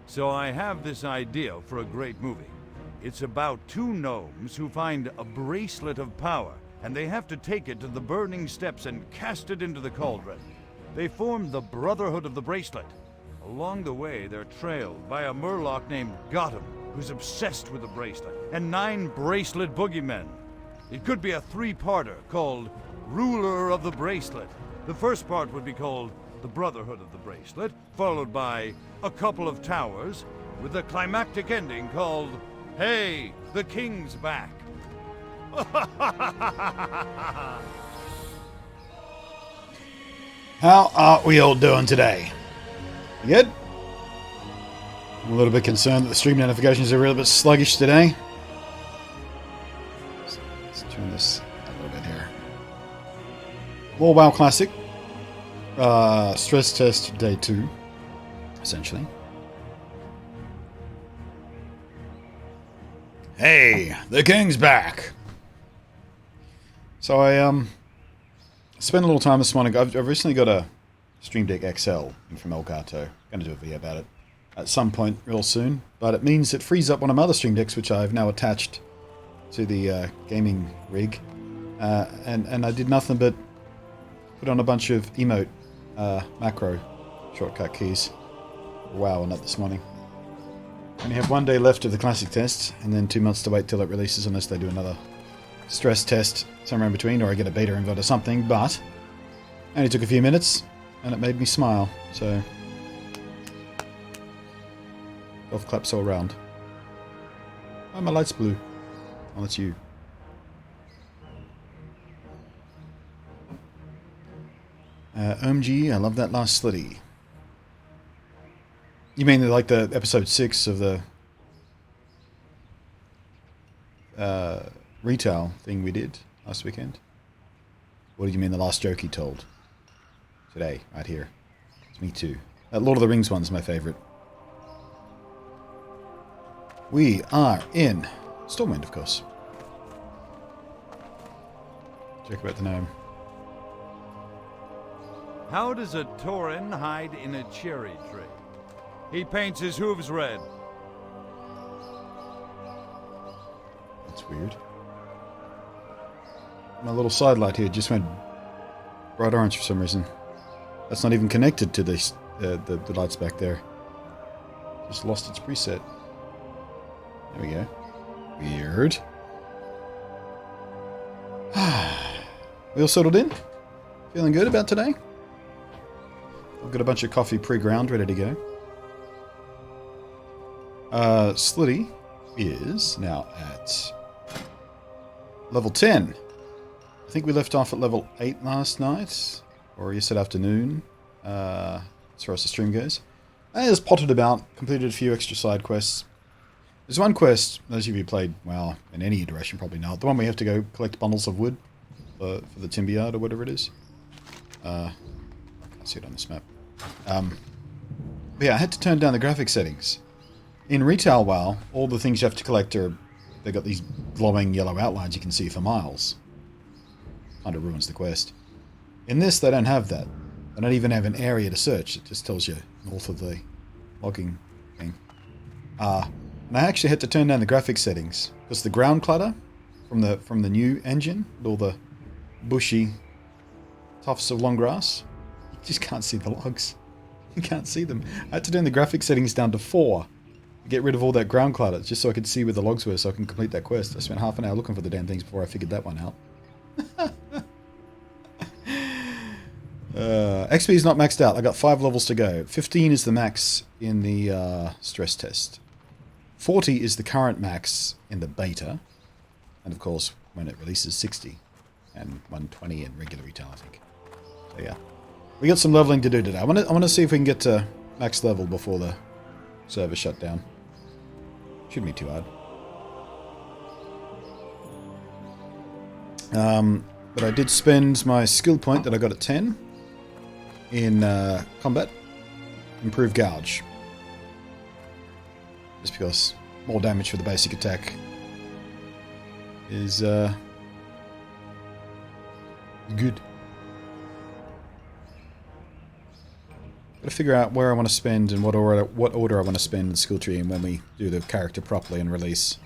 So I have this idea for a great movie. It's about two gnomes who find a bracelet of power, and they have to take it to the burning steps and cast it into the cauldron. They form the Brotherhood of the Bracelet. Along the way, they're trailed by a murloc named Gotham, who's obsessed with the bracelet, and 9 bracelet boogeymen. It could be a 3-parter called Ruler of the Bracelet. The first part would be called The Brotherhood of the Bracelet, followed by A Couple of Towers, with a climactic ending called Hey, the King's Back. How are we all doing today? You good? I'm a little bit concerned that the stream notifications are a little bit sluggish today. Let's turn this a little bit here. More WoW Classic. Stress test day 2, essentially. Hey, the king's back! So I spent a little time this morning. I've recently got a Stream Deck XL from Elgato. Going to do a video about it at some point real soon. But it means it frees up one of my other Stream Decks, which I've now attached to the gaming rig. And I did nothing but put on a bunch of emote macro shortcut keys. Wow, on that this morning. Only have 1 day left of the classic test, and then 2 months to wait till it releases, unless they do another stress test somewhere in between, or I get a beta invite or something. But it only took a few minutes, and it made me smile. So, golf claps all round. Oh, my light's blue. Oh, that's you. OMG, I love that last slitty. You mean like the episode 6 of the retail thing we did last weekend? What do you mean the last joke he told? Today, right here. It's me too. That Lord of the Rings one's my favourite. We are in Stormwind, of course. Joke about the gnome. How does a Tauren hide in a cherry tree? He paints his hooves red. That's weird. My little side light here just went bright orange for some reason. That's not even connected to this, the lights back there. Just lost its preset. There we go. Weird. We all settled in? Feeling good about today? I've got a bunch of coffee pre-ground ready to go. Slitty is now at level 10. I think we left off at level 8 last night, or yesterday afternoon, as far as the stream goes. I just potted about, completed a few extra side quests. There's one quest, those of you who played, well, in any iteration probably know, the one where you have to go collect bundles of wood for the timber yard or whatever it is. I can't see it on this map. But yeah, I had to turn down the graphic settings. In retail WoW, all the things you have to collect are, they've got these glowing yellow outlines you can see for miles. Kind of ruins the quest. In this, they don't have that. They don't even have an area to search. It just tells you north of the logging thing. And I actually had to turn down the graphic settings because the ground clutter from the new engine, with all the bushy tufts of long grass, you just can't see the logs. You can't see them. I had to turn the graphic settings down to 4 to get rid of all that ground clutter, just so I could see where the logs were, so I can complete that quest. I spent half an hour looking for the damn things before I figured that one out. XP is not maxed out. I got 5 levels to go. 15 is the max in the stress test. 40 is the current max in the beta. And of course, when it releases, 60. And 120 in regular retail, I think. So yeah. We got some leveling to do today. I want to see if we can get to max level before the server shut down. Shouldn't be too hard. But I did spend my skill point that I got at 10 in combat. Improve gouge. Just because more damage for the basic attack is good. Gotta figure out where I want to spend and what order I want to spend the skill tree and when we do the character properly and release.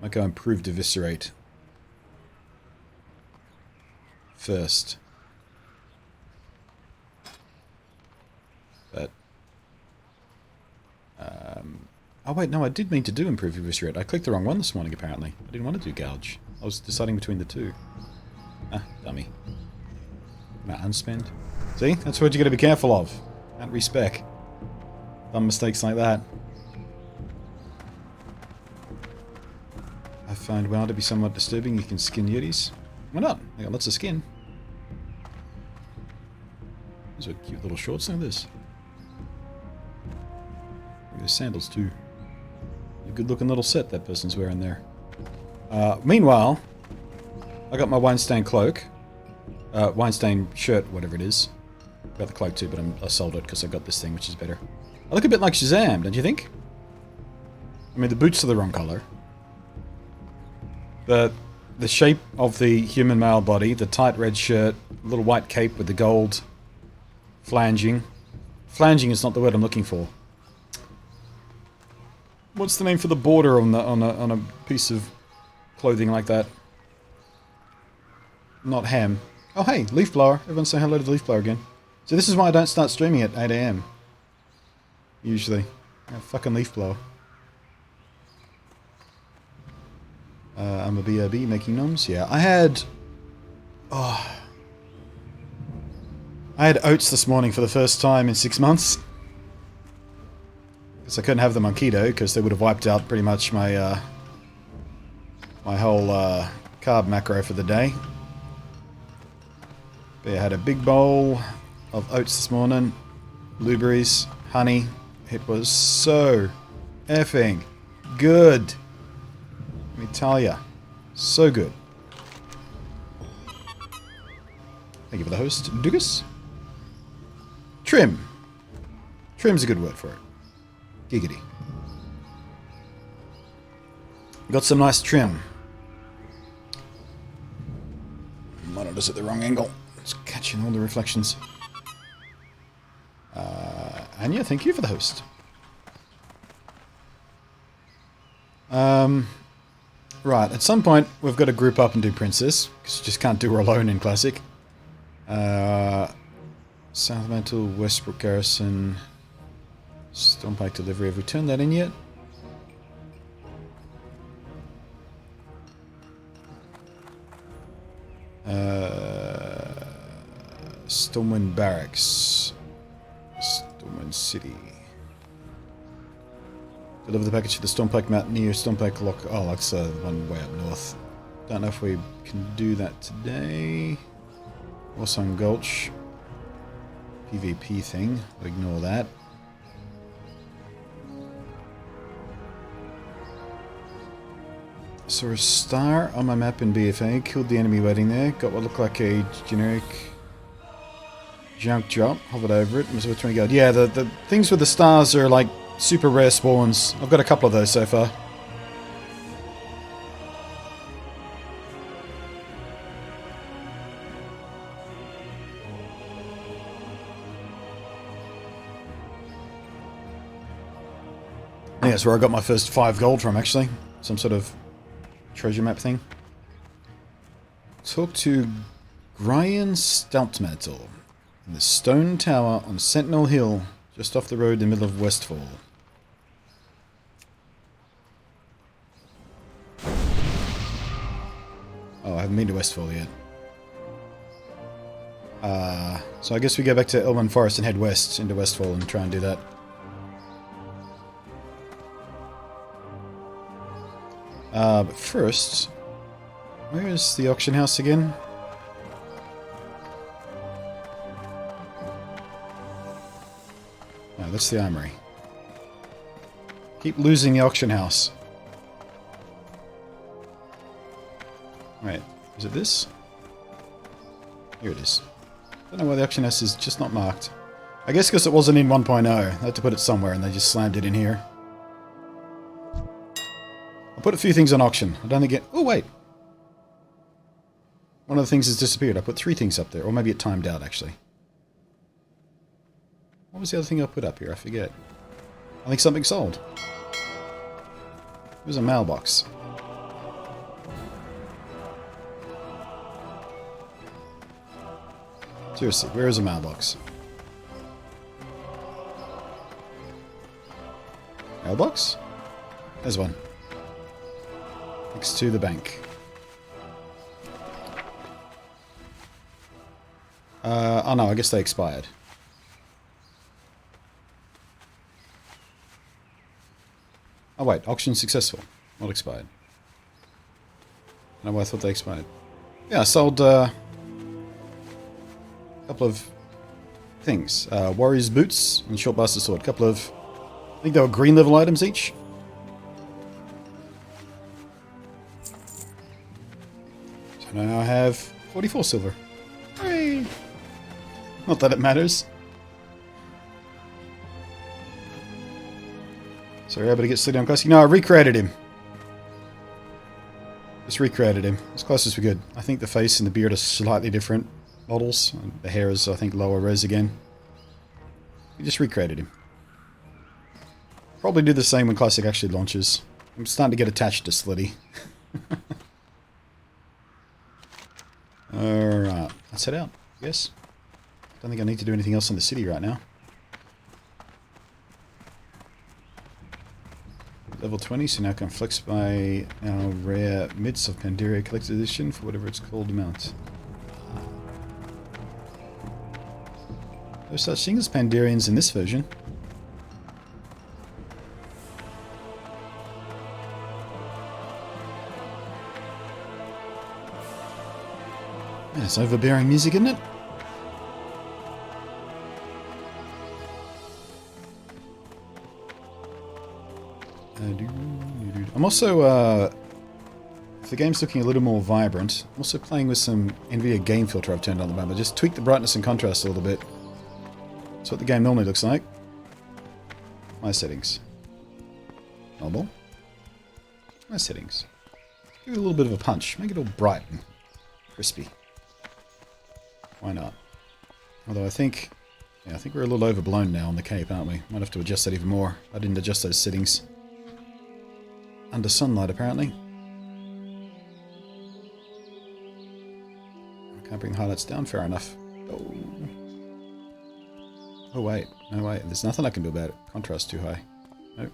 Might go improve Eviscerate first. But oh wait, no, I did mean to do improve Eviscerate. I clicked the wrong one this morning apparently. I didn't want to do Gouge. I was deciding between the two. Ah, dummy. Can I unspend? See? That's what you gotta be careful of. Can't respec. Dumb mistakes like that. I find WoW to be somewhat disturbing. You can skin Yetis. Why not? I got lots of skin. These are cute little shorts. Look at this. Look at the sandals too. A good looking little set that person's wearing there. Meanwhile, I got my Weinstein cloak. Weinstein shirt, whatever it is. I got the cloak too, but I sold it because I got this thing, which is better. I look a bit like Shazam, don't you think? I mean, the boots are the wrong color. The shape of the human male body, the tight red shirt, little white cape with the gold flanging. Flanging is not the word I'm looking for. What's the name for the border on a piece of clothing like that? Not hem. Oh hey, leaf blower. Everyone say hello to the leaf blower again. So this is why I don't start streaming at 8 AM. Usually. Fucking leaf blower. I'm a BRB making gnomes. Yeah, I had oats this morning for the first time in 6 months. Because I couldn't have them on keto, because they would have wiped out pretty much my my whole carb macro for the day. But I had a big bowl of oats this morning, blueberries, honey. It was so effing good. Let me tell ya. So good. Thank you for the host, Dugas. Trim. Trim's a good word for it. Giggity. Got some nice trim. Monitor's at the wrong angle. It's catching all the reflections. Anya, thank you for the host. Right, at some point we've got to group up and do Princess, because you just can't do her alone in Classic. South Mantle, Westbrook Garrison, Stormpike Delivery. Have we turned that in yet? Stormwind Barracks. Stormwind City. Deliver the package to the Stormpike Mountaineer, Stormpike Lock. Oh, that's the one way up north. Don't know if we can do that today. Warsong Gulch. PvP thing. I'll ignore that. Saw a star on my map in BFA. Killed the enemy waiting there. Got what looked like a generic junk drop. Hovered over it. Was worth 20 gold. Yeah, the things with the stars are like super rare spawns. I've got a couple of those so far. Yeah, that's where I got my first 5 gold from, actually. Some sort of treasure map thing. Talk to Brian Stoutmantle in the stone tower on Sentinel Hill, just off the road in the middle of Westfall. Oh, I haven't been to Westfall yet. So I guess we go back to Elmon Forest and head west into Westfall and try and do that. But first, where is the auction house again? No, that's the armory. Keep losing the auction house. Wait, is it this? Here it is. I don't know why the auction house is just not marked. I guess because it wasn't in 1.0. I had to put it somewhere and they just slammed it in here. I put a few things on auction. I don't think it... Oh, wait. One of the things has disappeared. I put 3 things up there. Or maybe it timed out, actually. What was the other thing I put up here? I forget. I think something sold. It was a mailbox. Seriously, where is a mailbox? Mailbox? There's one. Next to the bank. Oh no, I guess they expired. Oh wait, auction successful. Not expired. No, I thought they expired. Yeah, I sold a couple of things. Warrior's boots and short bastard sword. A couple of, I think they were green level items each. So now I have 44 silver. Hooray! Not that it matters. So we're able to get Slitty on quest. You know, I recreated him. Just recreated him. As close as we could. I think the face and the beard are slightly different models. The hair is, I think, lower res again. We just recreated him. Probably do the same when Classic actually launches. I'm starting to get attached to Slitty. Alright, let's head out, I guess. Don't think I need to do anything else in the city right now. Level 20, so now I can flex my our rare Mids of Pandaria Collector's Edition for whatever it's called amount. There's such things as Pandarians in this version. Yeah, it's overbearing music, isn't it? I'm also, if the game's looking a little more vibrant, I'm also playing with some NVIDIA game filter I've turned on at the moment. Just tweak the brightness and contrast a little bit. That's what the game normally looks like. My settings. Normal. My settings. Give it a little bit of a punch. Make it all bright and crispy. Why not? Although I think we're a little overblown now on the cape, aren't we? Might have to adjust that even more. I didn't adjust those settings. Under sunlight, apparently. I can't bring the highlights down fair enough. Oh. Oh wait, no wait, there's nothing I can do about it. Contrast too high. Nope.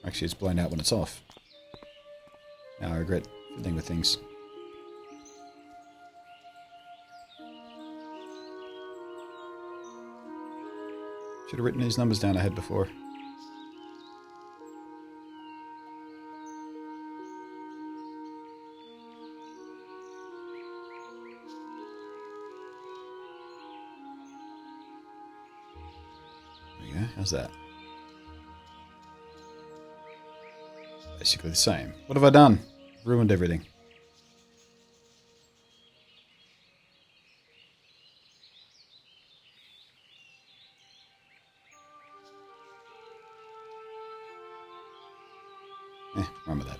Actually, it's blown out when it's off. Now I regret fiddling with things. Should have written these numbers down I had before. There we go, how's that? Basically the same. What have I done? Ruined everything. Run with that.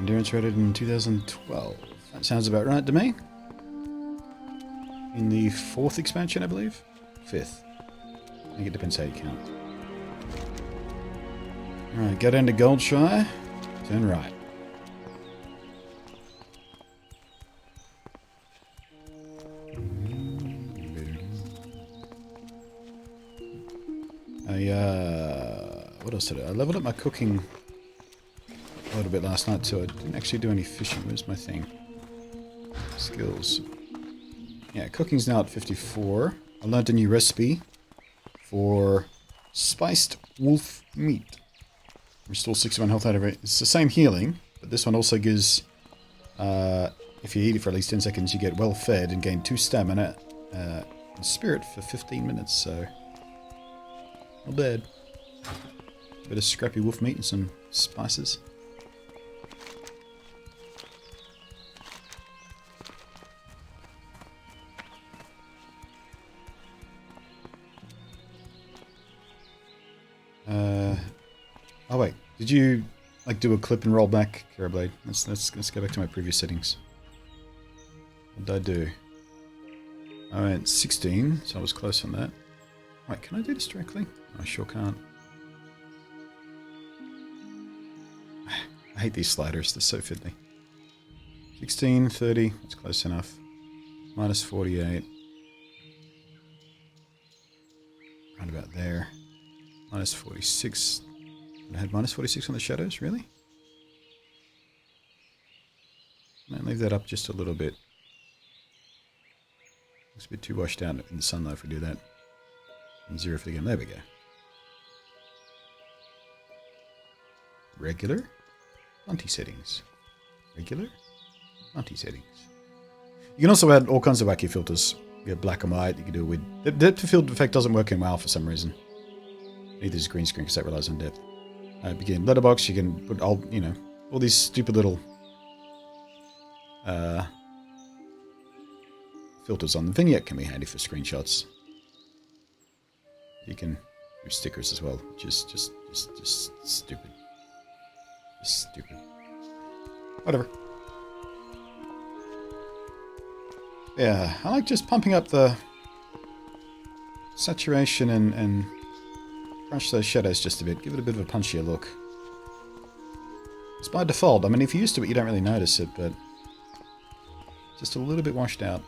Endurance rated in 2012. That sounds about right to me. In the 4th expansion, I believe? 5th. I think it depends how you count. Alright, go down to Goldshire. Turn right. What else did I leveled up my cooking a little bit last night, so I didn't actually do any fishing. Where's my thing? Skills. Yeah, cooking's now at 54. I learned a new recipe for spiced wolf meat. Restore 61 health out of it. It's the same healing, but this one also gives, if you eat it for at least 10 seconds, you get well fed and gain 2 stamina and spirit for 15 minutes, so not bad. Bit of scrappy wolf meat and some spices. Oh wait, did you like do a clip and roll back, Carablade. Let's go back to my previous settings. What did I do? I went 16, so I was close on that. Wait, can I do this directly? I sure can't. I hate these sliders, they're so fiddly. 16, 30, that's close enough. Minus 48. Right about there. Minus 46. I had minus 46 on the shadows, really? Might leave that up just a little bit. Looks a bit too washed out in the sun though if we do that. And 0 for the game. There we go. Regular. Anti settings. Regular. Anti settings. You can also add all kinds of wacky filters. You have black and white. You can do it with... The depth of field effect doesn't work in WoW for some reason. Neither does green screen because that relies on depth. Begin letterbox. You can put all, you know, all these stupid little filters on. The vignette can be handy for screenshots. You can do stickers as well, which is just stupid. Just stupid. Whatever. Yeah, I like just pumping up the saturation and crunch those shadows just a bit. Give it a bit of a punchier look. It's by default. I mean, if you're used to it, you don't really notice it, but just a little bit washed out.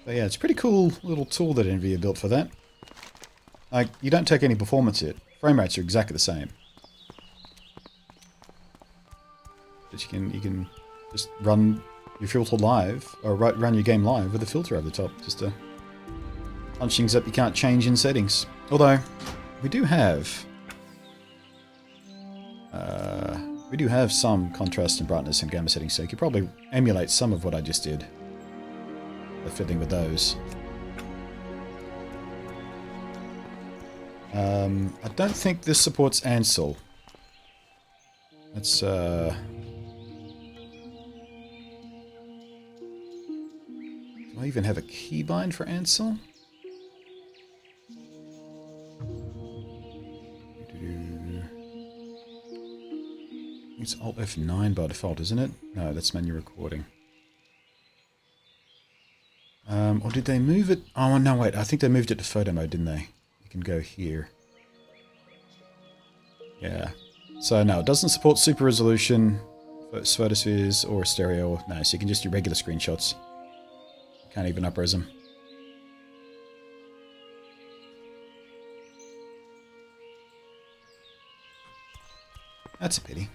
But yeah, it's a pretty cool little tool that NVIDIA built for that. Like, you don't take any performance hit. Frame rates are exactly the same. But you can just run your filter live, or run your game live with a filter over the top, just to punch things up you can't change in settings. Although, we do have some contrast and brightness and gamma settings, so you could probably emulate some of what I just did by fiddling with those. I don't think this supports Ansel. Let's do I even have a keybind for Ansel? It's Alt F9 by default, isn't it? No, that's menu recording. Or did they move it? Oh, no, wait. I think they moved it to photo mode, didn't they? You can go here. Yeah. So, no, it doesn't support super resolution, photospheres, or stereo. No, so you can just do regular screenshots. Can't even up-res them. That's a pity.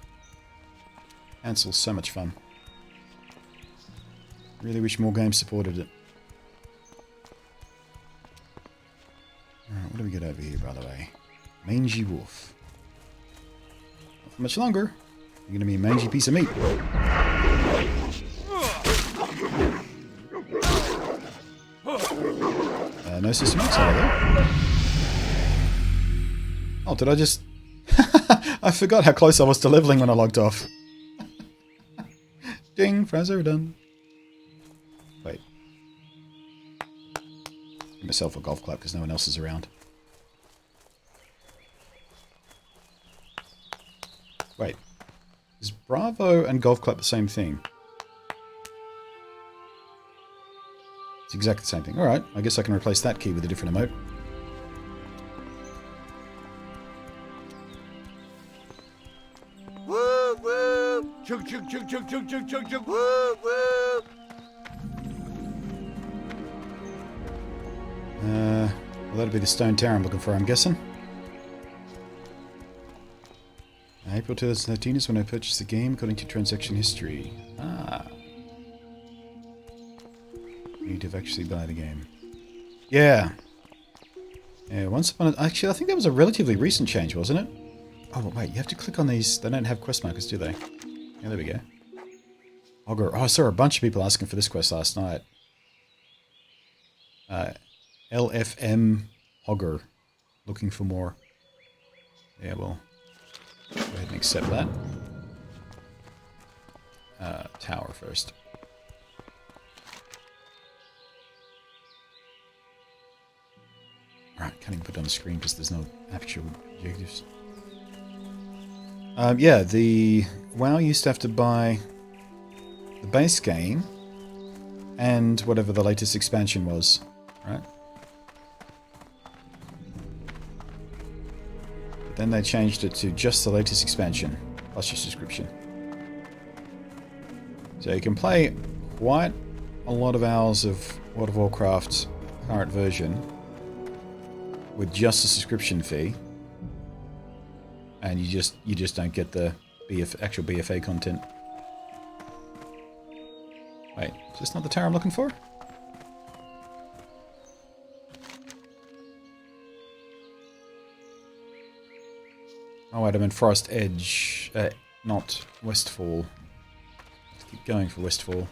Ansel's so much fun. Really wish more games supported it. Alright, what do we get over here, by the way? Mangy wolf. Not for much longer. You're going to be a mangy piece of meat. No system X over there. Oh, did I just... I forgot how close I was to leveling when I logged off. Ding, Fraser done. Wait. Give myself a golf clap because no one else is around. Wait. Is Bravo and golf clap the same thing? It's exactly the same thing. Alright, I guess I can replace that key with a different emote. Woo woo! Chug chug chug chug chug chug chug chug woo woo! Well, that'll be the stone tower I'm looking for, I'm guessing. April 2013 is when I purchased the game, according to transaction history. Ah. Need to actually buy the game. Yeah. Yeah, once upon a... Actually, I think that was a relatively recent change, wasn't it? Oh, wait, you have to click on these. They don't have quest markers, do they? Yeah, there we go. Hogger. Oh, I saw a bunch of people asking for this quest last night. LFM Hogger. Looking for more. Yeah, well... Go ahead and accept that. Tower first. Alright, can't even put it on the screen because there's no actual objectives. Yeah, the WoW used to have to buy the base game and whatever the latest expansion was, right? But then they changed it to just the latest expansion plus your subscription. So you can play quite a lot of hours of World of Warcraft's current version with just a subscription fee, and you just don't get the actual BFA content. Wait, is this not the tower I'm looking for? Oh wait, I'm in Forest Edge, not Westfall. Let's keep going for Westfall.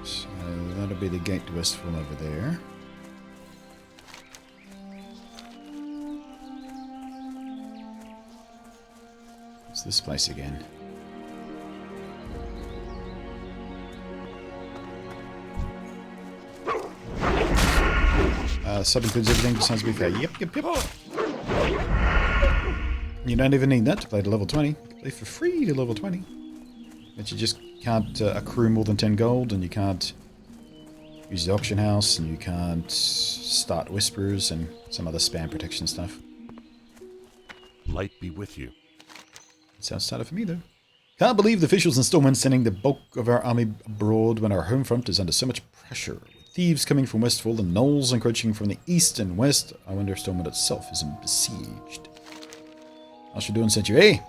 So that'll be the gate to Westfall over there. What's this place again? Sub includes everything besides BFA. Yep. You don't even need that to play to level 20. You can play for free to level 20. But you just can't accrue more than 10 gold, and you can't use the auction house, and you can't start whispers and some other spam protection stuff. Light be with you. Sounds started for me, though. Can't believe the officials in Stormwind sending the bulk of our army abroad when our home front is under so much pressure. With thieves coming from Westfall and gnolls encroaching from the east and west, I wonder if Stormwind itself isn't besieged. How's you doing, sent you? Hey,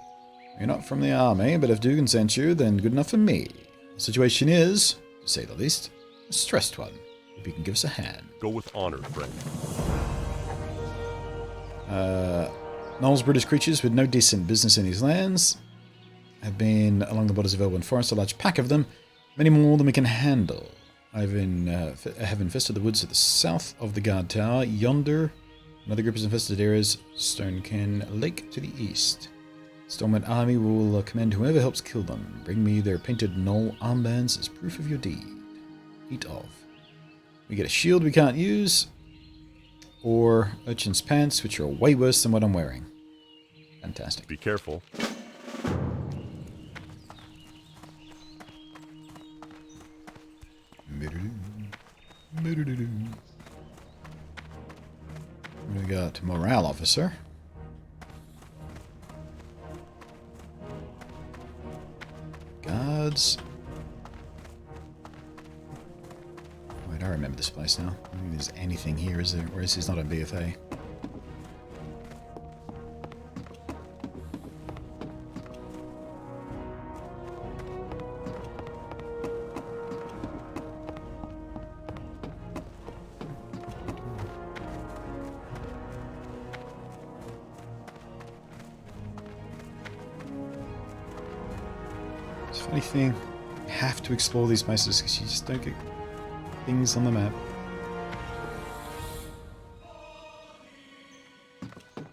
you're not from the army, but if Dugan sent you, then good enough for me. The situation is, to say the least, a stressed one. If you can give us a hand. Go with honor, friend. Gnolls, British creatures with no decent business in these lands, have been along the borders of Elwyn Forest, a large pack of them, many more than we can handle. I have infested the woods to the south of the guard tower. Yonder, another group has infested areas. Stonecan Lake to the east. Stormwind army will commend whoever helps kill them. Bring me their painted gnoll armbands as proof of your deed. Eat off. We get a shield we can't use, or urchin's pants, which are way worse than what I'm wearing. Fantastic. Be careful. We got morale officer. Guards. Wait, I remember this place now. I don't think there's anything here, is there? Or is this not on BFA? Funny thing, you have to explore these places because you just don't get things on the map.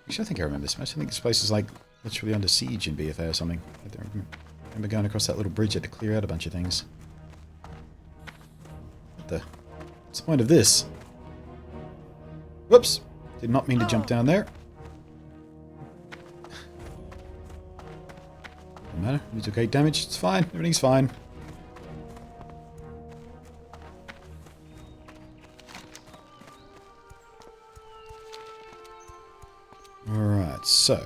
Actually, I think I remember this place. I think this place is like literally under siege in BFA or something. I don't remember going across that little bridge. I had to clear out a bunch of things. What's the point of this? Whoops! Did not mean to jump down there. Matter. We took 8 damage. It's fine. Everything's fine. Alright, so.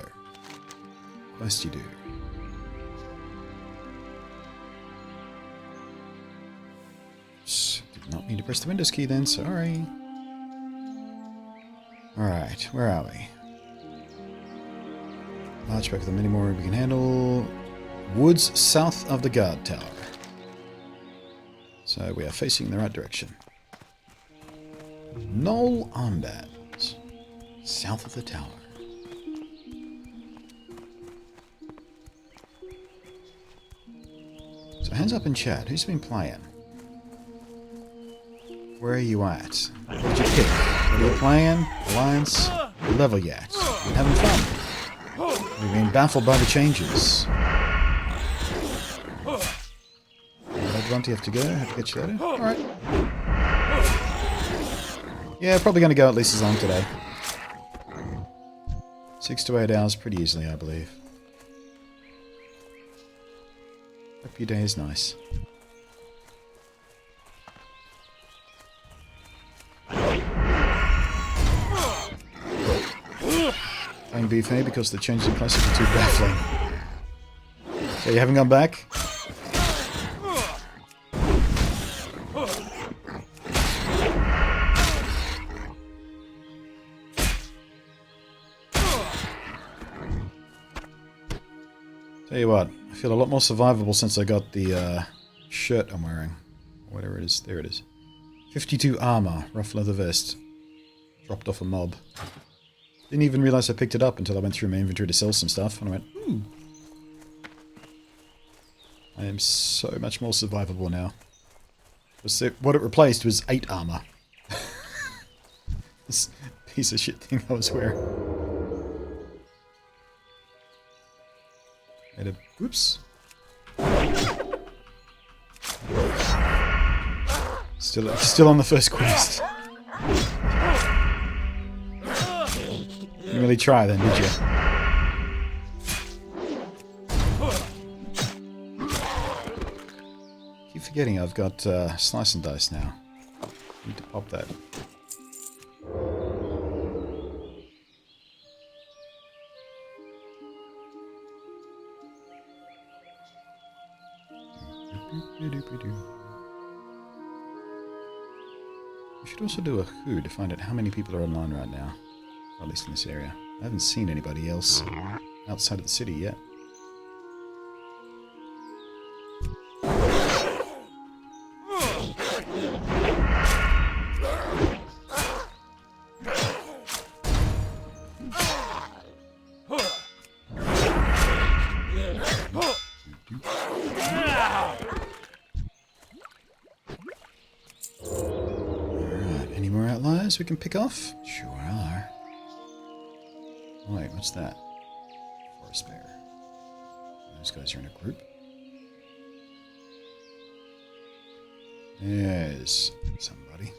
Quest you do. Did not mean to press the Windows key then. Sorry. Alright, where are we? Large pack of the many more we can handle. Woods south of the guard tower. So we are facing the right direction. Gnoll armbands. South of the tower. So hands up in chat. Who's been playing? Where are you at? What did you pick? What are you playing? Alliance? What level you at? Having fun? We've been baffled by the changes. Blunt, you have to go. I have to get you later. Alright. Yeah, probably going to go at least as long today. 6 to 8 hours pretty easily, I believe. Hope your day is nice. Playing BFA because the changes in classes are too baffling. So you haven't gone back? Tell you what, I feel a lot more survivable since I got the shirt I'm wearing. Whatever it is. There it is. 52 armor, rough leather vest. Dropped off a mob. Didn't even realize I picked it up until I went through my inventory to sell some stuff, and I went, I am so much more survivable now. What it replaced was 8 armor. This piece of shit thing I was wearing. Whoops. Still on the first quest. Didn't really try then, did you? Keep forgetting I've got slice and dice now. Need to pop that. We should also do a who to find out how many people are online right now. Or at least in this area. I haven't seen anybody else outside of the city yet. We can pick off? Sure are. Oh, wait, what's that? Forest bear. Those guys are in a group. There's somebody.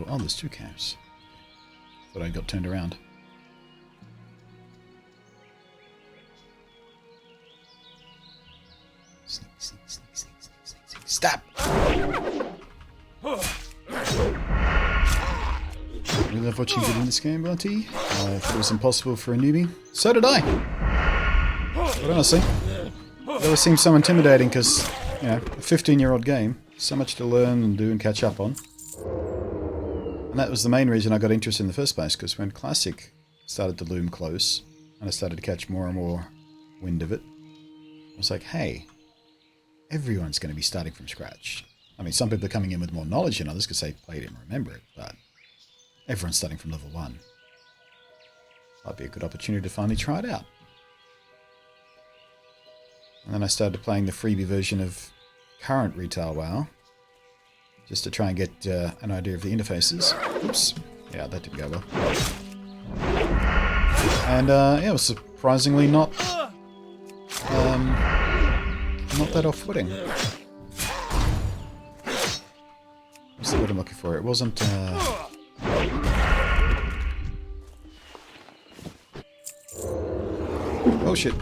Oh, there's 2 camps. Thought I got turned around. Sneak, sneak, sneak, sneak, sneak, sneak, sneak. Stop! I love watching good in this game, Bunty. I thought it was impossible for a newbie. So did I! But honestly, it always seems so intimidating because, you know, a 15-year-old game. So much to learn and do and catch up on. And that was the main reason I got interested in the first place, because when Classic started to loom close, and I started to catch more and more wind of it, I was like, hey, everyone's going to be starting from scratch. I mean, some people are coming in with more knowledge than others because they played it and remember it, but everyone's starting from level 1. Might be a good opportunity to finally try it out. And then I started playing the freebie version of current retail WoW, just to try and get an idea of the interfaces. Oops. Yeah, that didn't go well. And yeah, it was surprisingly not that off-putting. What's the word I'm looking for? It wasn't... Oh shit.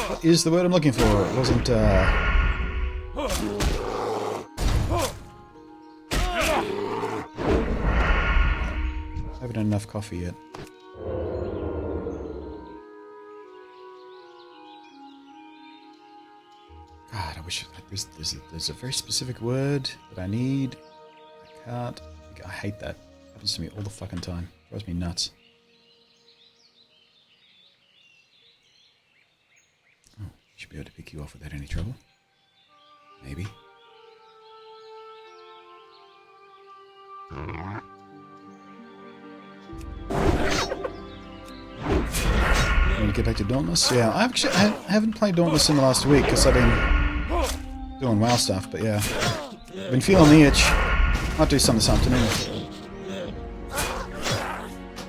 What is the word I'm looking for? It wasn't I haven't had enough coffee yet. God, I wish there's a very specific word that I need. I can't. I hate that. It happens to me all the fucking time. It drives me nuts. Oh, should be able to pick you off without any trouble. Maybe. get back to Dauntless. Yeah, I haven't played Dauntless in the last week because I've been doing WoW stuff, but yeah. I've been feeling the itch. Might do some this afternoon.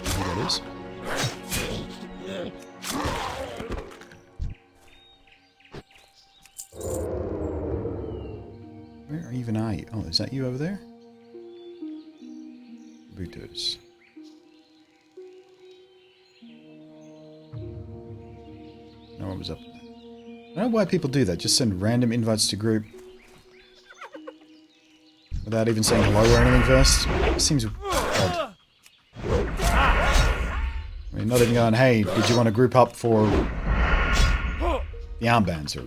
Here that is. Where even are you? Oh, is that you over there? Booters. No one was up there. I don't know why people do that. Just send random invites to group without even saying hello or anything first. It seems odd. I mean, not even going, hey, did you want to group up for the armbands or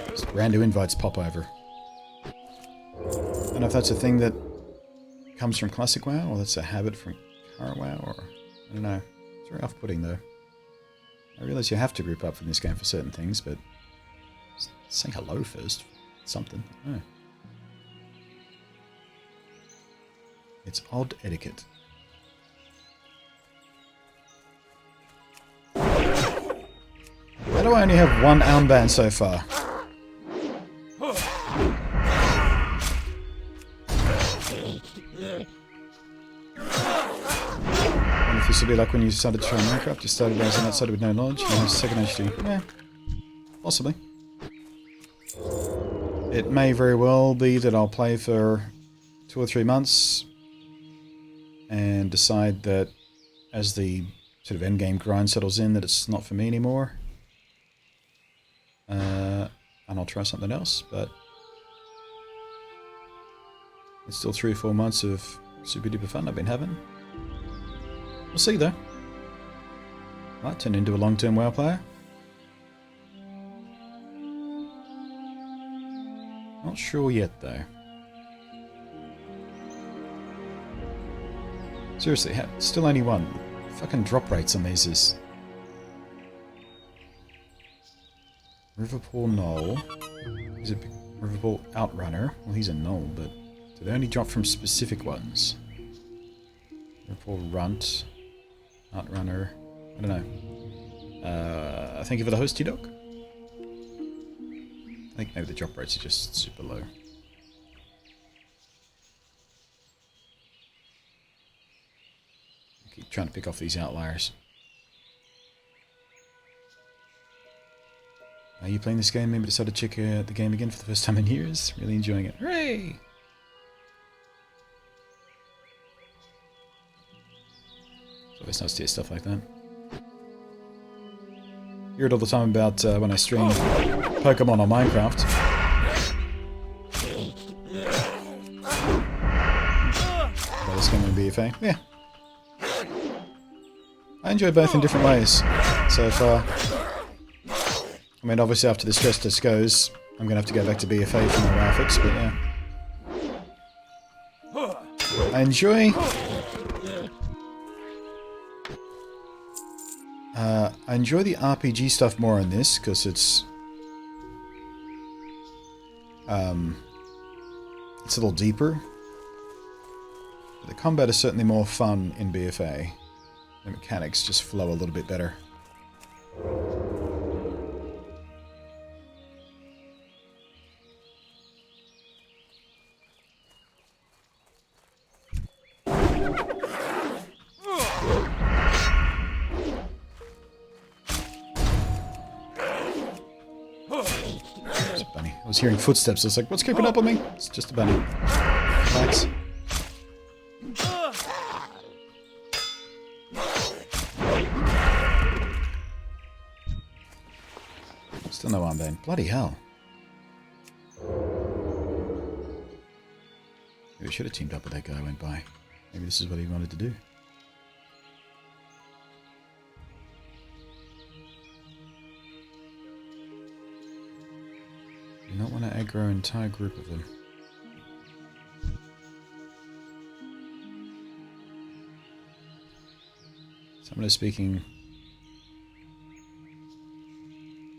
just random invites pop over. I don't know if that's a thing that comes from Classic WoW or that's a habit from current WoW or I don't know. It's very off-putting though. I realize you have to group up in this game for certain things, but saying hello first, something. Oh. It's odd etiquette. How do I only have one armband so far? This will be like when you started trying Warcraft, you started as an outsider with no knowledge, and now second HD. Yeah, possibly. It may very well be that I'll play for 2 or 3 months and decide that as the sort of endgame grind settles in that it's not for me anymore. And I'll try something else, but it's still 3 or 4 months of super duper fun I've been having. We'll see though. Might turn into a long-term WoW player. Not sure yet though. Seriously, still only one. Fucking drop rates on these is... Riverpool Knoll. Is it Riverpool Outrunner? Well, he's a Knoll, but do they only drop from specific ones? Riverpool Runt. Outrunner. I don't know. Thank you for the host, T-Doc. I think maybe the drop rates are just super low. I keep trying to pick off these outliers. Are you playing this game? Maybe decided to check out the game again for the first time in years. Really enjoying it. Hooray! It's always nice to hear stuff like that. Hear it all the time about when I stream Pokemon on Minecraft. About this game in BFA. Yeah. I enjoy both in different ways so far. I mean, obviously after this stress test goes, I'm going to have to go back to BFA for my WoW fix, but yeah. I enjoy... I enjoy the RPG stuff more in this, because it's a little deeper. The combat is certainly more fun in BFA. The mechanics just flow a little bit better. I was hearing footsteps. I was like, what's creeping up on me? It's just a bunny. Relax. Still no armband. Bloody hell. Maybe I should have teamed up with that guy who went by. Maybe this is what he wanted to do. You don't want to aggro an entire group of them. Someone is speaking...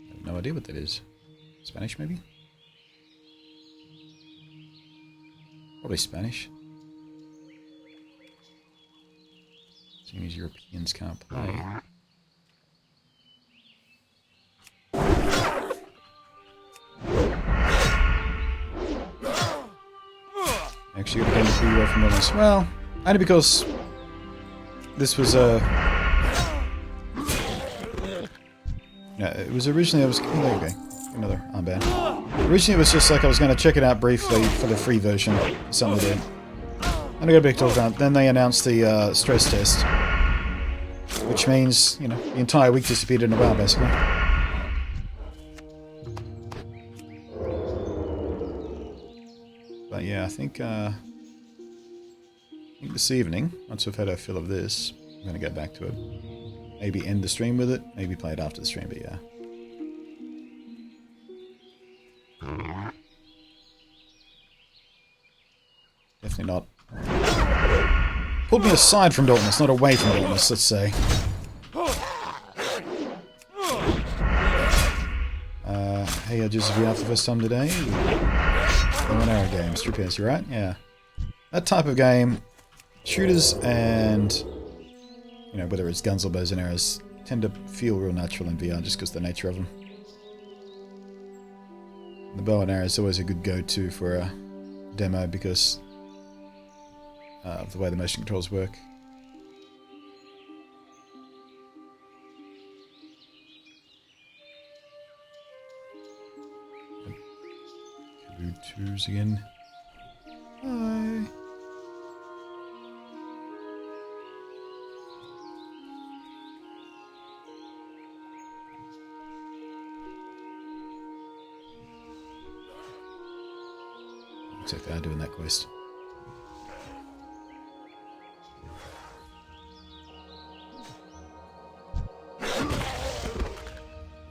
I have no idea what that is. Spanish, maybe? Probably Spanish. Seeing as Europeans can't play. you got to gain the free from wilderness. Well, only because this was a... No, it was originally... Oh, there you go. Another armband. Originally it was just like I was going to check it out briefly for the free version. Something they did. And I got a big talk about it. Then they announced the stress test. Which means, you know, the entire week disappeared in a while, basically. But yeah, I think this evening, once we've had our fill of this, I'm going to go back to it. Maybe end the stream with it, maybe play it after the stream, but yeah. Definitely not. Pulled me aside from Daltonus, not away from Daltonus, let's say. Hey, Joseph, you out for the first time today? The 1 hour game, Strip PS, you right? Yeah. That type of game, shooters and, you know, whether it's guns or bows and arrows, tend to feel real natural in VR just because of the nature of them. The bow and arrow is always a good go-to for a demo because of the way the motion controls work. Twos again. Hi. Looks like they are doing that quest.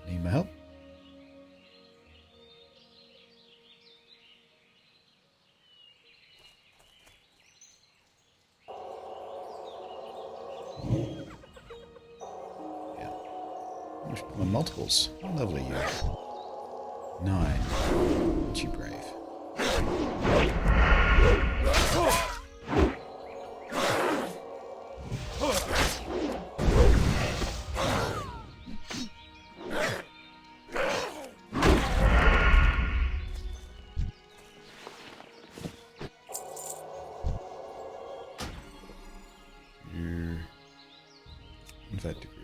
Need my help? Multiples. How lovely you. 9. Aren't you brave? You invite the group.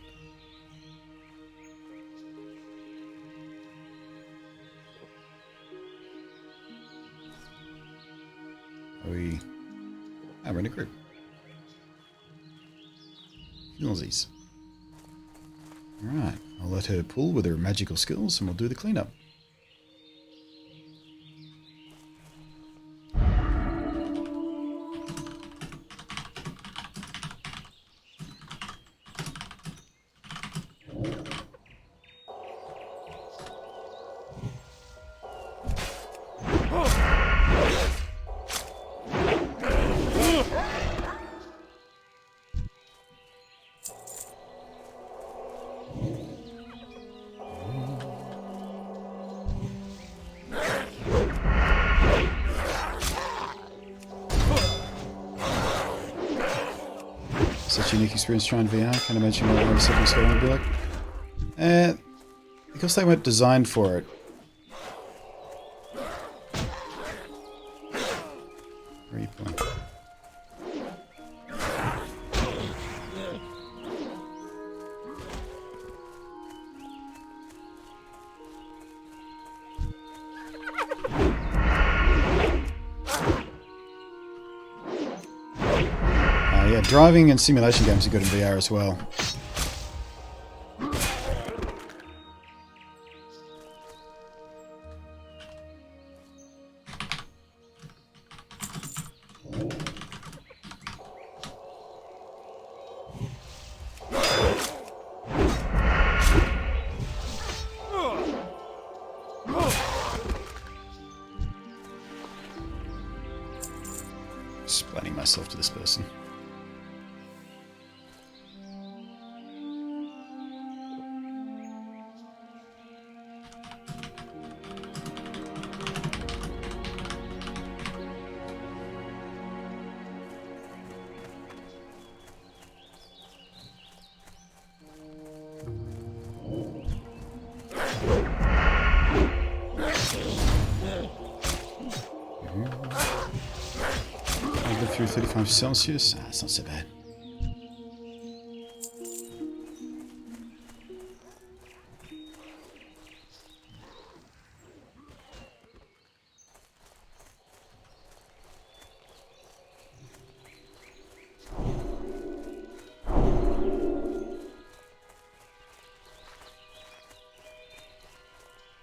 We're in a group. Feelsies. Alright, I'll let her pull with her magical skills and we'll do the cleanup. Such a unique experience trying VR. Can't imagine what a second scale would be like. Because they weren't designed for it. Where are you playing? Yeah, driving and simulation games are good in VR as well. Explaining myself to this person. 35 Celsius. Ah, that's not so bad.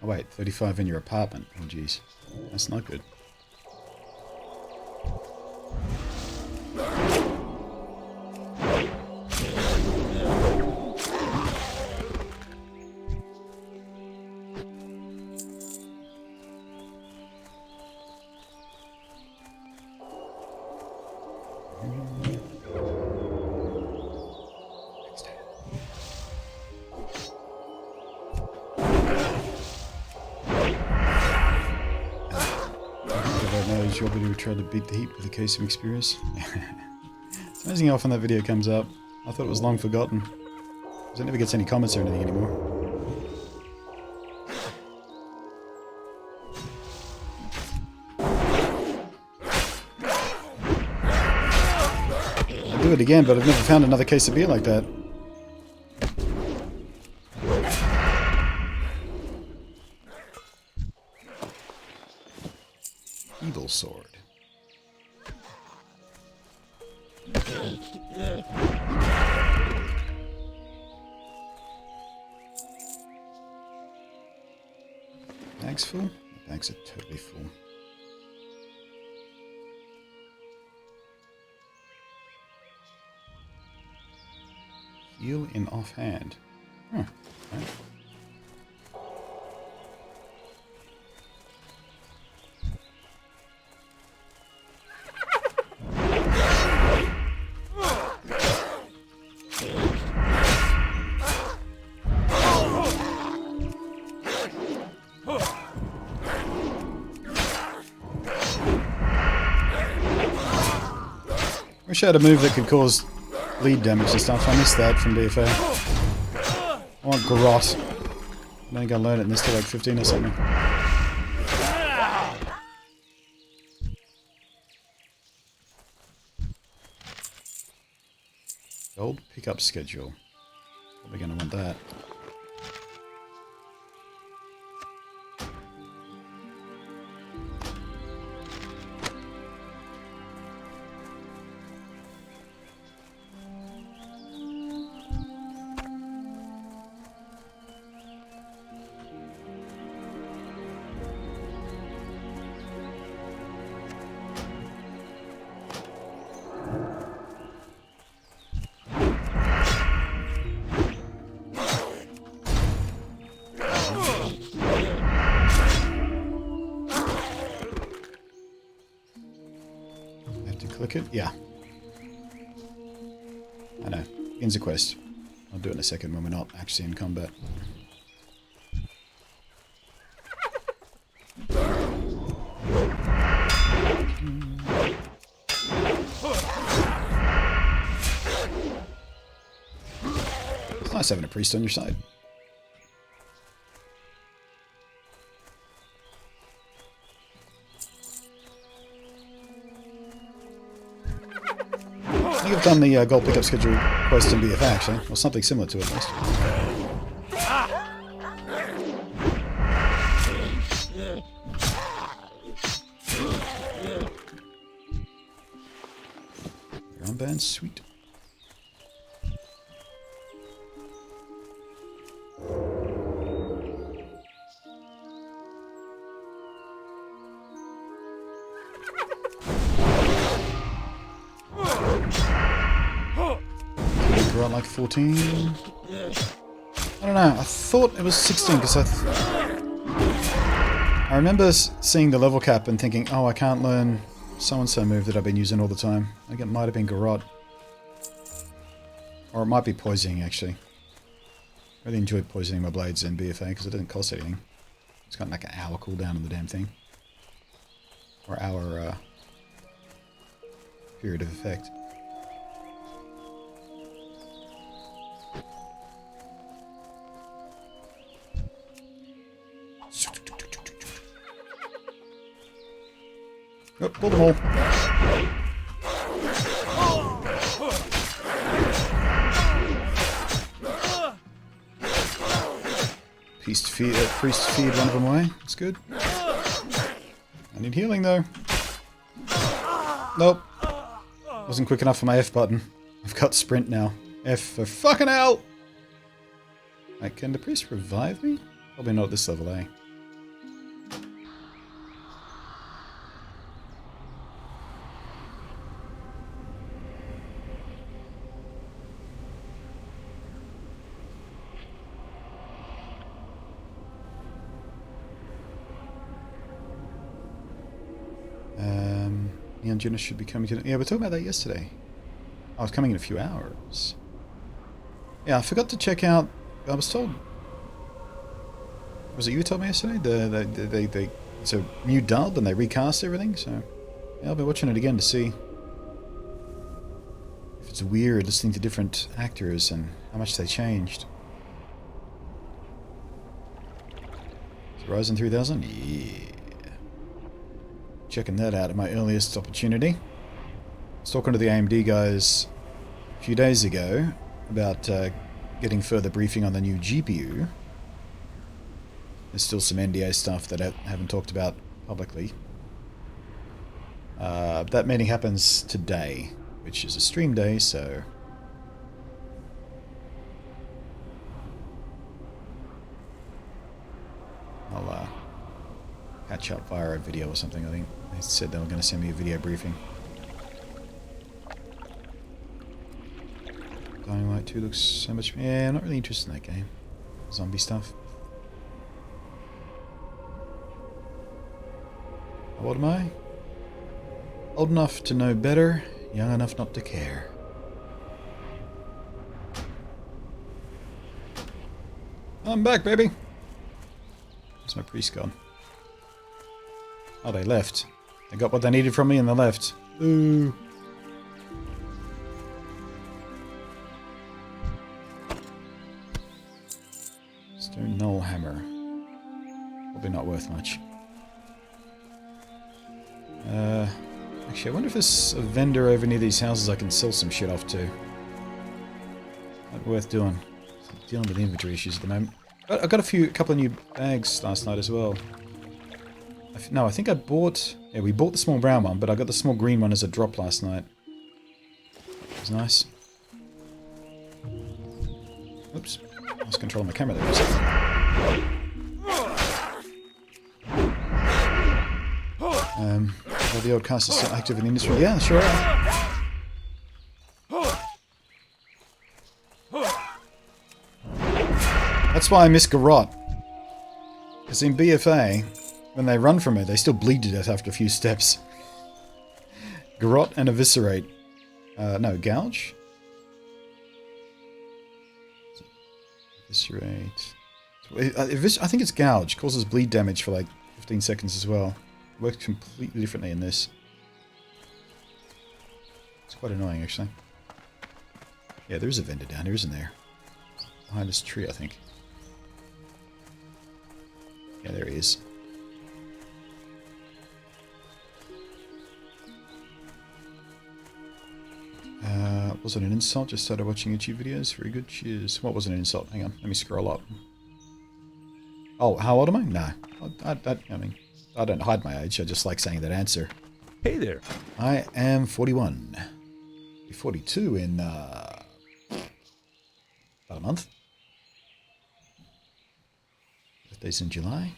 Oh wait, 35 in your apartment. Oh jeez, that's not good. You want me to try to beat the heat with a case of experience? It's amazing how often that video comes up. I thought it was long forgotten. Because it never gets any comments or anything anymore. I'll do it again, but I've never found another case of beer like that. Evil sword. Bags full? The bags are totally full. Heal in offhand. Huh. Okay. Wish I had a move that could cause bleed damage and stuff. I missed that from BFA. I want Garrot. I think I'll learn it in this till like 15 or something. Gold pickup schedule. Probably going to want that. Click it? Yeah. I know. Begins a quest. I'll do it in a second when we're not actually in combat. It's nice having a priest on your side. I think I've done the gold pickup schedule quest in BFA actually, or something similar to it at least. Armband, sweet. Around like 14. I don't know. I thought it was 16 because I remember seeing the level cap and thinking, oh, I can't learn so-and-so move that I've been using all the time. I think it might have been Garrot. Or it might be poisoning, actually. I really enjoyed poisoning my blades in BFA because it didn't cost anything. It's got like an hour cooldown on the damn thing. Or hour period of effect. Oh, pull them all. Priest feared one of them away. That's good. I need healing though. Nope. Wasn't quick enough for my F button. I've got sprint now. F for fucking hell! Right, can the priest revive me? Probably not at this level, eh? Neon Genesis should be coming in. Yeah, we were talking about that yesterday. I was coming in a few hours. Yeah, I forgot to check out. I was told. Was it you who told me yesterday? It's a new dub and they recast everything. So yeah, I'll be watching it again to see if it's weird listening to different actors and how much they changed. Horizon 3000? Yeah. Checking that out at my earliest opportunity. I was talking to the AMD guys a few days ago about getting further briefing on the new GPU. There's still some NDA stuff that I haven't talked about publicly. That meeting happens today, which is a stream day, so... I'll catch up via a video or something, I think. They said they were going to send me a video briefing. Dying Light 2 looks so much... Yeah, I'm not really interested in that game. Zombie stuff. How old am I? Old enough to know better, young enough not to care. I'm back, baby! Where's my priest gone? Oh, they left. They got what they needed from me and they left. Ooh. Stone Knoll Hammer. Probably not worth much. Actually, I wonder if there's a vendor over near these houses I can sell some shit off to. Not worth doing. I'm dealing with inventory issues at the moment. I got a couple of new bags last night as well. No, I think I bought... Yeah, we bought the small brown one, but I got the small green one as a drop last night. It was nice. Oops. I was controlling my camera there. Are the old casters still active in the industry? Yeah, sure are. That's why I miss Garrot. Because in BFA... When they run from it, they still bleed to death after a few steps. Garrot and Eviscerate. No, Gouge? Eviscerate. I think it's Gouge. Causes bleed damage for like 15 seconds as well. Works completely differently in this. It's quite annoying, actually. Yeah, there is a vendor down here, isn't there? Behind this tree, I think. Yeah, there he is. Was it an insult? Just started watching YouTube videos. Very good. Cheers. What was an insult? Hang on. Let me scroll up. Oh, how old am I? No. I mean, I don't hide my age. I just like saying that answer. Hey there. I am 41. Be 42 in about a month. Birthday's in July.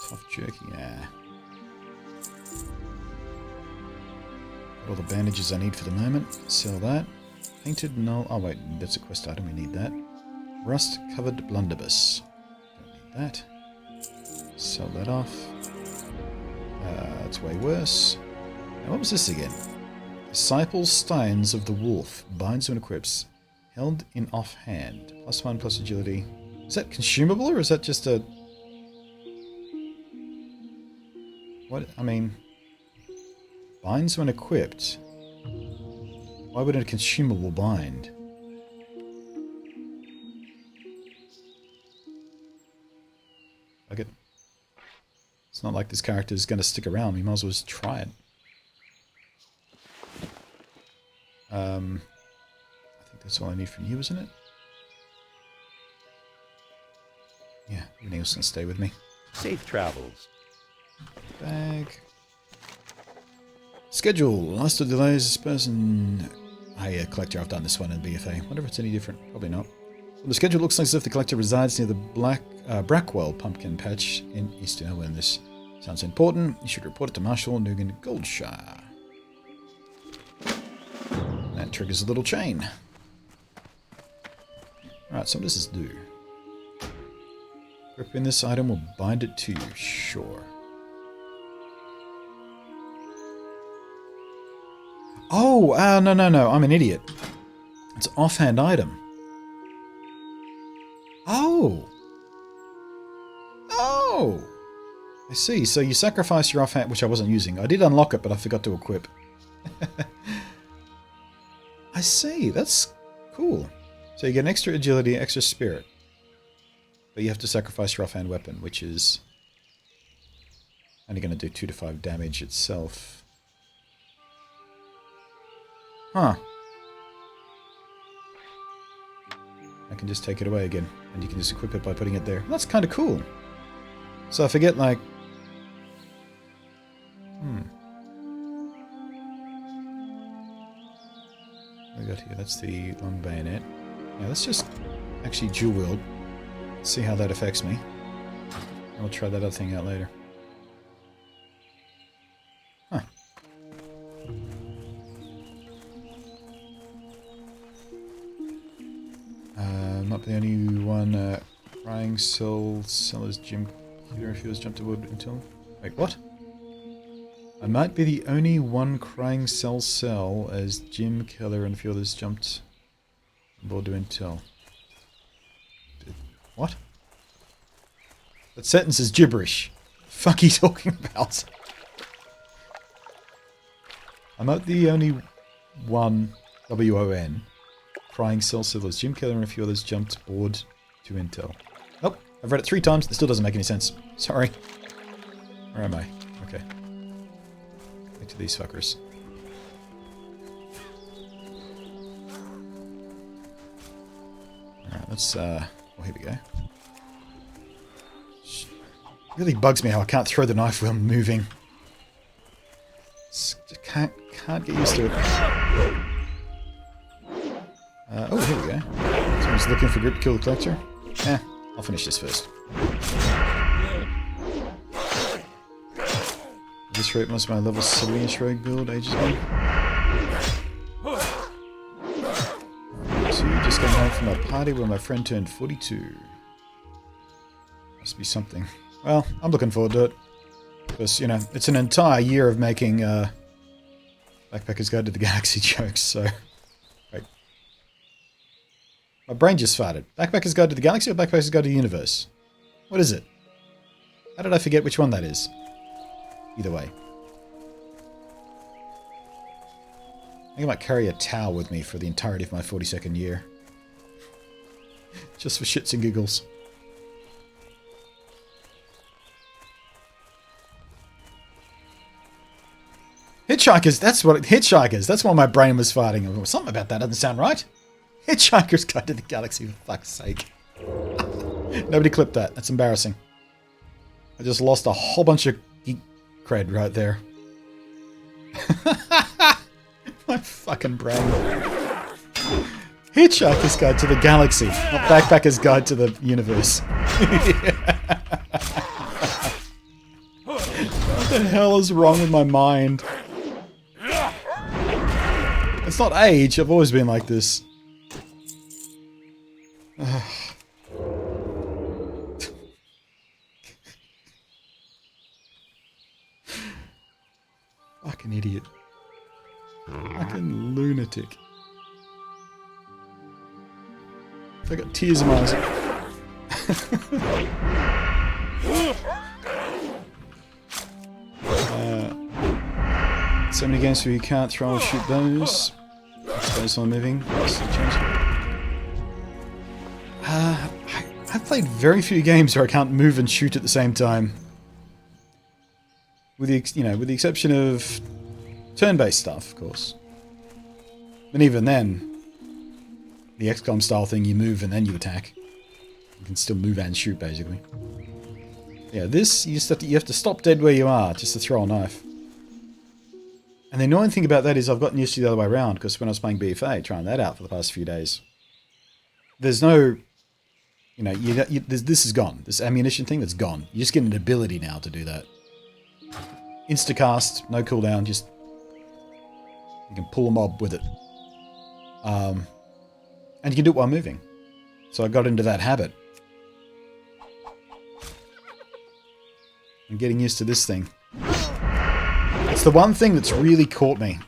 Tough jerky. Yeah. Got all the bandages I need for the moment. Sell that. Painted null. Oh wait, that's a quest item. We need that. Rust covered blunderbuss. Don't need that. Sell that off. It's way worse. Now what was this again? Disciple Steins of the Wolf. Binds when equips. Held in offhand. +1 plus agility. Is that consumable or is that just a... What? I mean... Binds when equipped. Why would a consumable bind? Fuck it. It's not like this character is going to stick around. We might as well just try it. I think That's all I need from you, isn't it? Yeah, everything else can stay with me. Safe travels. Bag. Schedule. Last of delays. This person... collector. I've done this one in BFA. Wonder if it's any different. Probably not. Well, the schedule looks like as if the collector resides near the Brackwell pumpkin patch in East When this sounds important, you should report it to Marshal Nugan Goldshire. That triggers a little chain. Alright, so what does this do? Gripping this item will bind it to you. Sure. Oh, no. I'm an idiot. It's an offhand item. Oh! I see. So you sacrifice your offhand, which I wasn't using. I did unlock it, but I forgot to equip. I see. That's cool. So you get an extra agility, extra spirit. But you have to sacrifice your offhand weapon, which is only going to do 2 to 5 damage itself. Huh. I can just take it away again, and you can just equip it by putting it there. That's kind of cool. So I forget, like... What do we got here? That's the long bayonet. Yeah, let's just actually dual wield. See how that affects me. I'll try that other thing out later. Huh. Not the only one crying seller's gym computer if he was jumped aboard until... Wait, what? I might be the only one crying cell as Jim Keller and a few others jumped aboard to Intel. What? That sentence is gibberish. The fuck are you talking about? I'm not the only one, W-O-N, crying cell as Jim Keller and a few others jumped aboard to Intel. Nope, I've read it 3 times. It still doesn't make any sense. Sorry. Where am I? Okay. Back to these fuckers. Alright, let's, oh, here we go. It really bugs me how I can't throw the knife while moving. Just can't get used to it. Oh, here we go. Someone's looking for grip to kill the collector. I'll finish this first. This rate must be my level 70-inch rogue build ages ago. 2, just came home from a party where my friend turned 42. Must be something. Well, I'm looking forward to it. Because, you know, it's an entire year of making Backpacker's Guide to the Galaxy jokes, so... Wait. My brain just farted. Backpacker's Guide to the Galaxy or Backpacker's Guide to the Universe? What is it? How did I forget which one that is? Either way. I think I might carry a towel with me for the entirety of my 42nd year. Just for shits and giggles. Hitchhikers, that's what... Hitchhikers, that's why my brain was farting. Something about that doesn't sound right. Hitchhiker's Guide to the Galaxy, for fuck's sake. Nobody clipped that. That's embarrassing. I just lost a whole bunch of geek cred right there. My fucking brain. Hitchhiker's Guide to the Galaxy, not Backpacker's Guide to the Universe. What the hell is wrong with my mind? It's not age, I've always been like this. Fucking idiot. Fucking lunatic. I got tears in my eyes. So many games where you can't throw and shoot those. Those on moving. I've played very few games where I can't move and shoot at the same time. With the exception of turn-based stuff, of course. And even then, the XCOM style thing, you move and then you attack. You can still move and shoot, basically. Yeah, this, you have to stop dead where you are just to throw a knife. And the annoying thing about that is I've gotten used to the other way around, because when I was playing BFA, trying that out for the past few days, there's no, you know, this is gone. This ammunition thing, that's gone. You just get an ability now to do that. Instacast, no cooldown, just you can pull a mob with it. And you can do it while moving. So I got into that habit. I'm getting used to this thing. It's the one thing that's really caught me.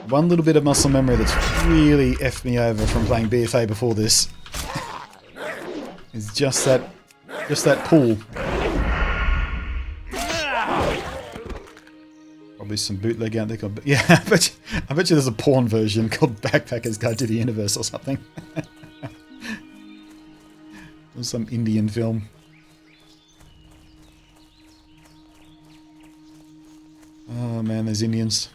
One little bit of muscle memory that's really effed me over from playing BFA before this. It's just that pull. Probably some bootleg out there called... Yeah, I bet you there's a porn version called Backpacker's Guide to the Universe or something. Or some Indian film. Oh man, there's Indians.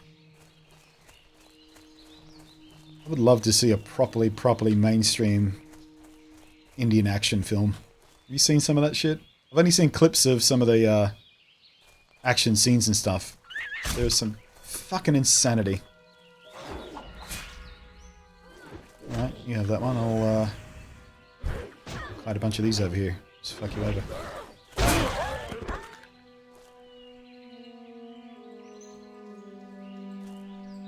I would love to see a properly mainstream Indian action film. Have you seen some of that shit? I've only seen clips of some of the action scenes and stuff. There's some fucking insanity. Alright, you have that one. I'll hide a bunch of these over here. Just fuck you over.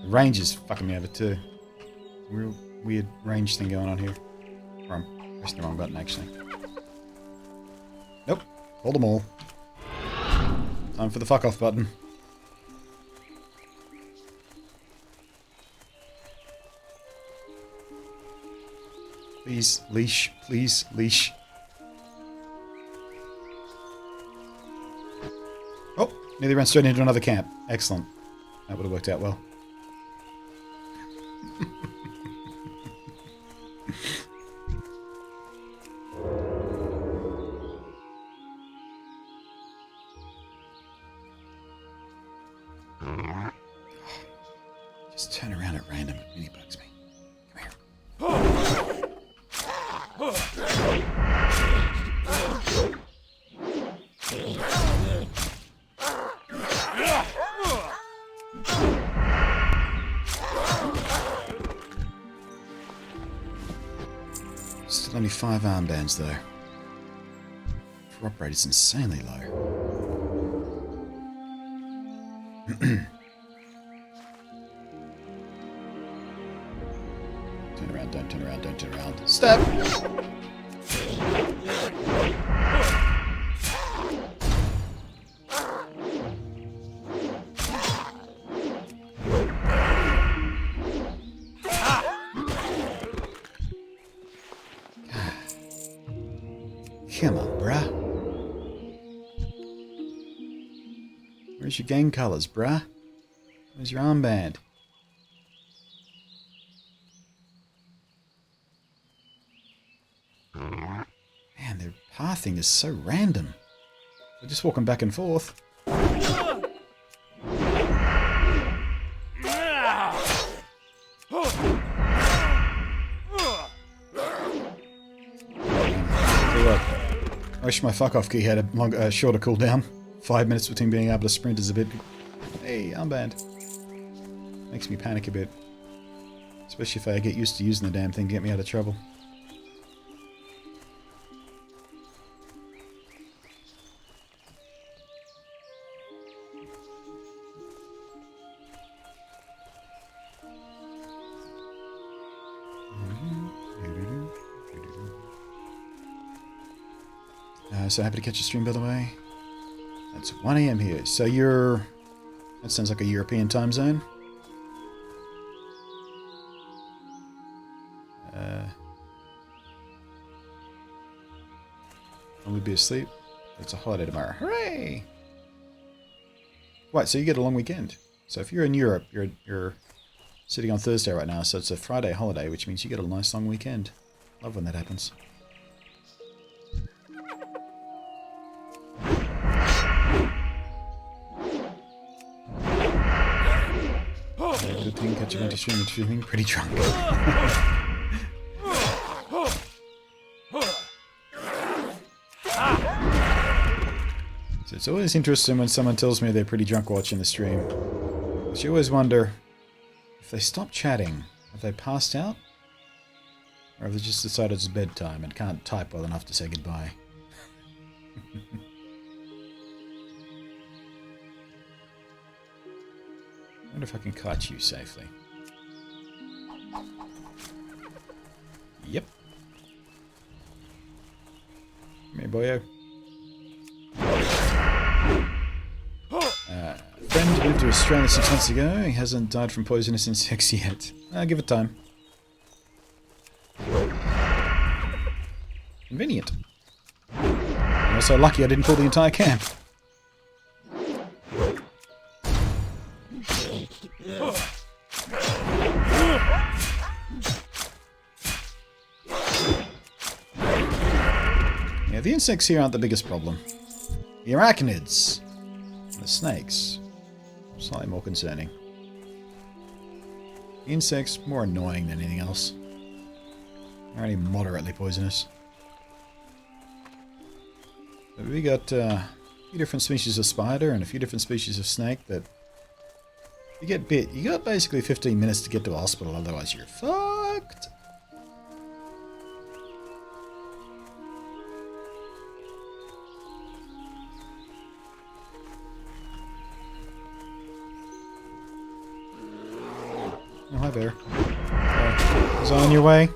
The range is fucking me over too. Real weird range thing going on here. Or I'm pressing the wrong button actually. Nope. Hold them all. Time for the fuck off button. Please, leash. Please, leash. Oh, nearly ran straight into another camp. Excellent. That would have worked out well. Just turn around at random. It really bugs me. Come here. Still only 5 armbands though. Drop rate is insanely low. Turn around, don't turn around, don't turn around. Step! Come on, bruh. Where's your gang colours, bruh? Where's your armband? Man, their pathing is so random. They're just walking back and forth. I wish my fuck off key had a shorter cooldown. 5 minutes between being able to sprint is a bit... Hey, armband. Makes me panic a bit. Especially if I get used to using the damn thing to get me out of trouble. So happy to catch a stream, by the way. It's 1 AM here. So you're... That sounds like a European time zone. And we'd be asleep. It's a holiday tomorrow. Hooray! Right, so you get a long weekend. So if you're in Europe, you're sitting on Thursday right now, so it's a Friday holiday, which means you get a nice long weekend. Love when that happens. Good thing, catch a bunch of streaming, pretty drunk. It's always interesting when someone tells me they're pretty drunk watching the stream. Because you always wonder, if they stop chatting, have they passed out? Or have they just decided it's bedtime and can't type well enough to say goodbye? I wonder if I can catch you safely. Yep. Come here, boyo. Friend moved to Australia 6 months ago. He hasn't died from poisonous insects yet. I'll give it time. Convenient. I'm also lucky I didn't pull the entire camp. Yeah, the insects here aren't the biggest problem. The arachnids. The snakes. Slightly more concerning. The insects, more annoying than anything else. They're only moderately poisonous. But we got a few different species of spider and a few different species of snake that... If you get bit, you got basically 15 minutes to get to a hospital, otherwise you're fucked. Oh, hi, bear. Is on your way?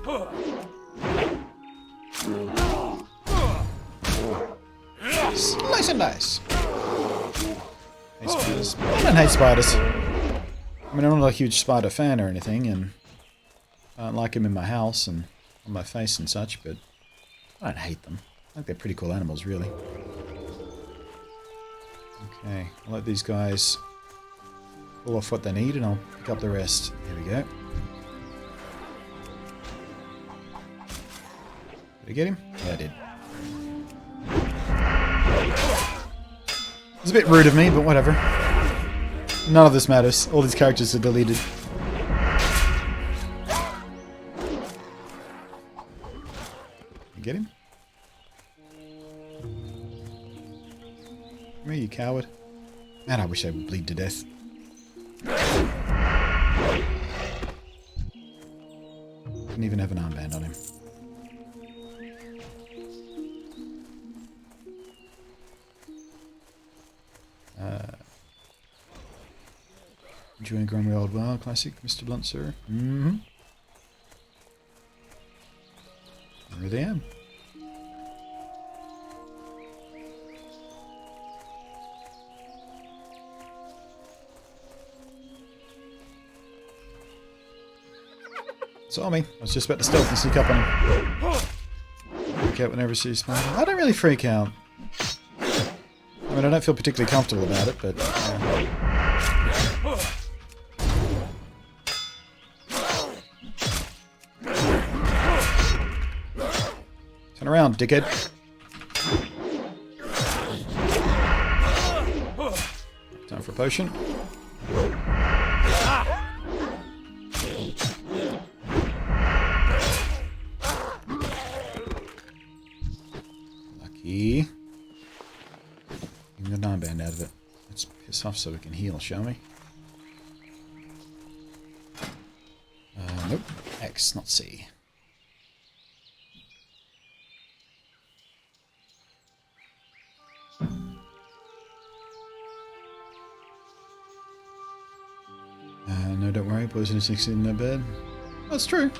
Slice and dice. Hate spiders. I don't hate spiders. I mean, I'm not a huge spider fan or anything, and I don't like them in my house and on my face and such, but I don't hate them. I think they're pretty cool animals, really. Okay, I'll let these guys pull off what they need, and I'll pick up the rest. There we go. Did I get him? Yeah, I did. It's a bit rude of me, but whatever. None of this matters. All these characters are deleted. You get him? Come here, you coward. Man, I wish I would bleed to death. Didn't even have an armband on him. Enjoying Grummy Old WoW Classic, Mr. Blunt, sir? Mm-hmm. I really am. Saw me. I was just about to stealth and sneak up on him. Freak out whenever I see a spider. I don't really freak out. I mean, I don't feel particularly comfortable about it, but... Turn around, dickhead. Time for a potion. Lucky. Even the armband out of it. Let's piss off so we can heal, shall we? Nope. X, not C. No, don't worry, poison is in their bed. That's true.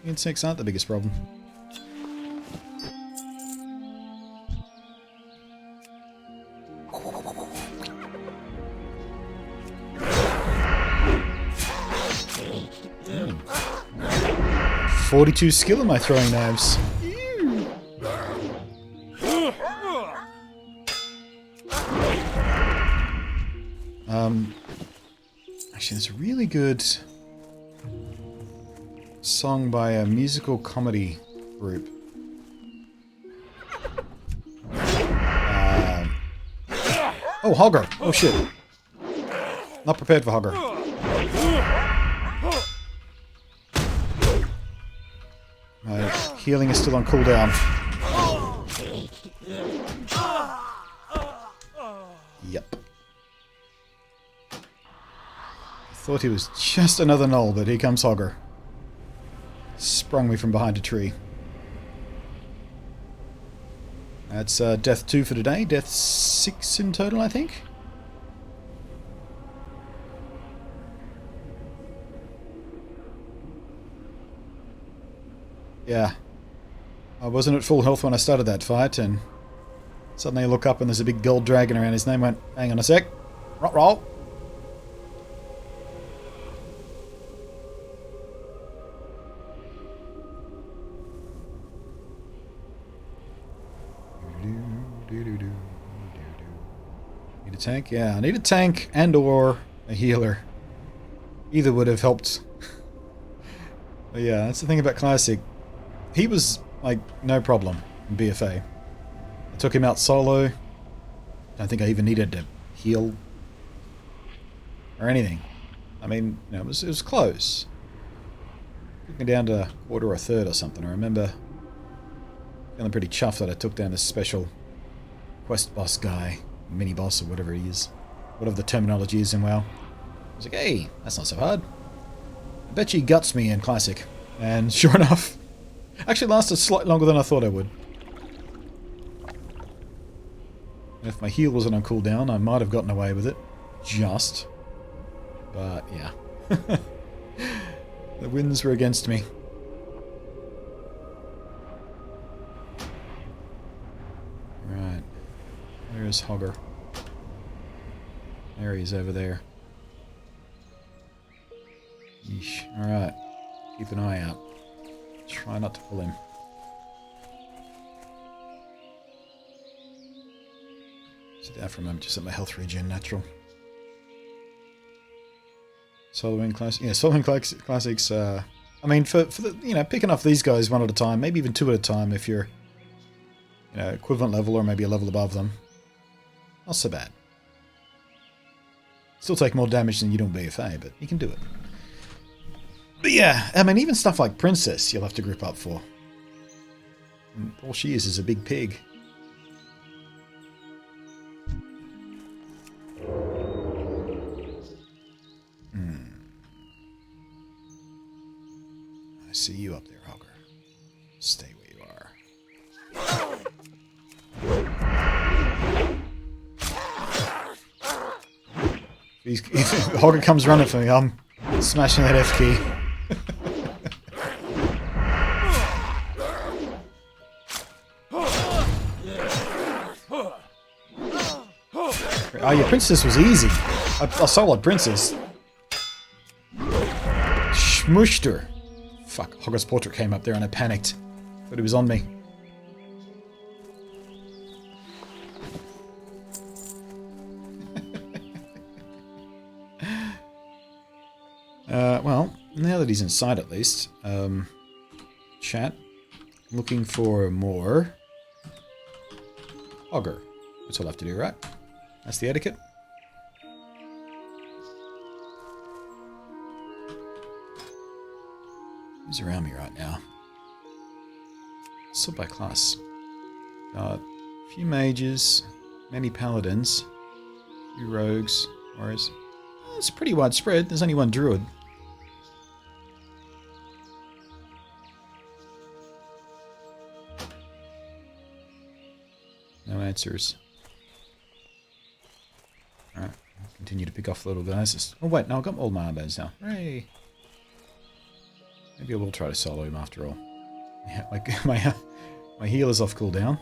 Insects aren't the biggest problem. Mm. 42 skill in my throwing knives. Actually, there's a really good song by a musical comedy group. Oh, Hogger! Oh shit. Not prepared for Hogger. My healing is still on cooldown. Yep. Thought he was just another knoll, but here comes Hogger. Sprung me from behind a tree. That's death 2 for today. Death 6 in total, I think. Yeah. I wasn't at full health when I started that fight, and suddenly I look up and there's a big gold dragon around his name. Went, hang on a sec. Roll. Need a tank? Yeah, I need a tank and or a healer. Either would have helped. But yeah, that's the thing about Classic. He was, like, no problem in BFA. I took him out solo. Don't think I even needed to heal or anything. I mean, you know, it was close. Took me down to quarter or a third or something. I remember feeling pretty chuffed that I took down this special quest boss guy, mini boss or whatever he is. Whatever the terminology is in WoW. I was like, hey, that's not so hard. I bet you he guts me in Classic. And sure enough, actually lasted slightly longer than I thought I would. And if my heal wasn't on cooldown, I might have gotten away with it. Just. But, yeah. The winds were against me. Right. Where's Hogger? There he is over there. Yeesh. Alright. Keep an eye out. Try not to pull him. Sit down for a moment, just let my health regen natural. Soloing classics. Yeah, soloing classics. I mean, for the, you know, picking off these guys one at a time, maybe even two at a time if you're, you know, equivalent level or maybe a level above them. Not so bad. Still take more damage than you do in BFA, but you can do it. But yeah, I mean, even stuff like Princess, you'll have to group up for. And all she is a big pig. I see you up there, Hogger. Stay where you are. If Hogger comes running for me, I'm smashing that F key. Oh yeah, Princess was easy. I soloed Princess. Smushed her. Fuck, Hogger's portrait came up there and I panicked. But it was on me. Well, now that he's inside at least. Chat. Looking for more Hogger. That's all I have to do, right? That's the etiquette. Who's around me right now? Sort by class. A few mages, many paladins, a few rogues, warriors. It's pretty widespread. There's only one druid. No answers. Alright, continue to pick off the little guys. Oh wait, no, I've got all my armbands now. Hooray! Maybe I will try to solo him after all. Yeah, my heal is off cooldown.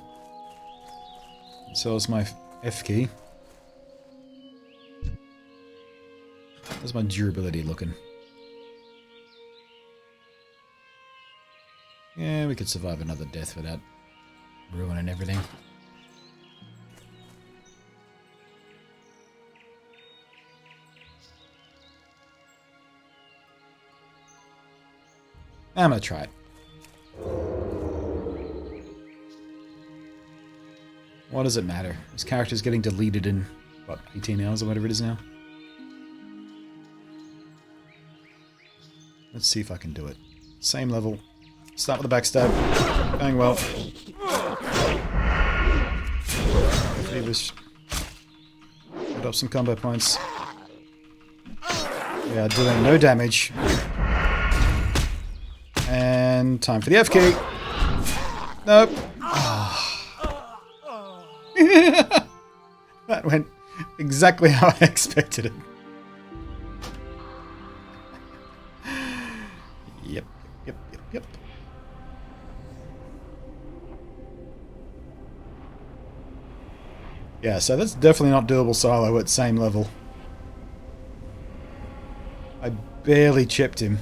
So is my F key. How's my durability looking? Yeah, we could survive another death without ruining everything. I'm gonna try it. What does it matter? This character's getting deleted in, what, 18 hours or whatever it is now? Let's see if I can do it. Same level. Start with a backstab. Going well. Hopefully this Put up some combo points. We are doing no damage. And time for the F key. Nope. That went exactly how I expected it. Yep. Yeah, so that's definitely not doable solo at same level. I barely chipped him.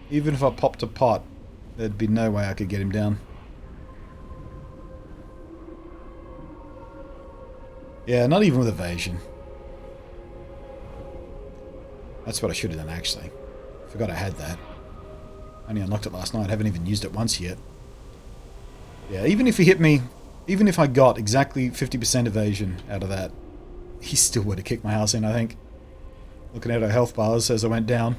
Even if I popped a pot, there'd be no way I could get him down. Yeah, not even with evasion. That's what I should have done, actually. Forgot I had that. Only unlocked it last night. Haven't even used it once yet. Yeah, even if he hit me, even if I got exactly 50% evasion out of that, he still would have kicked my ass in, I think. Looking at our health bars as I went down.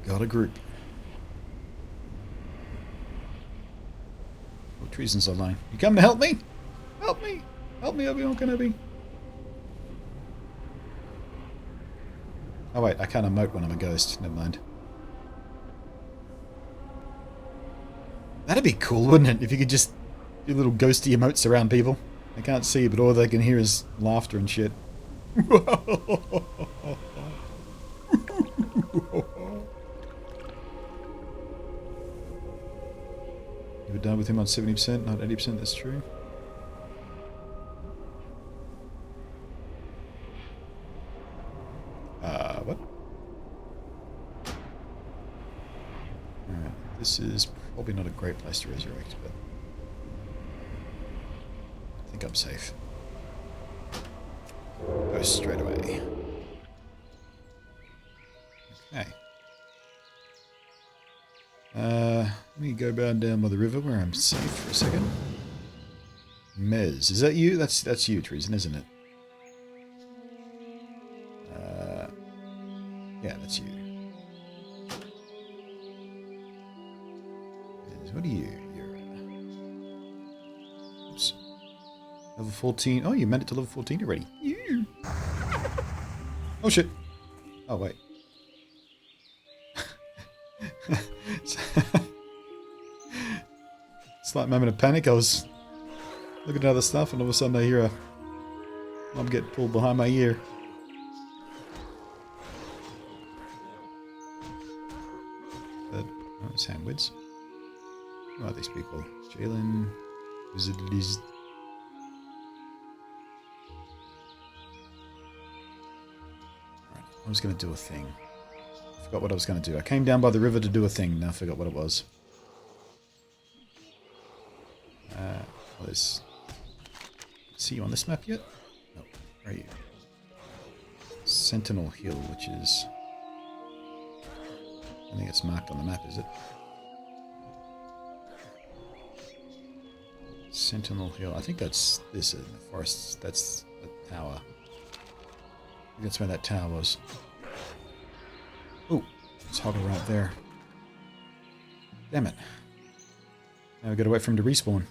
Got a group. Oh, treason's online. You come to help me? Help me! Help me, Obi-Wan Kenobi! Oh wait, I can't emote when I'm a ghost. Never mind. That'd be cool, wouldn't it? If you could just do little ghosty emotes around people. They can't see, but all they can hear is laughter and shit. You were done with him on 70%, not 80%, that's true. What? Alright, this is probably not a great place to resurrect, but I think I'm safe. Go straight away. Okay. Let me go down by the river where I'm safe for a second. Mez, is that you? That's you, Treason, isn't it? Yeah, that's you. What are you? You're oops. Level 14. Oh, you made it to level 14 already. Yeah. Oh shit. Oh wait. Slight moment of panic. I was looking at other stuff, and all of a sudden I hear a mom get pulled behind my ear. Sandwids. Who are these people? Jalen, Wizardies. Right, I was going to do a thing. I forgot what I was going to do. I came down by the river to do a thing. Now I forgot what it was. See you on this map yet? No. Where are you? Sentinel Hill, which is... I think it's marked on the map, is it? Sentinel Hill. I think that's this in the forests. That's the tower. I think that's where that tower was. Oh, it's Hoggle right there. Damn it. Now we've got to wait for him to respawn.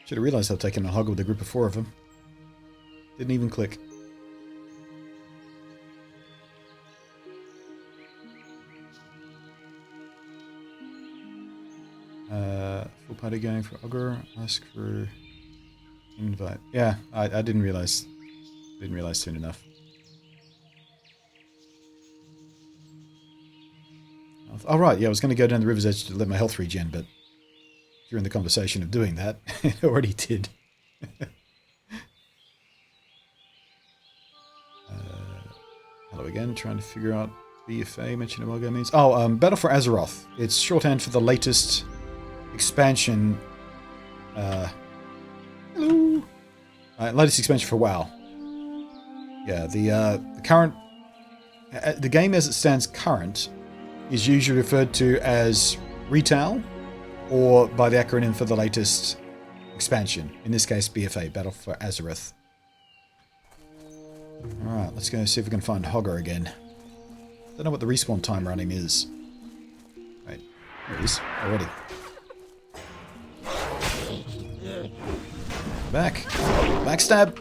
Should have realized I've taken a Hoggle with a group of 4 of them. Didn't even click. Full party going for Ogre. Ask for invite. Yeah, I didn't realize. Didn't realize soon enough. Oh right, yeah, I was going to go down the river's edge to let my health regen, but during the conversation of doing that, it already did. Hello again, trying to figure out BFA, mention Amalgam means. Oh, Battle for Azeroth. It's shorthand for the latest expansion. Hello. Latest expansion for WoW. Yeah, the current, the game as it stands current is usually referred to as retail, or by the acronym for the latest expansion. In this case, BFA, Battle for Azeroth. Alright, let's go see if we can find Hogger again. Don't know what the respawn time running is. Wait, there it is, already. Back. Backstab!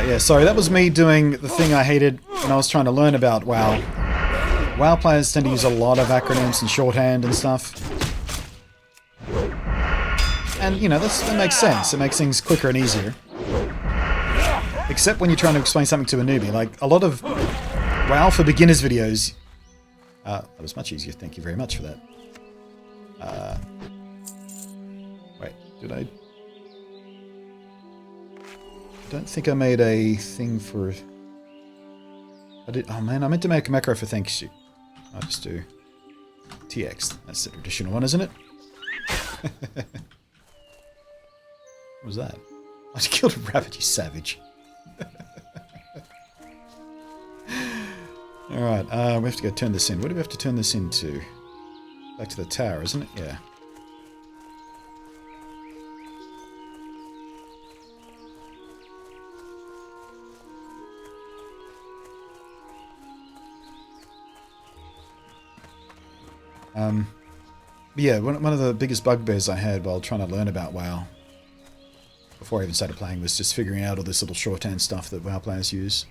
Yeah, sorry, that was me doing the thing I hated when I was trying to learn about WoW. WoW players tend to use a lot of acronyms and shorthand and stuff. And, you know, that makes sense. It makes things quicker and easier. Except when you're trying to explain something to a newbie. Like, a lot of WoW for beginners videos... that was much easier, thank you very much for that. Wait, did I... don't think I made a thing for... I did... oh man, I meant to make a macro for thank you. I'll just do TX. That's the traditional one, isn't it? What was that? I just killed a rabbit, you savage. Alright, we have to go turn this in. What do we have to turn this into? Back to the tower, isn't it? Yeah. But yeah, one of the biggest bugbears I had while trying to learn about WoW, before I even started playing, was just figuring out all this little shorthand stuff that WoW players use.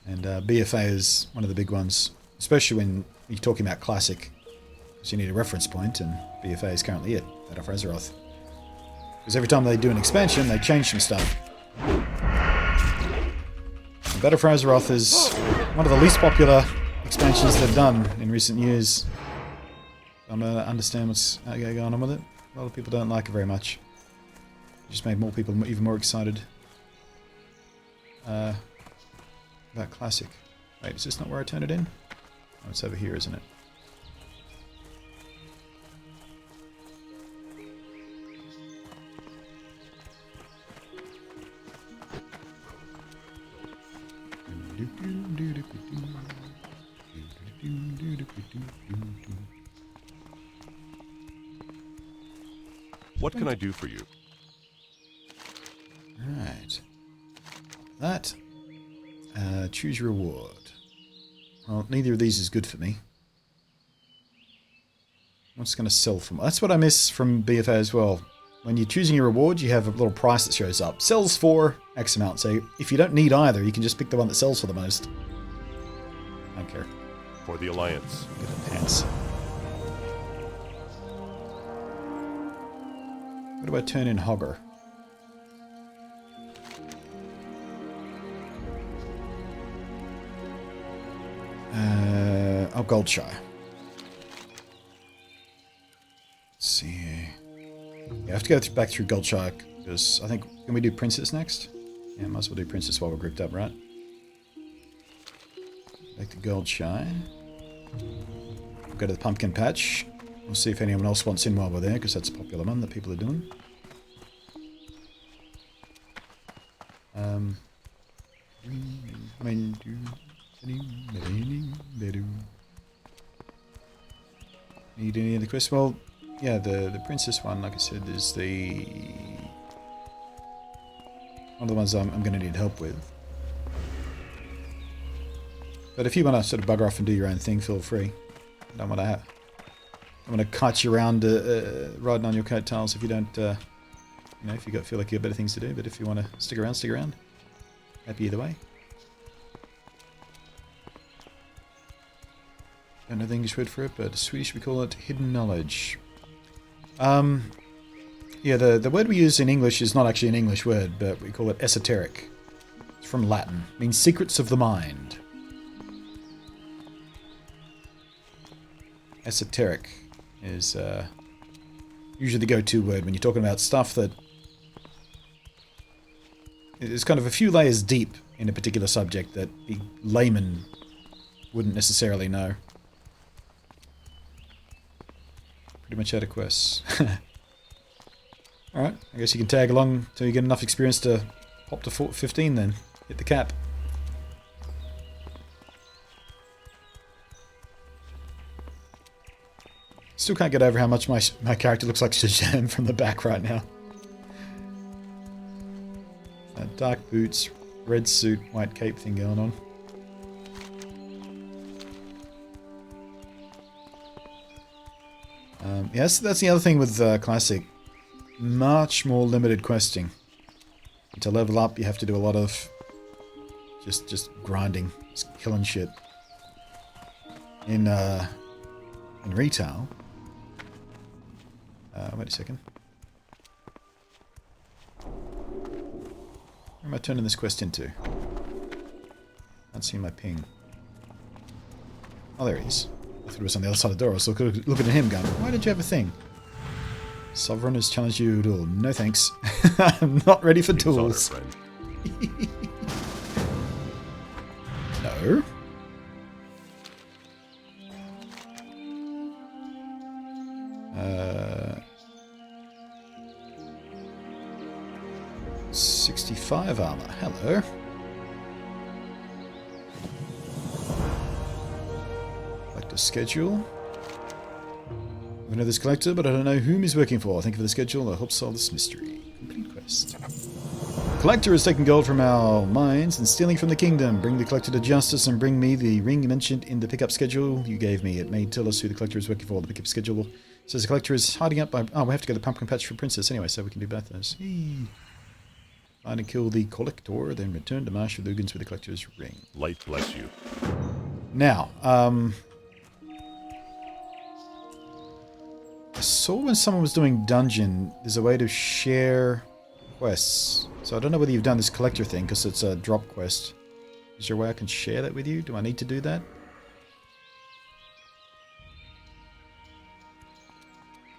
And BFA is one of the big ones, especially when you're talking about Classic, because you need a reference point, and BFA is currently it, Battle for Azeroth. Because every time they do an expansion, they change some stuff. And Battle for Azeroth is one of the least popular expansions they've done in recent years. I don't understand what's going on with it. A lot of people don't like it very much. It just made more people even more excited about Classic. Wait, is this not where I turn it in? Oh, it's over here, isn't it? What can I do for you? Right. That. Choose your reward. Well, neither of these is good for me. What's going to sell for? That's what I miss from BFA as well. When you're choosing your reward, you have a little price that shows up. Sells for X amount. So if you don't need either, you can just pick the one that sells for the most. I don't care. For the Alliance. Get the pants. What do I turn in Hogger? Oh, Goldshire. Let's see. Yeah, I have to go back through Goldshire because I think... can we do Princess next? Yeah, might as well do Princess while we're grouped up, right? Back to Goldshire. We'll go to the Pumpkin Patch. We'll see if anyone else wants in while we're there, because that's a popular one that people are doing. Need any other quests? Well, yeah, the Princess one, like I said, is the... one of the ones I'm going to need help with. But if you want to sort of bugger off and do your own thing, feel free. I don't want to kite you around riding on your coattails if you don't, you know, if you feel like you got better things to do. But if you want to stick around, stick around. Happy either way. Don't know the English word for it, but Swedish we call it hidden knowledge. Yeah, the word we use in English is not actually an English word, but we call it esoteric. It's from Latin. It means secrets of the mind. Esoteric is usually the go-to word when you're talking about stuff that is kind of a few layers deep in a particular subject that the layman wouldn't necessarily know. Pretty much out of quests. Alright, I guess you can tag along till you get enough experience to pop to 15 then. Hit the cap. still can't get over how much my character looks like Shazam from the back right now. Dark boots, red suit, white cape thing going on. Yes, that's the other thing with Classic. Much more limited questing. To level up, you have to do a lot of just grinding, just killing shit. In retail. Wait a second. Where am I turning this quest into? Can't see my ping. Oh, there he is. I thought it was on the other side of the door. I was looking at him going, why did you have a thing? Sovereign has challenged you to duel. No thanks. I'm not ready for duels. No. Uh, 65 armor. Hello. Collector schedule. I know this collector, but I don't know whom he's working for. Thank you for the schedule. I hope solve this mystery. Complete quest. Collector is taking gold from our mines and stealing from the kingdom. Bring the collector to justice and bring me the ring mentioned in the pickup schedule you gave me. It may tell us who the collector is working for. The pickup schedule says the collector is hiding up by... Oh, we have to go to the pumpkin patch for Princess anyway, so we can do both of those. Find and kill the collector, then return to Marsh with Lugans with the collector's ring. Light bless you. Now, I saw when someone was doing dungeon, there's a way to share quests. So I don't know whether you've done this collector thing, because it's a drop quest. Is there a way I can share that with you? Do I need to do that?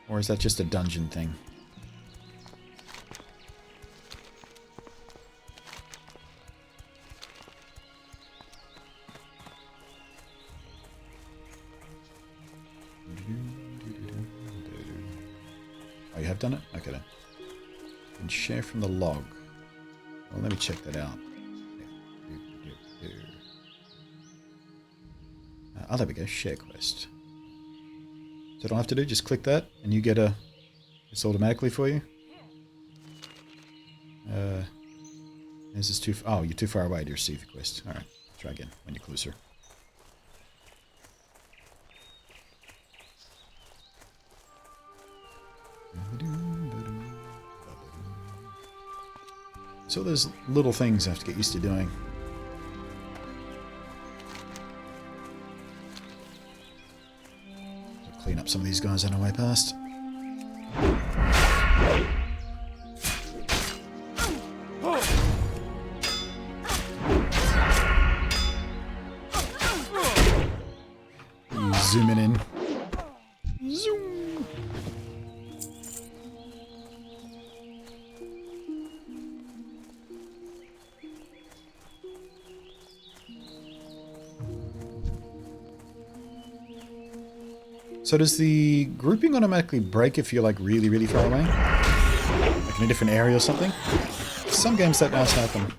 Or is that just a dungeon thing? Oh, you have done it? Okay then. And share from the log. Well, let me check that out. Oh, there we go. Share quest. So I don't have to do, just click that, and you get a... It's automatically for you. This is too... Oh, you're too far away to receive the quest. Alright, try again when you're closer. So there's little things I have to get used to doing. So clean up some of these guys on our way past. Zooming in. Zoom. So does the grouping automatically break if you're like really, really far away? Like in a different area or something? Some games that does happen.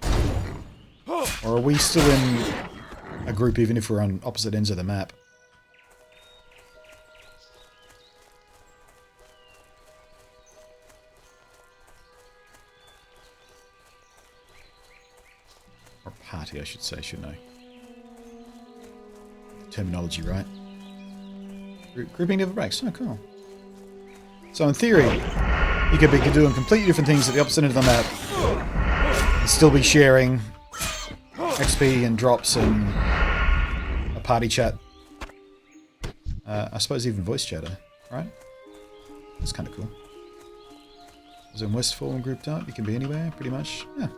Or are we still in a group even if we're on opposite ends of the map? Or party, I should say, shouldn't I? Terminology, right? Grouping never breaks. Oh, cool. So in theory, you could be doing completely different things at the opposite end of the map and still be sharing XP and drops and a party chat. I suppose even voice chatter, right? That's kind of cool. Is in Westfall and grouped up? You can be anywhere, pretty much. Yeah.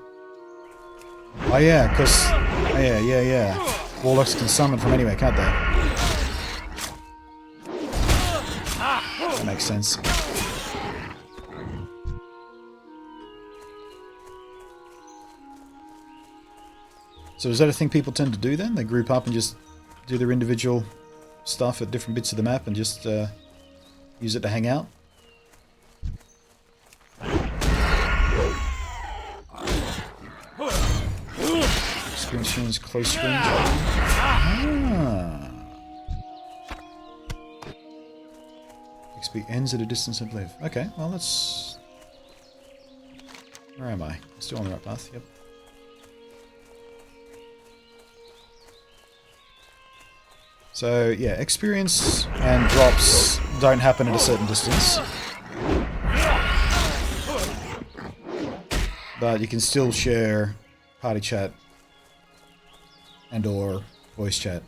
Oh yeah, because... Oh, yeah. Warlocks can summon from anywhere, can't they? That makes sense. So is that a thing people tend to do then? They group up and just do their individual stuff at different bits of the map and just use it to hang out? Experience close range. Ah. XP ends at a distance of live. Okay, well let's... Where am I? Still on the right path, yep. So, yeah, experience and drops don't happen at a certain distance. But you can still share party chat and or voice chat.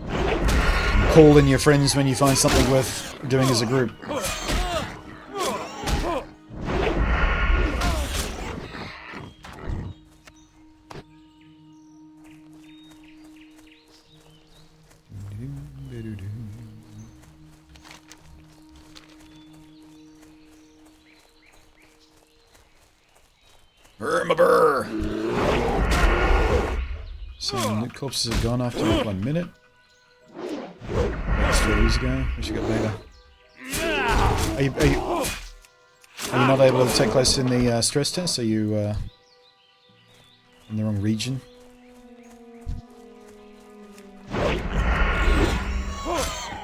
And call in your friends when you find something worth doing as a group. So loot corpses are gone after 1 minute. That's 2 days ago. We should get later. Are you not able to take place in the stress test? Are you in the wrong region?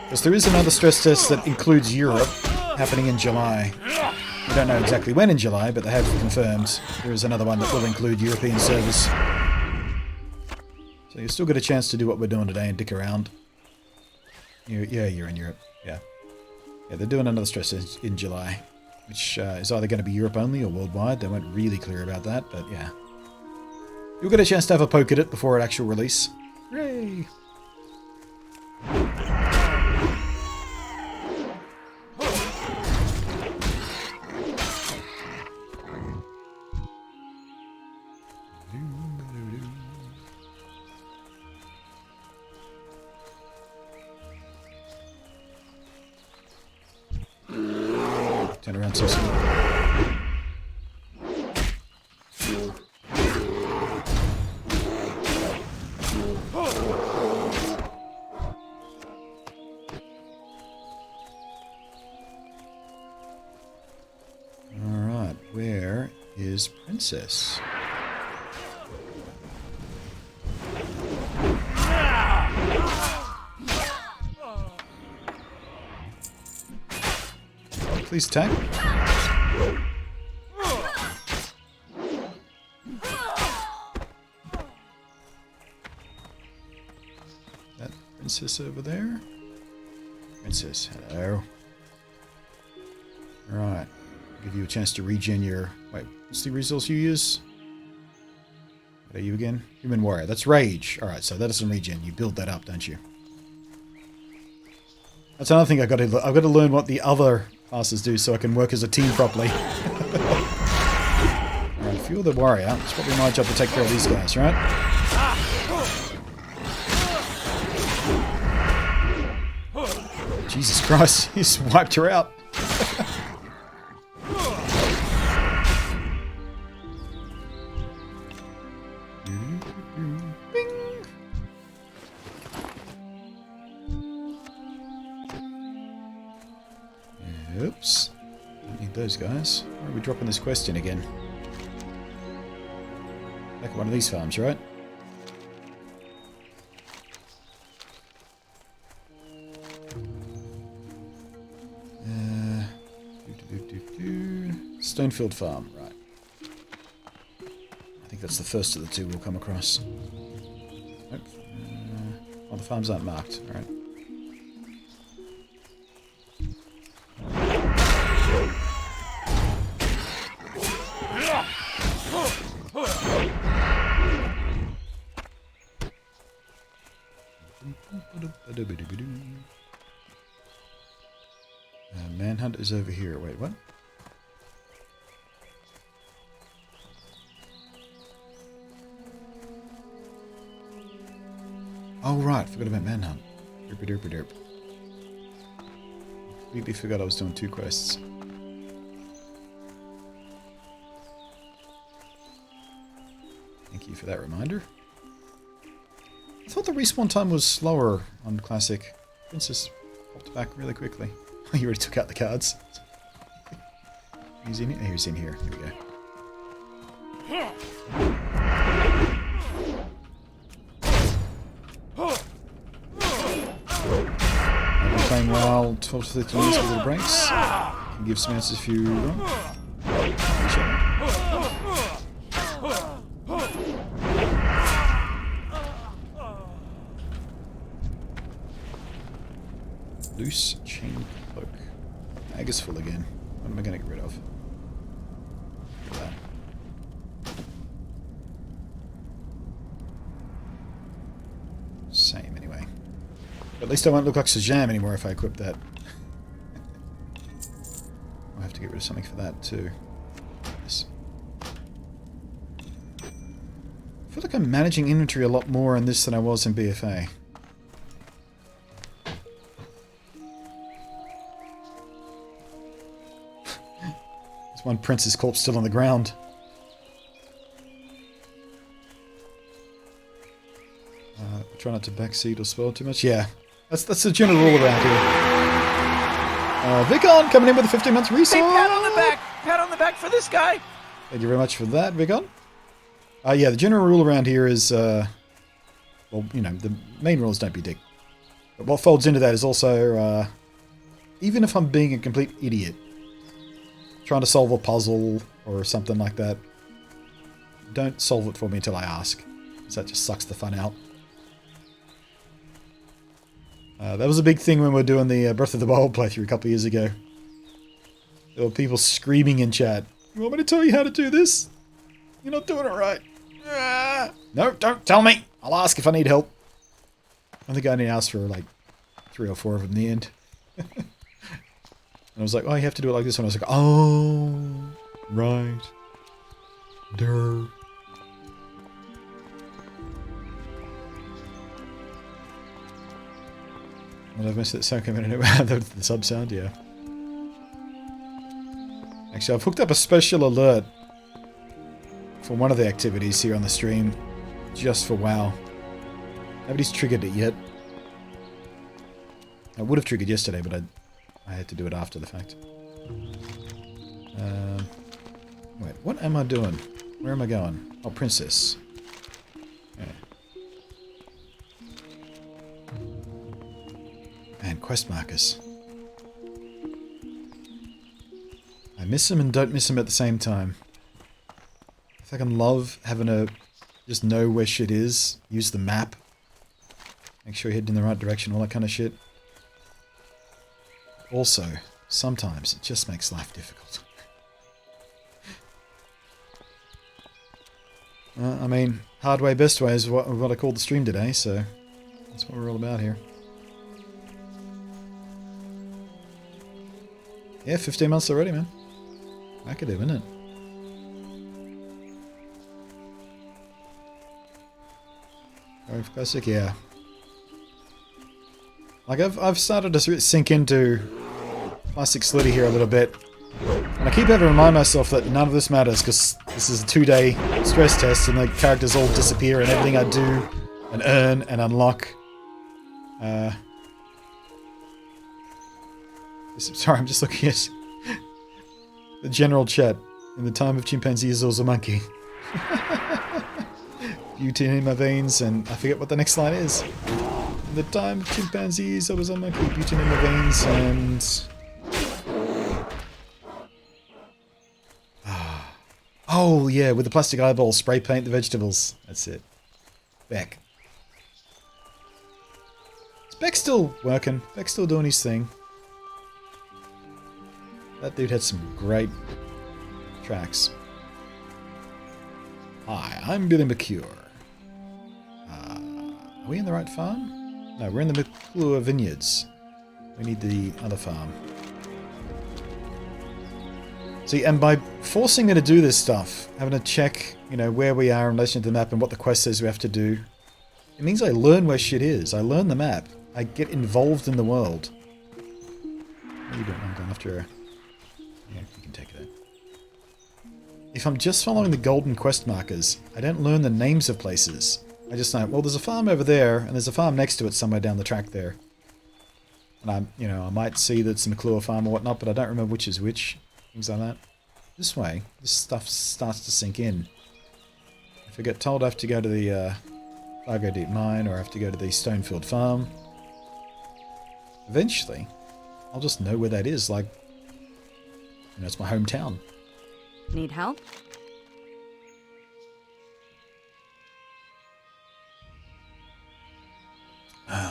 Because there is another stress test that includes Europe happening in July. We don't know exactly when in July, but they have confirmed there is another one that will include European servers. So you still get a chance to do what we're doing today and dick around. Yeah, you're in Europe. Yeah. Yeah, they're doing another stress test in July, which is either going to be Europe only or worldwide. They weren't really clear about that, but yeah. You'll get a chance to have a poke at it before actual release. Hooray! Turn around so soon. Alright, where is Princess? Please attack. That princess over there. Princess, hello. Alright. Give you a chance to regen your... Wait, what's the resource you use? What are you again? Human warrior. That's rage. Alright, so that doesn't regen. You build that up, don't you? That's another thing I've got to learn what the other classes do so I can work as a team properly. Alright, if you're the warrior, it's probably my job to take care of these guys, right? Jesus Christ, he's wiped her out. Oops. Don't need those guys. Where are we dropping this quest in again? Back at one of these farms, right? Stonefield Farm, right. I think that's the first of the two we'll come across. Nope. Oh, the farms aren't marked, alright. Manhunt is over here. Wait, what? Oh, right. Forgot about Manhunt. Derpy derpy derp. Completely forgot I was doing 2 quests. Thank you for that reminder. I thought the respawn time was slower on Classic. Princess popped back really quickly. You already took out the cards. He's in here. He's in here. Here we go. final 12 to 13 minutes with little breaks. Can give some answers if you want. Loose chain cloak. Bag is full again. What am I going to get rid of? That. Same anyway. At least I won't look like Shazam anymore if I equip that. I'll have to get rid of something for that too. Yes. I feel like I'm managing inventory a lot more in this than I was in BFA. There's one prince's corpse still on the ground. Try not to backseat or spoil too much. Yeah, that's the general rule around here. Vicon coming in with a 15-month resort. Hey, pat on the back! Pat on the back for this guy! Thank you very much for that, Vicon. Yeah, the general rule around here is, well, you know, the main rule is don't be a dick. But what folds into that is also, even if I'm being a complete idiot, trying to solve a puzzle or something like that, don't solve it for me until I ask, because that just sucks the fun out. That was a big thing when we were doing the Breath of the Wild playthrough a couple of years ago. There were people screaming in chat, "You want me to tell you how to do this? You're not doing it right." No, don't tell me. I'll ask if I need help. I think I only asked for like 3 or 4 of them in the end. And I was like, oh, you have to do it like this. And I was like, oh, right. Durr. Well, I've missed that sound coming in the sub sound, yeah. Actually, I've hooked up a special alert for one of the activities here on the stream, just for WoW. Nobody's triggered it yet. I would have triggered yesterday, but I had to do it after the fact. Wait, what am I doing? Where am I going? Oh, Princess. Yeah. Man, quest markers. I miss them and don't miss them at the same time. I fucking love having to just know where shit is, use the map, make sure you're heading in the right direction, all that kind of shit. Also, sometimes it just makes life difficult. I mean, hard way, best way is what I called the stream today, so that's what we're all about here. Yeah, 15 months already, man. Academic, isn't it? Going for classic, yeah. Like I've started to sink into Classic Slitty here a little bit, and I keep having to remind myself that none of this matters because this is a 2-day stress test, and the characters all disappear, and everything I do and earn and unlock. Sorry, I'm just looking at the general chat. In the time of chimpanzees, I was a monkey. Beauty in my veins, and I forget what the next line is. In the time of chimpanzees, I was a monkey. Beauty in my veins, and... Oh, yeah, with the plastic eyeball, spray paint the vegetables. That's it. Beck. Is Beck still working? Beck's still doing his thing. That dude had some great tracks. Hi, I'm Billy McCure. Are we in the right farm? No, we're in the McClure Vineyards. We need the other farm. See, and by forcing me to do this stuff, having to check, you know, where we are in relation to the map and what the quest says we have to do, it means I learn where shit is. I learn the map. I get involved in the world. What are you doing? I'm going after her. Yeah, you can take that. If I'm just following the golden quest markers, I don't learn the names of places. I just know, well, there's a farm over there, and there's a farm next to it somewhere down the track there. And I might see that it's a McClure farm or whatnot, but I don't remember which is which. Things like that. This way, this stuff starts to sink in. If I get told I have to go to the Fargo Deep Mine, or I have to go to the Stonefield Farm, eventually, I'll just know where that is. Like, you know, it's my hometown. Need help?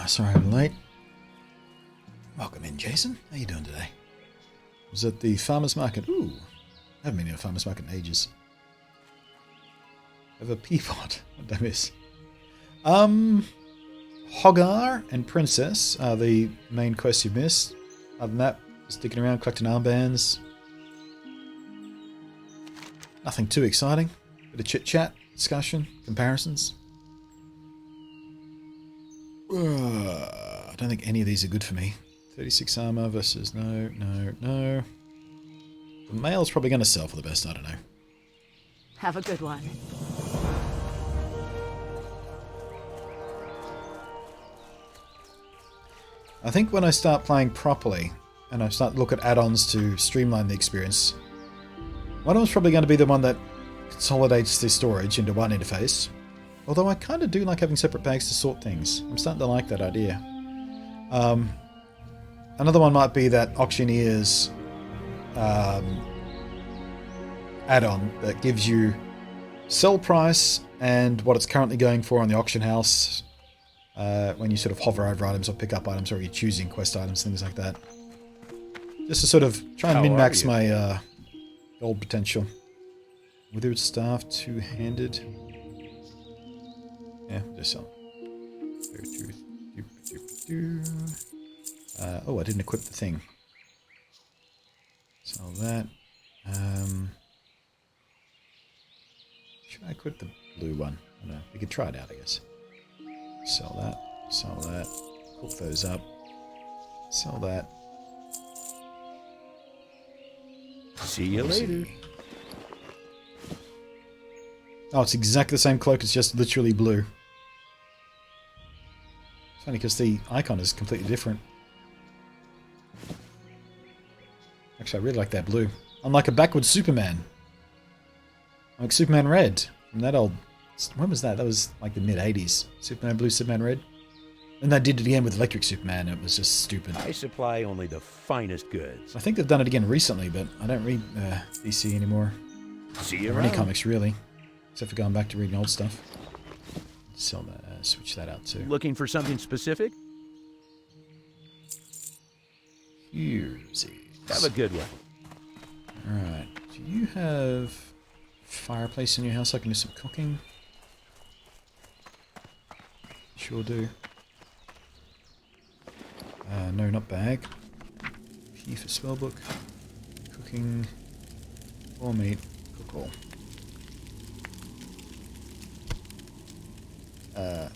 Sorry I'm late. Welcome in, Jason. How you doing today? Was at the farmer's market. Ooh, I haven't been to a farmer's market in ages. Have a peapod. What did I miss? Hogar and Princess are the main quests you've missed. Other than that, sticking around collecting armbands. Nothing too exciting. Bit of chit-chat, discussion, comparisons. I don't think any of these are good for me. 36 armor versus no. The male's probably going to sell for the best, I don't know. Have a good one. I think when I start playing properly, and I start to look at add-ons to streamline the experience, one of them's probably going to be the one that consolidates the storage into one interface. Although I kind of do like having separate bags to sort things. I'm starting to like that idea. Another one might be that Auctioneer's add-on that gives you sell price and what it's currently going for on the auction house when you sort of hover over items or pick up items, or you're choosing quest items, things like that. Just to sort of try and min-max my gold potential. Withered staff, two-handed. Yeah, just sell. Oh, I didn't equip the thing. Sell that. Should I equip the blue one? I don't know. We could try it out, I guess. Sell that. Sell that. Cook those up. Sell that. See you later. Oh, it's exactly the same cloak. It's just literally blue. It's funny because the icon is completely different. Actually, I really like that blue. I'm like a backwards Superman. I'm like Superman Red from that old... When was that? That was like the mid-80s. Superman Blue, Superman Red. And they did it again with Electric Superman. It was just stupid. I supply only the finest goods. I think they've done it again recently, but I don't read DC anymore. See you Or any around. comics, really. Except for going back to reading old stuff. Sell that, switch that out too. Looking for something specific? Here's it. Have a good one. Alright. Do you have fireplace in your house? I can do some cooking. Sure do. No, not bag. P for spellbook. Cooking. Or meat. Cook all.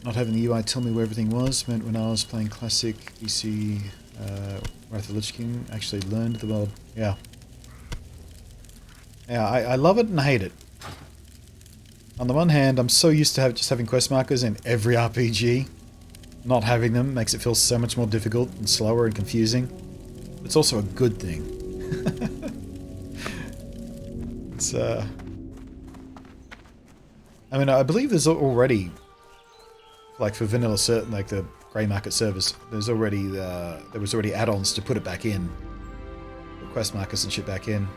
Not having the UI tell me where everything was meant when I was playing classic DC Wrath of the Lich King, actually learned the world. Yeah. Yeah, I love it and I hate it. On the one hand, I'm so used to just having quest markers in every RPG. Not having them makes it feel so much more difficult and slower and confusing. It's also a good thing. It's, I mean, I believe there's already, like for vanilla, like the grey market service, there's already there was already add-ons to put it back in, put quest markers and shit back in.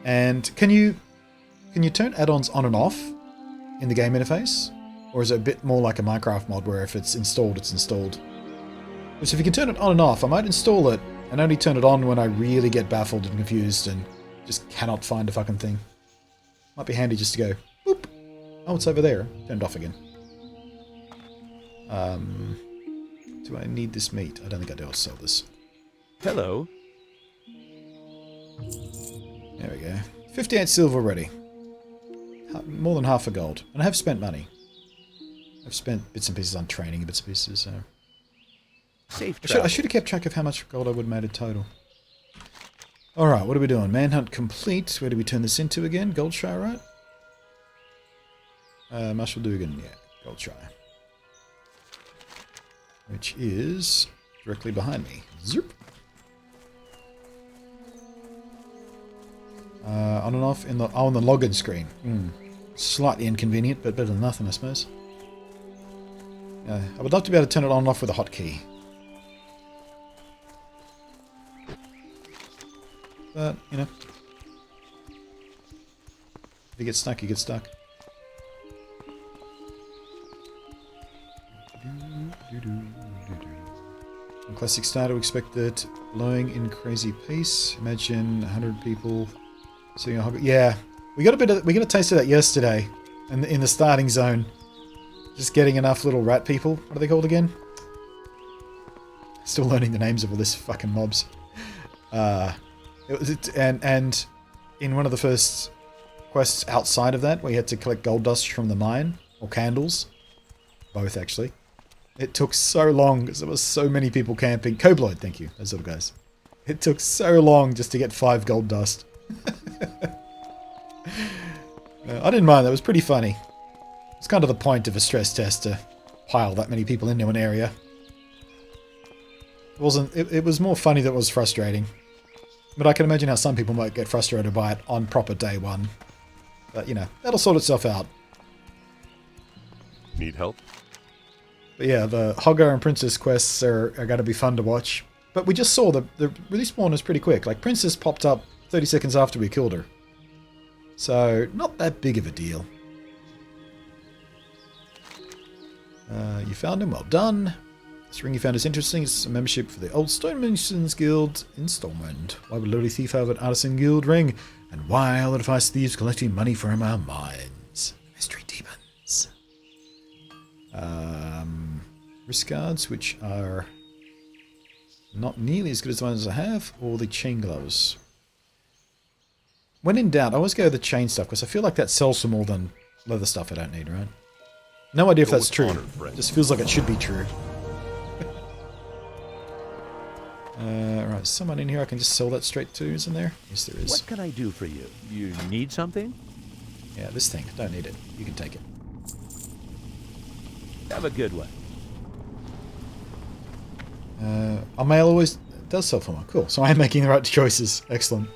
And can you turn add-ons on and off in the game interface, or is it a bit more like a Minecraft mod where if it's installed, it's installed? Because if you can turn it on and off, I might install it and only turn it on when I really get baffled and confused and just cannot find a fucking thing. Might be handy just to go, boop. Oh, it's over there. Turned off again. Do I need this meat? I don't think I do. I'll sell this. Hello. There we go. 58 silver already. More than half a gold. And I have spent money. I've spent bits and pieces on training and bits and pieces, so... Safe I travel. should have kept track of how much gold I would have made in total. Alright, what are we doing? Manhunt complete. Where do we turn this into again? Goldshire, right? Marshal Dugan, yeah. Goldshire. Which is directly behind me. Zoop. On and off in the on the login screen. Slightly inconvenient, but better than nothing, I suppose. I would love to be able to turn it on and off with a hotkey. But, you know. If you get stuck, you get stuck. On Classic Starter, we expect that blowing in crazy pace. Imagine 100 people sitting on. Yeah, we got a taste of that yesterday, in the starting zone. Just getting enough little rat people. What are they called again? Still learning the names of all this fucking mobs. And in one of the first quests outside of that, where you had to collect gold dust from the mine or candles, both actually. It took so long because there was so many people camping. Cobloid, thank you, those little guys. It took so long just to get 5 gold dust. I didn't mind, that was pretty funny. It's kind of the point of a stress test to pile that many people into an area. It was more funny than it was frustrating. But I can imagine how some people might get frustrated by it on proper day one. But, you know, that'll sort itself out. Need help? But yeah, the Hoggar and Princess quests are going to be fun to watch. But we just saw the respawn was pretty quick. Like, Princess popped up 30 seconds after we killed her. So, not that big of a deal. You found him, well done. This ring you found is interesting. It's a membership for the Old Stonemasons Guild in Stormwind. Why would Lowly Thief have an Artisan Guild ring? And why all the device thieves collecting money from our mines? Mystery demons. Wrist guards, which are not nearly as good as the ones I have, or the chain gloves. When in doubt, I always go with the chain stuff, because I feel like that sells for more than leather stuff I don't need, right? No idea if that's true. Just feels like it should be true. Right, someone in here I can just sell that straight to, isn't there? Yes, there is. What can I do for you? You need something? Yeah, this thing. Don't need it. You can take it. Have a good one. Our mail always does sell for more. Cool. So I am making the right choices. Excellent.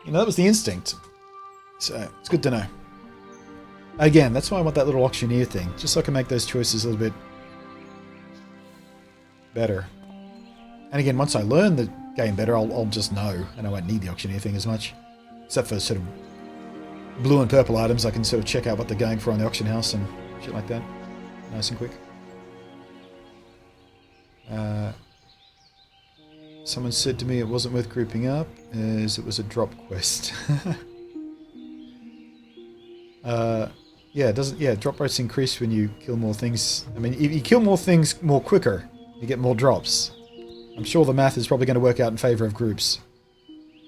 You know, that was the instinct. So, it's good to know. Again, that's why I want that little auctioneer thing. Just so I can make those choices a little bit better. And again, once I learn the game better, I'll just know. And I won't need the auctioneer thing as much. Except for sort of blue and purple items, I can sort of check out what they're going for on the auction house and shit like that. Nice and quick. Someone said to me it wasn't worth grouping up, as it was a drop quest. Yeah, drop rates increase when you kill more things. I mean, if you kill more things more quicker, you get more drops. I'm sure the math is probably going to work out in favour of groups.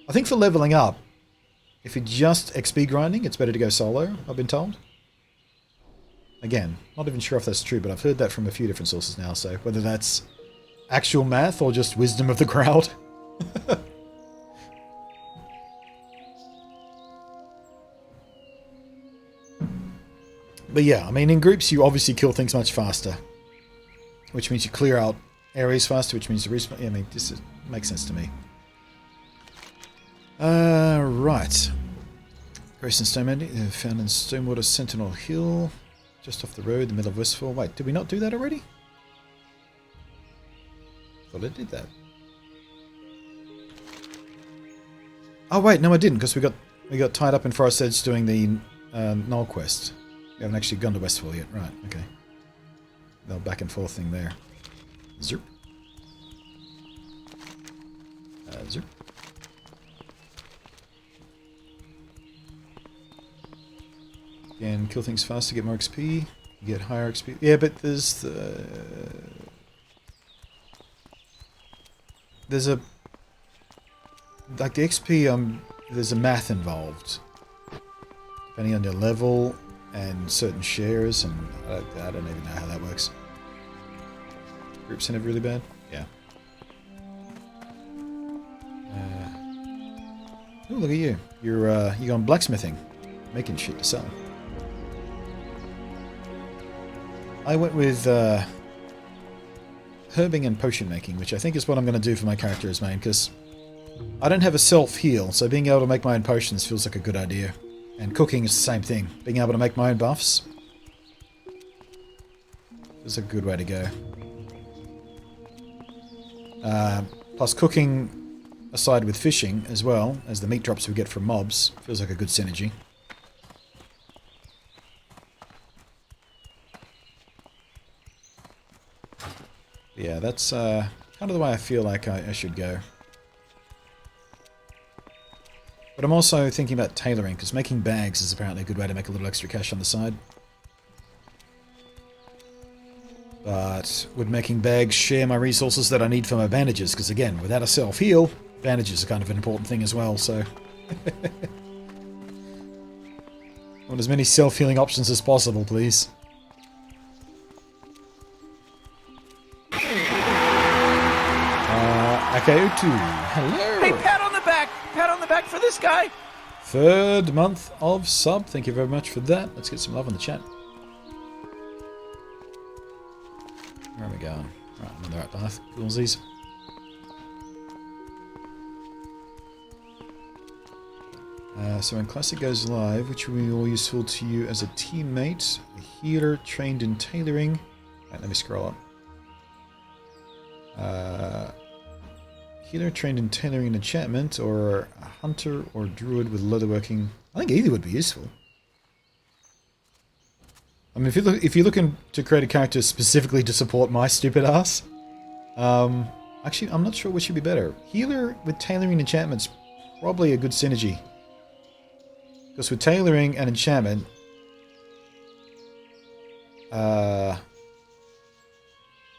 I think for levelling up, if you're just XP grinding, it's better to go solo, I've been told. Again, not even sure if that's true, but I've heard that from a few different sources now, so whether that's actual math or just wisdom of the crowd. But yeah, I mean, in groups you obviously kill things much faster, which means you clear out areas faster, which means the respawn. Yeah, I mean, this makes sense to me. Right. Grayson Stoneman, found in Stonewater Sentinel Hill, just off the road, the middle of Westfall. Wait, did we not do that already? Thought I did that. Oh wait, no, I didn't, because we got tied up in Forest Edge doing the Knoll quest. We haven't actually gone to Westfall yet. Right, okay. The back and forth thing there. Zerp. Zerp. Again, kill things faster, get more XP. You get higher XP. Yeah, but there's a... Like the XP, there's a math involved. Depending on your level and certain shares, and I don't even know how that works. Groups in it really bad? Yeah. Oh, look at you. You're going blacksmithing. Making shit to sell. I went with herbing and potion making, which I think is what I'm going to do for my character as main, because I don't have a self-heal, so being able to make my own potions feels like a good idea. And cooking is the same thing. Being able to make my own buffs is a good way to go. Plus cooking aside with fishing as well as the meat drops we get from mobs. Feels like a good synergy. Yeah, that's kind of the way I feel like I should go. But I'm also thinking about tailoring, because making bags is apparently a good way to make a little extra cash on the side. But would making bags share my resources that I need for my bandages? Because again, without a self-heal, bandages are kind of an important thing as well, so... I want as many self-healing options as possible, please. Akautu, hello! Hey, pat on the back! Pat on the back for this guy! 3rd month of sub. Thank you very much for that. Let's get some love in the chat. Where are we going? Right, I'm on the right path. Coolsies. So when Classic goes live, which will be more useful to you as a teammate, a healer trained in tailoring. Right, let me scroll up. Healer trained in tailoring and enchantment, or a hunter or druid with leatherworking. I think either would be useful. I mean, if you're looking to create a character specifically to support my stupid ass, actually, I'm not sure which should be better. Healer with tailoring and enchantment's probably a good synergy. Because with tailoring and enchantment, you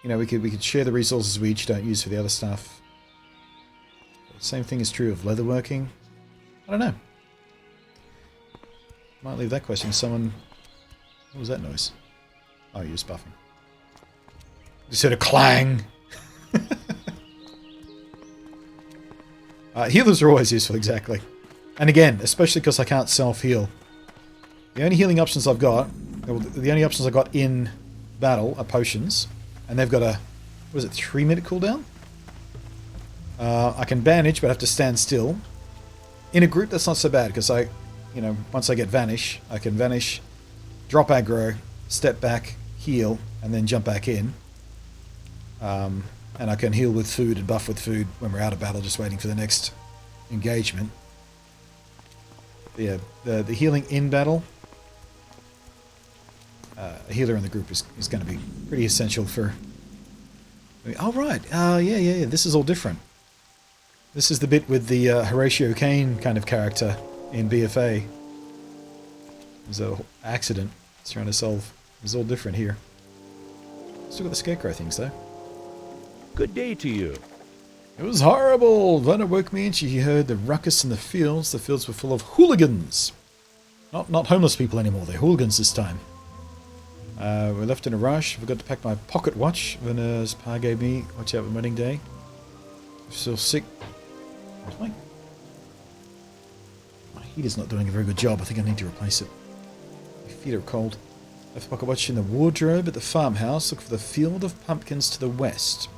know, we could share the resources we each don't use for the other stuff. Same thing is true of leatherworking. I don't know. Might leave that question to someone. What was that noise? Oh, you're just buffing. Just heard a clang. Healers are always useful, exactly. And again, especially because I can't self-heal. The only healing options I've got, the only options I've got in battle are potions. And they've got a, what is it, 3-minute cooldown? I can bandage, but I have to stand still. In a group, that's not so bad, because once I get vanish, I can vanish, drop aggro, step back, heal, and then jump back in. And I can heal with food and buff with food when we're out of battle, just waiting for the next engagement. Yeah, the healing in battle, a healer in the group is going to be pretty essential for... Oh, right. Yeah. This is all different. This is the bit with the Horatio Kane kind of character in BFA. There's an accident it's trying to solve. It's all different here. Still got the scarecrow things, though. Good day to you. It was horrible. Vanna woke me and she heard the ruckus in the fields. The fields were full of hooligans. Not homeless people anymore. They're hooligans this time. We left in a rush. Forgot to pack my pocket watch. Vanna's pa gave me. Watch out for wedding day. I'm still sick. What? My heater's not doing a very good job. I think I need to replace it. My feet are cold. Left the pocket watch in the wardrobe at the farmhouse. Look for the field of pumpkins to the west.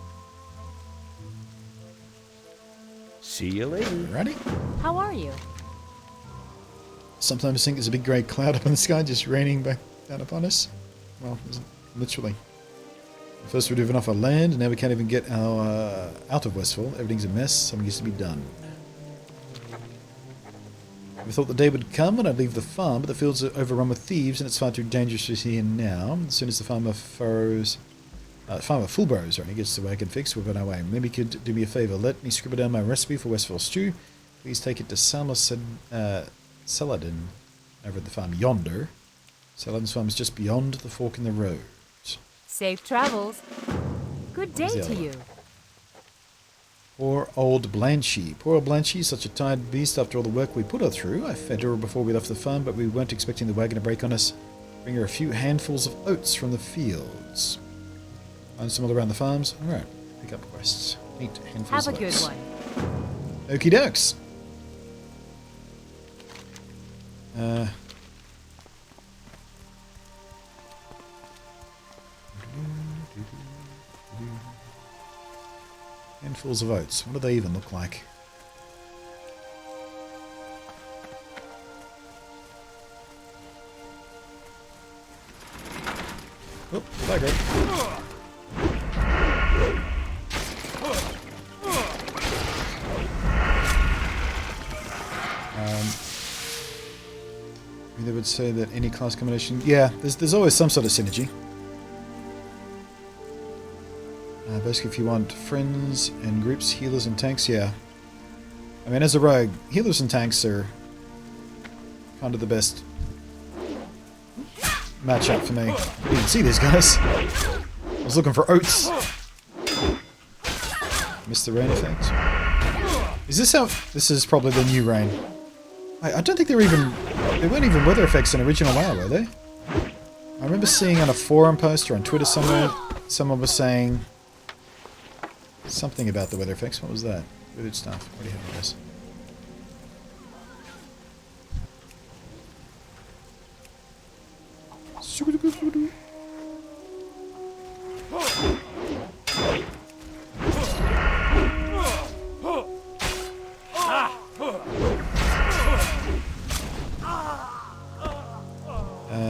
See you later. Ready? How are you? Sometimes I think there's a big grey cloud up in the sky just raining back down upon us. Well, literally. First we're driven off our land, and now we can't even get our out of Westfall. Everything's a mess. Something needs to be done. We thought the day would come when I'd leave the farm, but the fields are overrun with thieves, and it's far too dangerous here now. As soon as the farmer Fullbros gets the wagon fixed, we're on our way. Maybe you could do me a favour. Let me scribble down my recipe for Westfall stew. Please take it to Saladin over at the farm yonder. Saladin's farm is just beyond the fork in the road. Safe travels. Good day to you. Poor old Blanchy. Poor old Blanchy, such a tired beast after all the work we put her through. I fed her before we left the farm, but we weren't expecting the wagon to break on us. Bring her a few handfuls of oats from the fields. Find some all around the farms. Alright, pick up quests. Neat handfuls Have a of good oats. one. Okie dokes. Handfuls of oats. What do they even look like? Oh, bugger. They would say that any class combination... Yeah, there's always some sort of synergy. Basically, if you want friends and groups, healers and tanks, yeah. I mean, as a rogue, healers and tanks are kind of the best matchup for me. You didn't see these guys. I was looking for oats. Missed the rain effect. Is this how... This is probably the new rain. I don't think they weren't even weather effects in original WoW, were they? I remember seeing on a forum post or on Twitter somewhere, someone was saying something about the weather effects. What was that? Weird stuff. What do you have on this?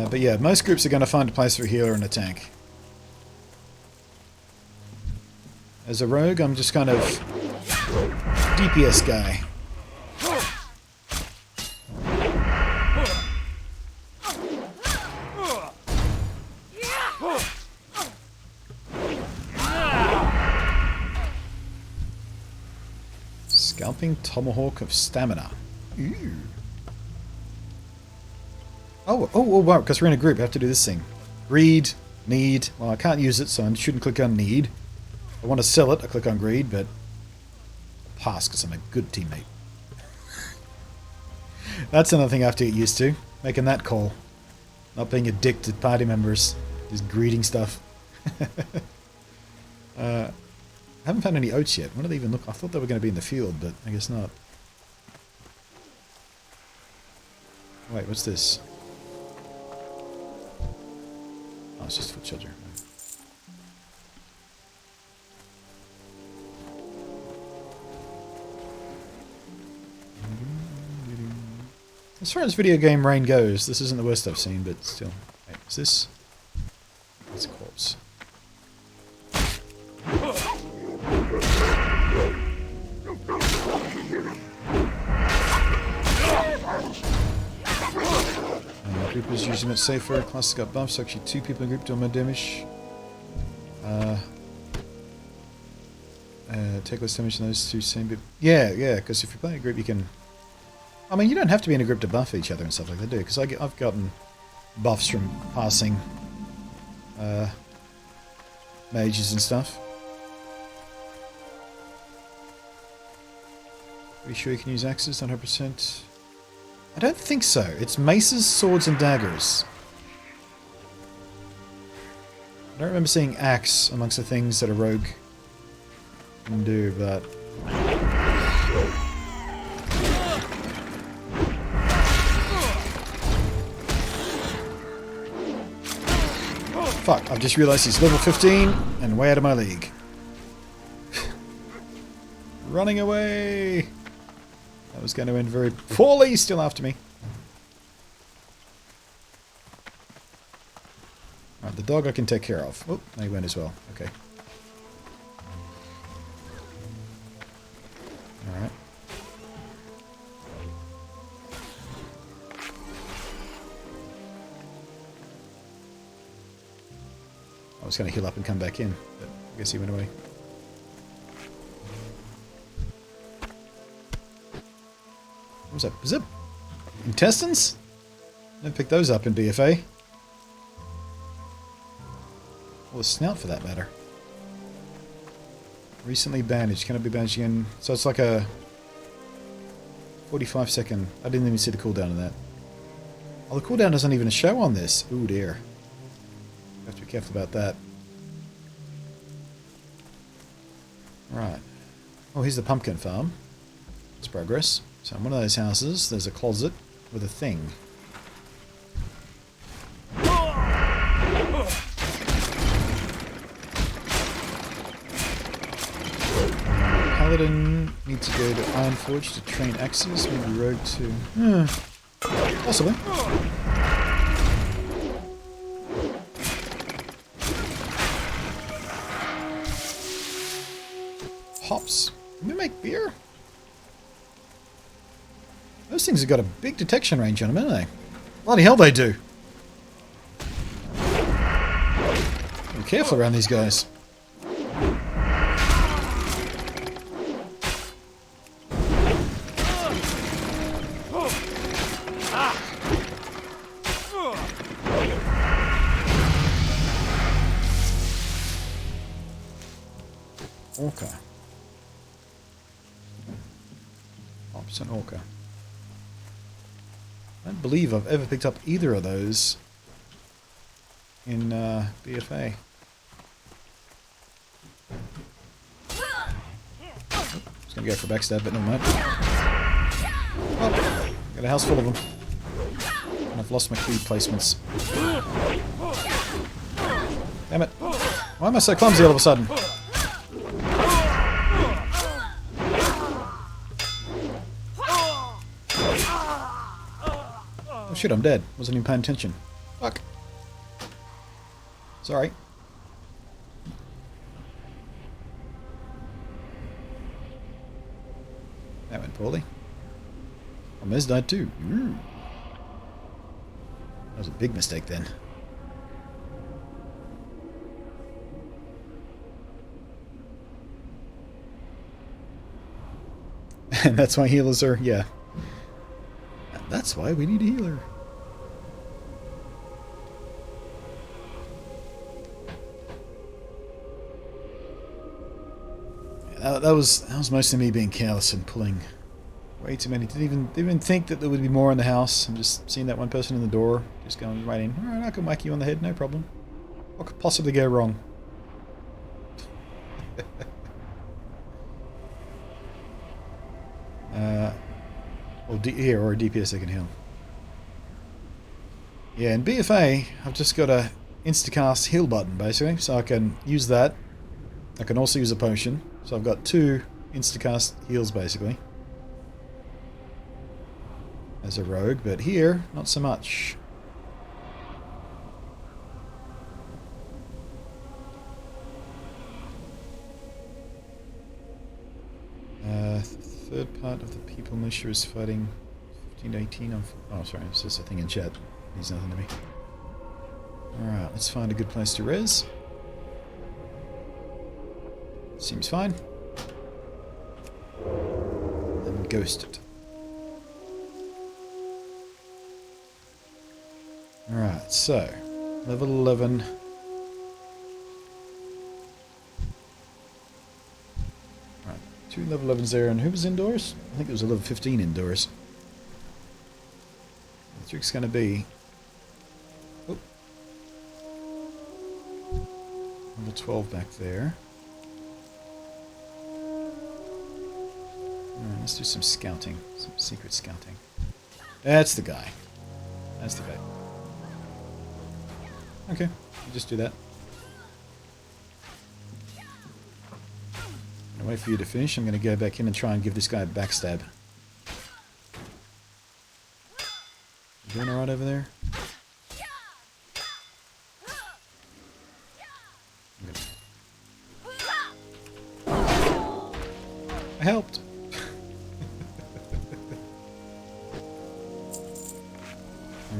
But yeah, most groups are going to find a place for a healer and a tank. As a rogue, I'm just kind of DPS guy. Scalping Tomahawk of Stamina. Ooh. Oh, wow, because we're in a group, I have to do this thing. Greed, need. Well, I can't use it, so I shouldn't click on need. I want to sell it, I click on greed, but I'll pass because I'm a good teammate. That's another thing I have to get used to. Making that call. Not being a dick to party members. Just greeting stuff. I haven't found any oats yet. What do they even look? I thought they were going to be in the field, but I guess not. Wait, what's this? Oh, it's just foot soldier. As far as video game rain goes, this isn't the worst I've seen, but still. Wait, is this? It's a corpse. Group is usually much safer. Class got buffs. Actually, 2 people in group do more damage. Take less damage than those 2 same people. Yeah, because if you play a group, you can... I mean, you don't have to be in a group to buff each other and stuff like that, do you? Because I've gotten buffs from passing mages and stuff. Are you sure you can use axes? 100%. I don't think so. It's maces, swords, and daggers. I don't remember seeing axe amongst the things that a rogue can do, but... Fuck, I've just realised he's level 15 and way out of my league. Running away! That was going to end very poorly. He's still after me. Alright, the dog I can take care of. Oh, no, he went as well. Okay. Alright. I was going to heal up and come back in, but I guess he went away. What was that? Is it intestines? Never picked those up in BFA. Or the snout for that matter. Recently bandaged. Can it be bandaged again? So it's like a 45-second. I didn't even see the cooldown of that. Oh, the cooldown doesn't even show on this. Ooh dear. Have to be careful about that. Right. Oh, here's the pumpkin farm. It's progress. So in one of those houses, there's a closet with a thing. Paladin needs to go to Ironforge to train axes. Maybe Rogue too. Possibly. Hops. Can we make beer? Those things have got a big detection range on them, haven't they? Bloody hell they do. Be careful around these guys. Orca. Ops and Orca. I don't believe I've ever picked up either of those in BFA. Just gonna go for a backstab, but never mind. Oh, got a house full of them. And I've lost my key placements. Damn it. Why am I so clumsy all of a sudden? Oh shit, I'm dead. Wasn't even paying attention. Fuck. Sorry. That went poorly. Oh, Mez died too. Ooh. That was a big mistake then. And that's why healers are, yeah. That's why we need a healer. Yeah, that was mostly me being careless and pulling way too many. Didn't even think that there would be more in the house. I'm just seeing that one person in the door, just going right in. Alright, I can whack you on the head, no problem. What could possibly go wrong? Or a DPS that can heal. Yeah, in BFA, I've just got a instacast heal button, basically, so I can use that. I can also use a potion, so I've got 2 instacast heals, basically, as a rogue, but here, not so much. Third part of the people militia is fighting 15 to 18 on... Oh, sorry, it's just a thing in chat. Means nothing to me. Alright, let's find a good place to res. Seems fine. And ghost it. Alright, so... Level 11... 2 level 11s there, and who was indoors? I think it was a level 15 indoors. The trick's going to be... Oh. Level 12 back there. Alright, let's do some scouting. Some secret scouting. That's the guy. That's the guy. Okay, we'll just do that. Wait for you to finish. I'm going to go back in and try and give this guy a backstab. You doing alright over there? I helped.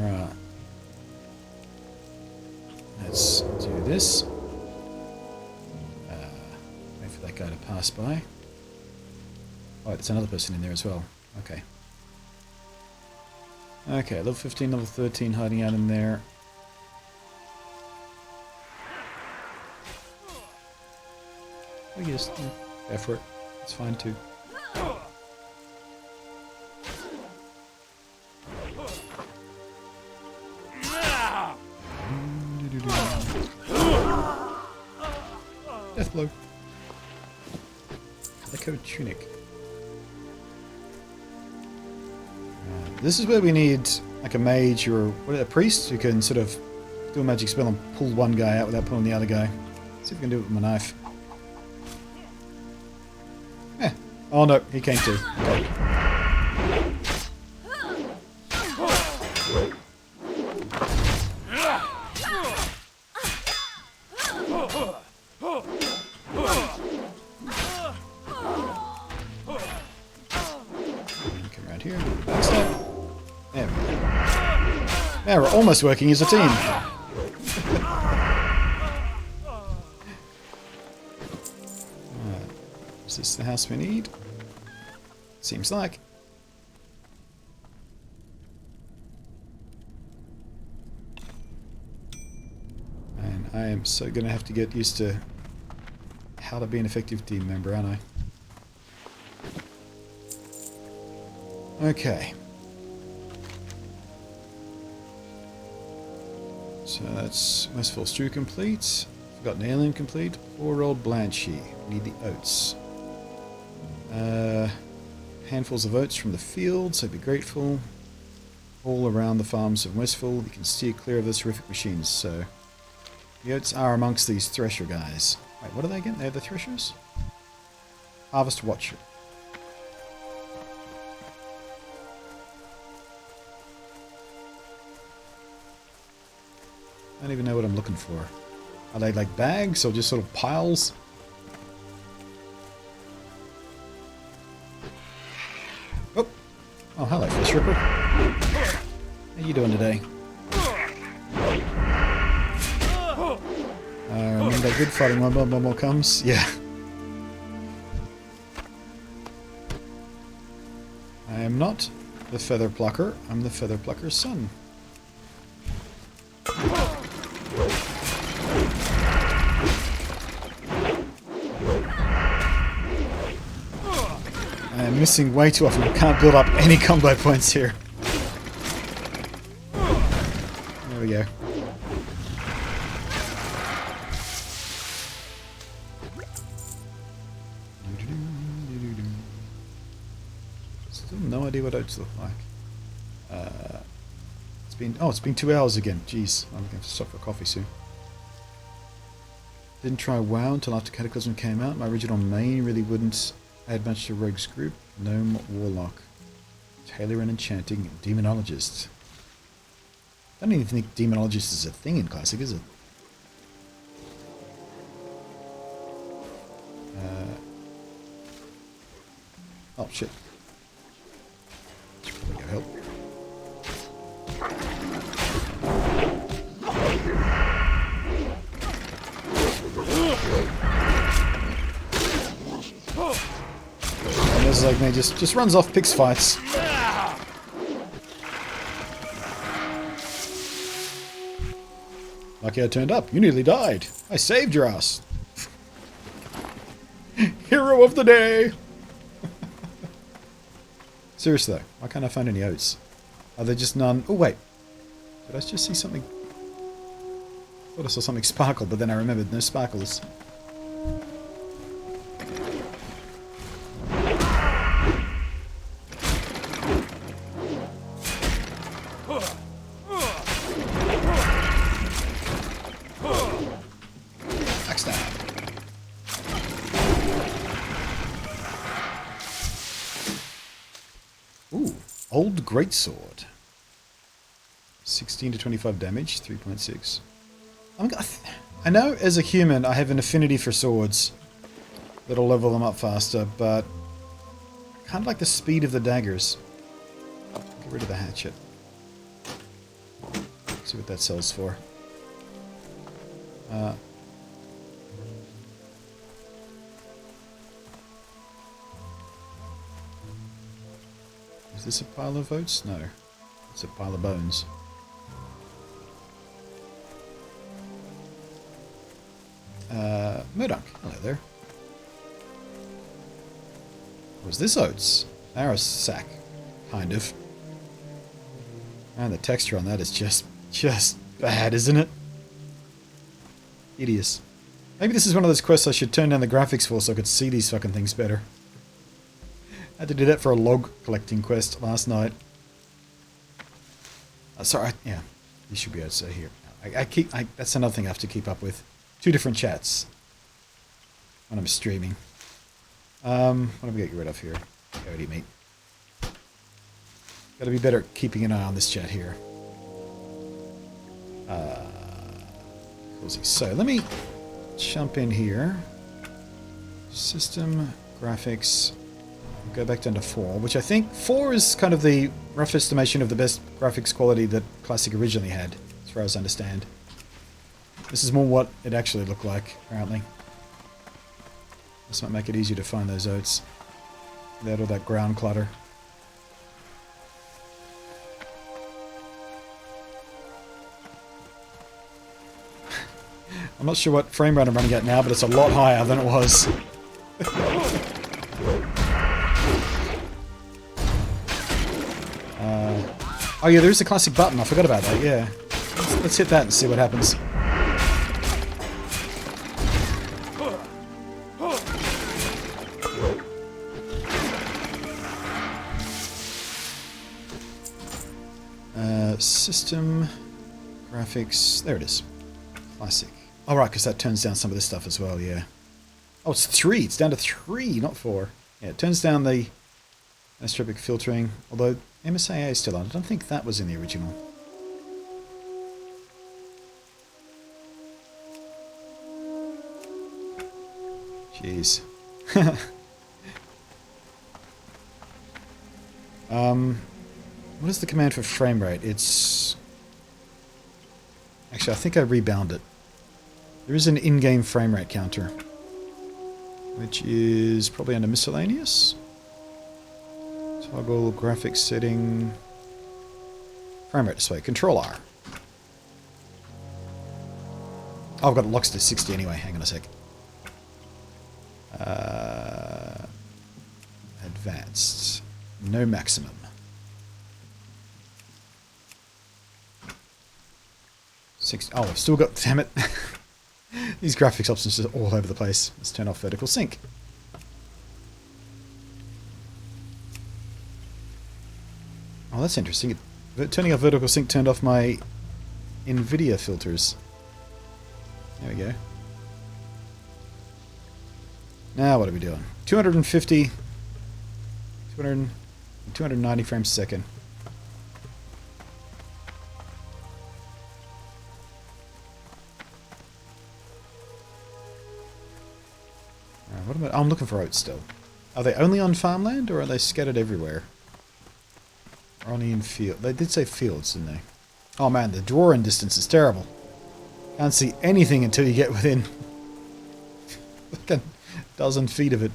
Alright. Let's do this. Guy to pass by. Oh, there's another person in there as well. Okay. Okay, level 15, level 13 hiding out in there. Oh, yes, go for it. It's fine too. Death blow. Echo tunic. This is where we need like a mage or a priest who can sort of do a magic spell and pull one guy out without pulling the other guy. See if we can do it with my knife. Eh. Oh no, he came too. Okay. Come around here. Backstab. There we go. Now we're almost working as a team. Is this the house we need? Seems like. And I am so gonna have to get used to how to be an effective team member, aren't I? Okay. So that's Westfall Stew complete. Forgotten Alien complete. 4-year-old Blanchy. Need the oats. Handfuls of oats from the field, so be grateful. All around the farms of Westfall, you can steer clear of those horrific machines, so... The oats are amongst these thresher guys. Wait, what are they again? They're the threshers? Harvest Watcher. I don't even know what I'm looking for. Are they like bags or just sort of piles? Oh, oh hello, Fish Ripper. How you doing today? Remember that good fighting one more comes? Yeah. I am not the Feather Plucker. I'm the Feather Plucker's son. I am missing way too often. I can't build up any combo points here. There we go. Still no idea what oats look like. It's been 2 hours again. Jeez, I'm going to have to stop for coffee soon. Didn't try WoW until after Cataclysm came out. My original main really wouldn't add much to Rogue's group. Gnome, Warlock, Tailor and Enchanting, Demonologist. I don't even think Demonologist is a thing in Classic, is it? Oh shit. Should probably go help. And this is like me, just runs off, picks fights. Lucky I turned up. You nearly died. I saved your ass. Hero of the day. Seriously though, why can't I find any oats? Are there just none? Oh wait, did I just see something? I thought I saw something sparkle, but then I remembered no sparkles. Ooh, Old Greatsword. 16 to 25 damage, 3.6. I know as a human I have an affinity for swords that'll level them up faster, but I kind of like the speed of the daggers. Get rid of the hatchet. See what that sells for. Is this a pile of oats? No. It's a pile of bones. Murdunk. Hello there. Was this oats? Arrow sack. Kind of. And the texture on that is just bad, isn't it? Hideous. Maybe this is one of those quests I should turn down the graphics for so I could see these fucking things better. I had to do that for a log collecting quest last night. Sorry, yeah. You should be able to say here. That's another thing I have to keep up with. 2 different chats. When I'm streaming. What am I going to get rid of here? Coyote meat. Gotta be better at keeping an eye on this chat here. Cozy. So, let me jump in here. System, graphics, Go back down to 4, which I think 4 is kind of the rough estimation of the best graphics quality that Classic originally had, as far as I understand. This is more what it actually looked like, apparently. This might make it easier to find those oats without all that ground clutter. I'm not sure what frame rate I'm running at now, but it's a lot higher than it was. Oh yeah, there is a classic button. I forgot about that, yeah. Let's hit that and see what happens. System, graphics, there it is. Classic. Oh right, because that turns down some of this stuff as well, yeah. Oh, it's 3. It's down to 3, not 4. Yeah, it turns down the anisotropic filtering, although MSAA is still on. I don't think that was in the original. Jeez. What is the command for frame rate? It's... Actually, I think I rebound it. There is an in-game frame rate counter, which is probably under miscellaneous. Toggle graphics setting. Frame rate display. Control R. Oh, I've got it locked to 60 anyway. Hang on a sec. Advanced. No maximum. 60. Oh, I've still got... Damn it. These graphics options are all over the place. Let's turn off vertical sync. Oh, that's interesting. Turning off vertical sync turned off my NVIDIA filters. There we go. Now what are we doing? 250... 290 frames a second. What am I, I'm looking for oats still. Are they only on farmland, or are they scattered everywhere? Or only in field? They did say fields, didn't they? Oh man, the draw-in distance is terrible. Can't see anything until you get within like a dozen feet of it.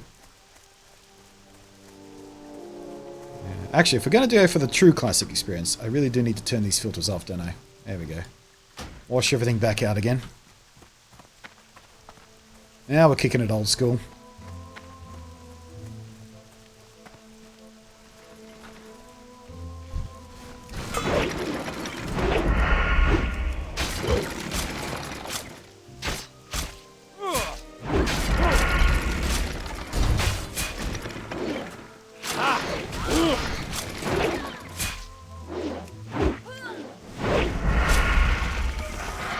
Yeah. Actually, if we're going to go for the true classic experience, I really do need to turn these filters off, don't I? There we go. Wash everything back out again. Now we're kicking it old school.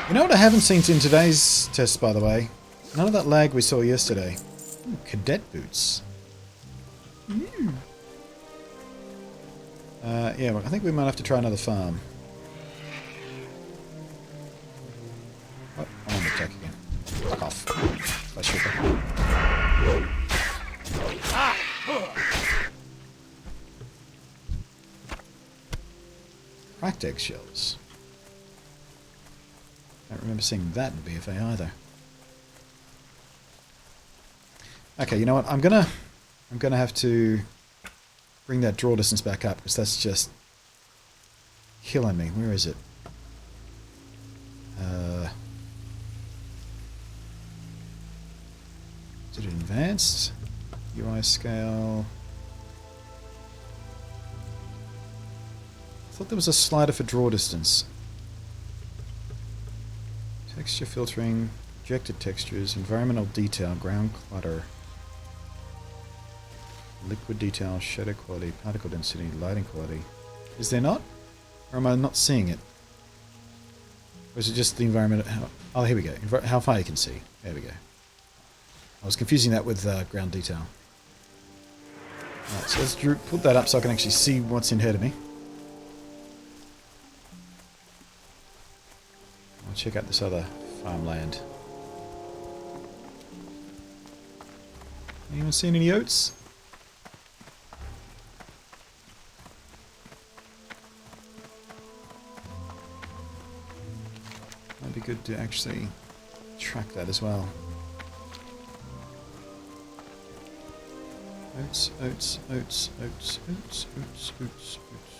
You know what I haven't seen in today's test, by the way? None of that lag we saw yesterday. Ooh, cadet boots. Yeah, well, I think we might have to try another farm. Oh, I'm on the attack again. Fuck off. Flash Cracked eggshells. I don't remember seeing that in BFA either. Okay, you know what? I'm gonna have to bring that draw distance back up, because that's just killing me. Where is it? Is it advanced? UI scale. I thought there was a slider for draw distance. Texture filtering, projected textures, environmental detail, ground clutter, liquid detail, shadow quality, particle density, lighting quality. Is there not? Or am I not seeing it? Or is it just the environment? Oh, here we go. How far you can see. There we go. I was confusing that with ground detail. Alright, so let's put that up so I can actually see what's in ahead of me. I'll check out this other farmland. Anyone seen any oats? Might be good to actually track that as well. Oats, oats, oats, oats, oats, oats, oats, oats.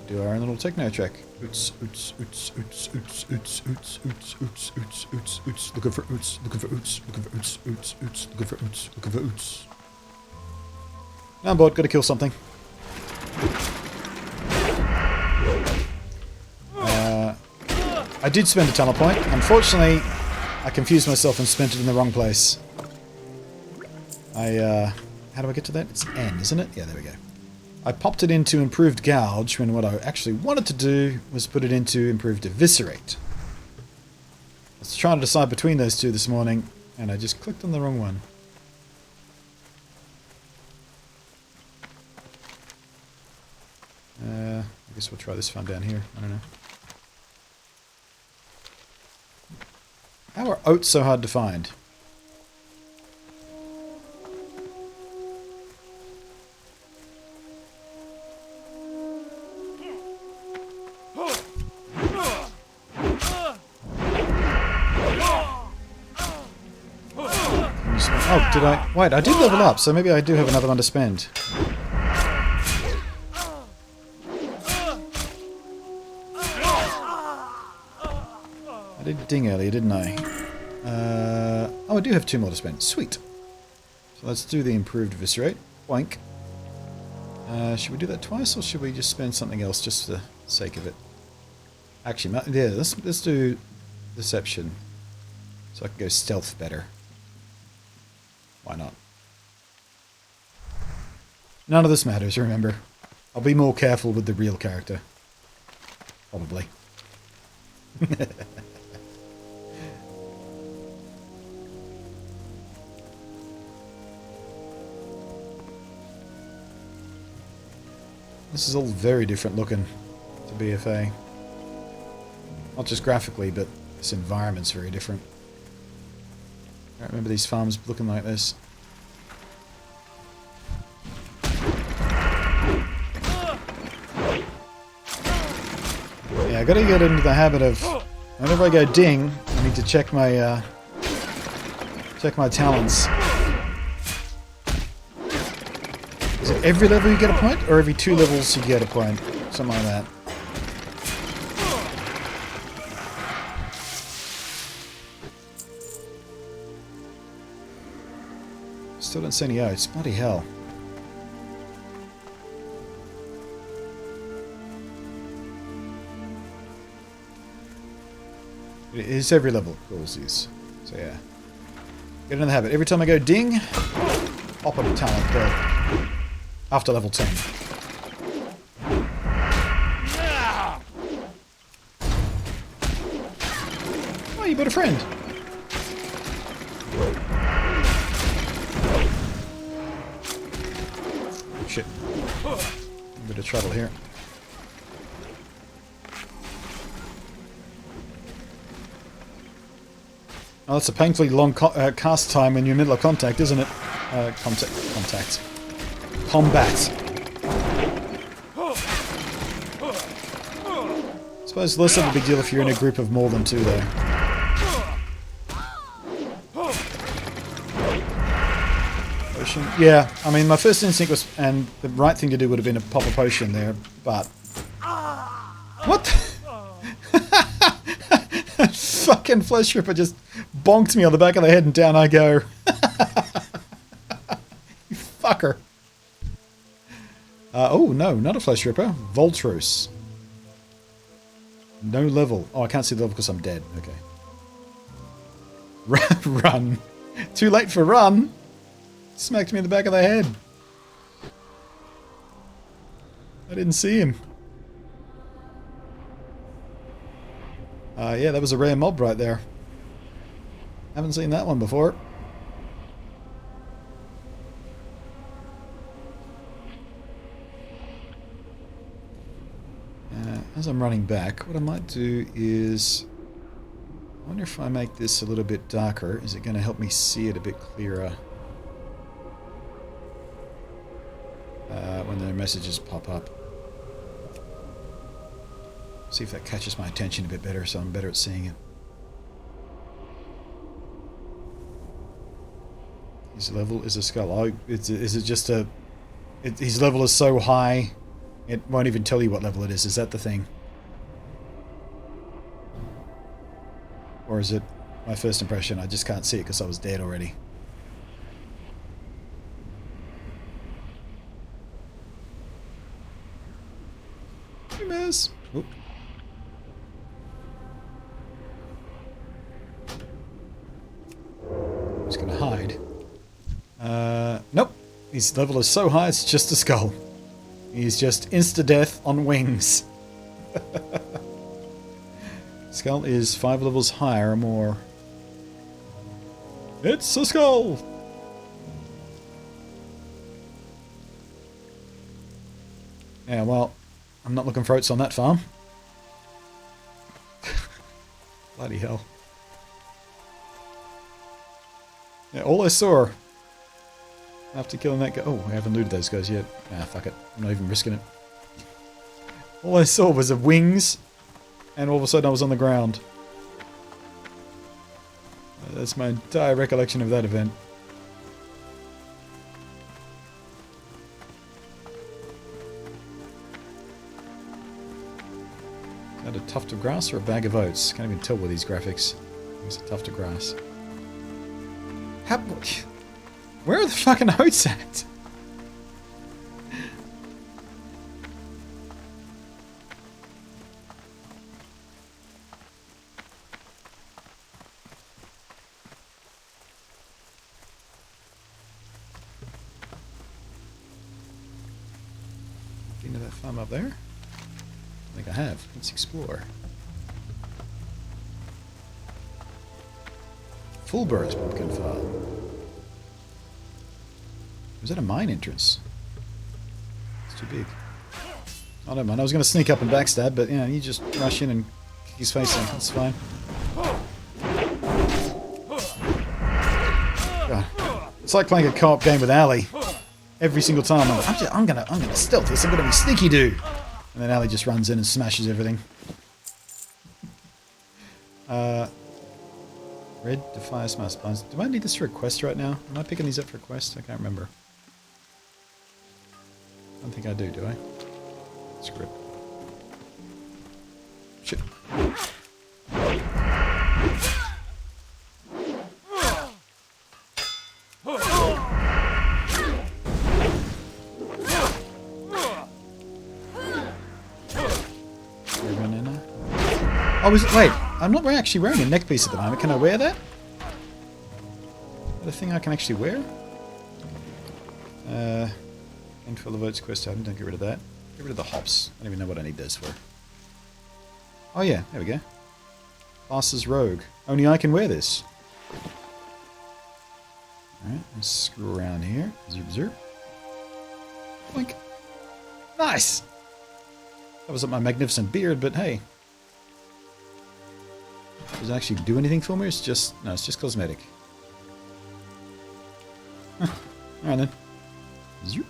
Do our own little techno check. Oots, oots, oots, oots, oots, oots, oots, oots, oots, oots, oots, oots. Looking for oots, looking for oots, looking for oots, oots, oots, looking for oots, looking for oots. Now I'm bored, gotta kill something. I did spend a talent point. Unfortunately, I confused myself and spent it in the wrong place. How do I get to that? It's N, isn't it? Yeah, there we go. I popped it into Improved Gouge when what I actually wanted to do was put it into Improved Eviscerate. I was trying to decide between those two this morning, and I just clicked on the wrong one. I guess we'll try this one down here. I don't know. How are oats so hard to find? Oh, did I? Wait, I did level up, so maybe I do have another one to spend. I did ding earlier, didn't I? Oh, I do have 2 more to spend. Sweet. So let's do the improved eviscerate. Boink. Should we do that twice, or should we just spend something else just for the sake of it? Actually, yeah, let's do deception, so I can go stealth better. Why not? None of this matters, remember. I'll be more careful with the real character. Probably. This is all very different looking to BFA. Not just graphically, but this environment's very different. I remember these farms looking like this. Yeah, I gotta get into the habit of whenever I go ding, I need to check my talents. Is it every level you get a point, or every 2 levels you get a point? Something like that. Still don't see any oats. Bloody hell. It is every level, of course, is. So yeah. Get in the habit. Every time I go ding, pop up a talent kill. After level 10. Oh, you got a friend. Shit. A bit of trouble here. Oh, that's a painfully long cast time when you're in the middle of contact, isn't it? Contact. Combat. Suppose less of a big deal if you're in a group of more than 2, though. Potion. Yeah, I mean, my first instinct was, and the right thing to do would have been to pop a potion there, but... What? Fucking Flesh Ripper just bonked me on the back of the head and down I go. You fucker. Oh, no, not a Flesh Ripper. Voltros. No level. Oh, I can't see the level because I'm dead. Okay. Run. Too late for run. Smacked me in the back of the head. I didn't see him. Yeah, that was a rare mob right there. Haven't seen that one before. As I'm running back, what I might do is... I wonder if I make this a little bit darker, is it going to help me see it a bit clearer? When the messages pop up. See if that catches my attention a bit better, so I'm better at seeing it. His level is a skull. Oh, is it just a... his level is so high, it won't even tell you what level it is. Is that the thing? Or is it my first impression? I just can't see it because I was dead already. Hey, miss. Oop. I'm just gonna hide. Nope. His level is so high, it's just a skull. He's just insta-death on wings. Skull is 5 levels higher or more. It's a skull! Yeah, well, I'm not looking for oats on that farm. Bloody hell. Yeah, all I saw after killing that guy... Oh, I haven't looted those guys yet. Ah, fuck it. I'm not even risking it. All I saw was the wings, and all of a sudden I was on the ground. That's my entire recollection of that event. Is that a tuft of grass or a bag of oats? Can't even tell with these graphics. It's a tuft of grass. How... Where are the fucking oats at? Into that farm up there? I think I have. Let's explore. Fullbird's pumpkin farm. Was that a mine entrance? It's too big. I don't mind. I was going to sneak up and backstab, but yeah, you just rush in and kick his face in. That's fine. God. It's like playing a co-op game with Ali. Every single time I'm gonna stealth this. I'm gonna be sneaky do. And then Ali just runs in and smashes everything. Red Defy Smart Spines. Do I need this for a quest right now? Am I picking these up for a quest? I can't remember. I don't think I do I? Script. Shit. Oh, wait, I'm not actually wearing a neck piece at the moment. Can I wear that? Is that a thing I can actually wear? Handful of oats quest item. Don't get rid of that. Get rid of the hops. I don't even know what I need those for. Oh yeah, there we go. Classes Rogue. Only I can wear this. Alright, let's screw around here. Zip zip. Blink. Nice! That was up my magnificent beard, but hey. Does it actually do anything for me? It's just... No, it's just cosmetic. Huh. Alright then. Zoop.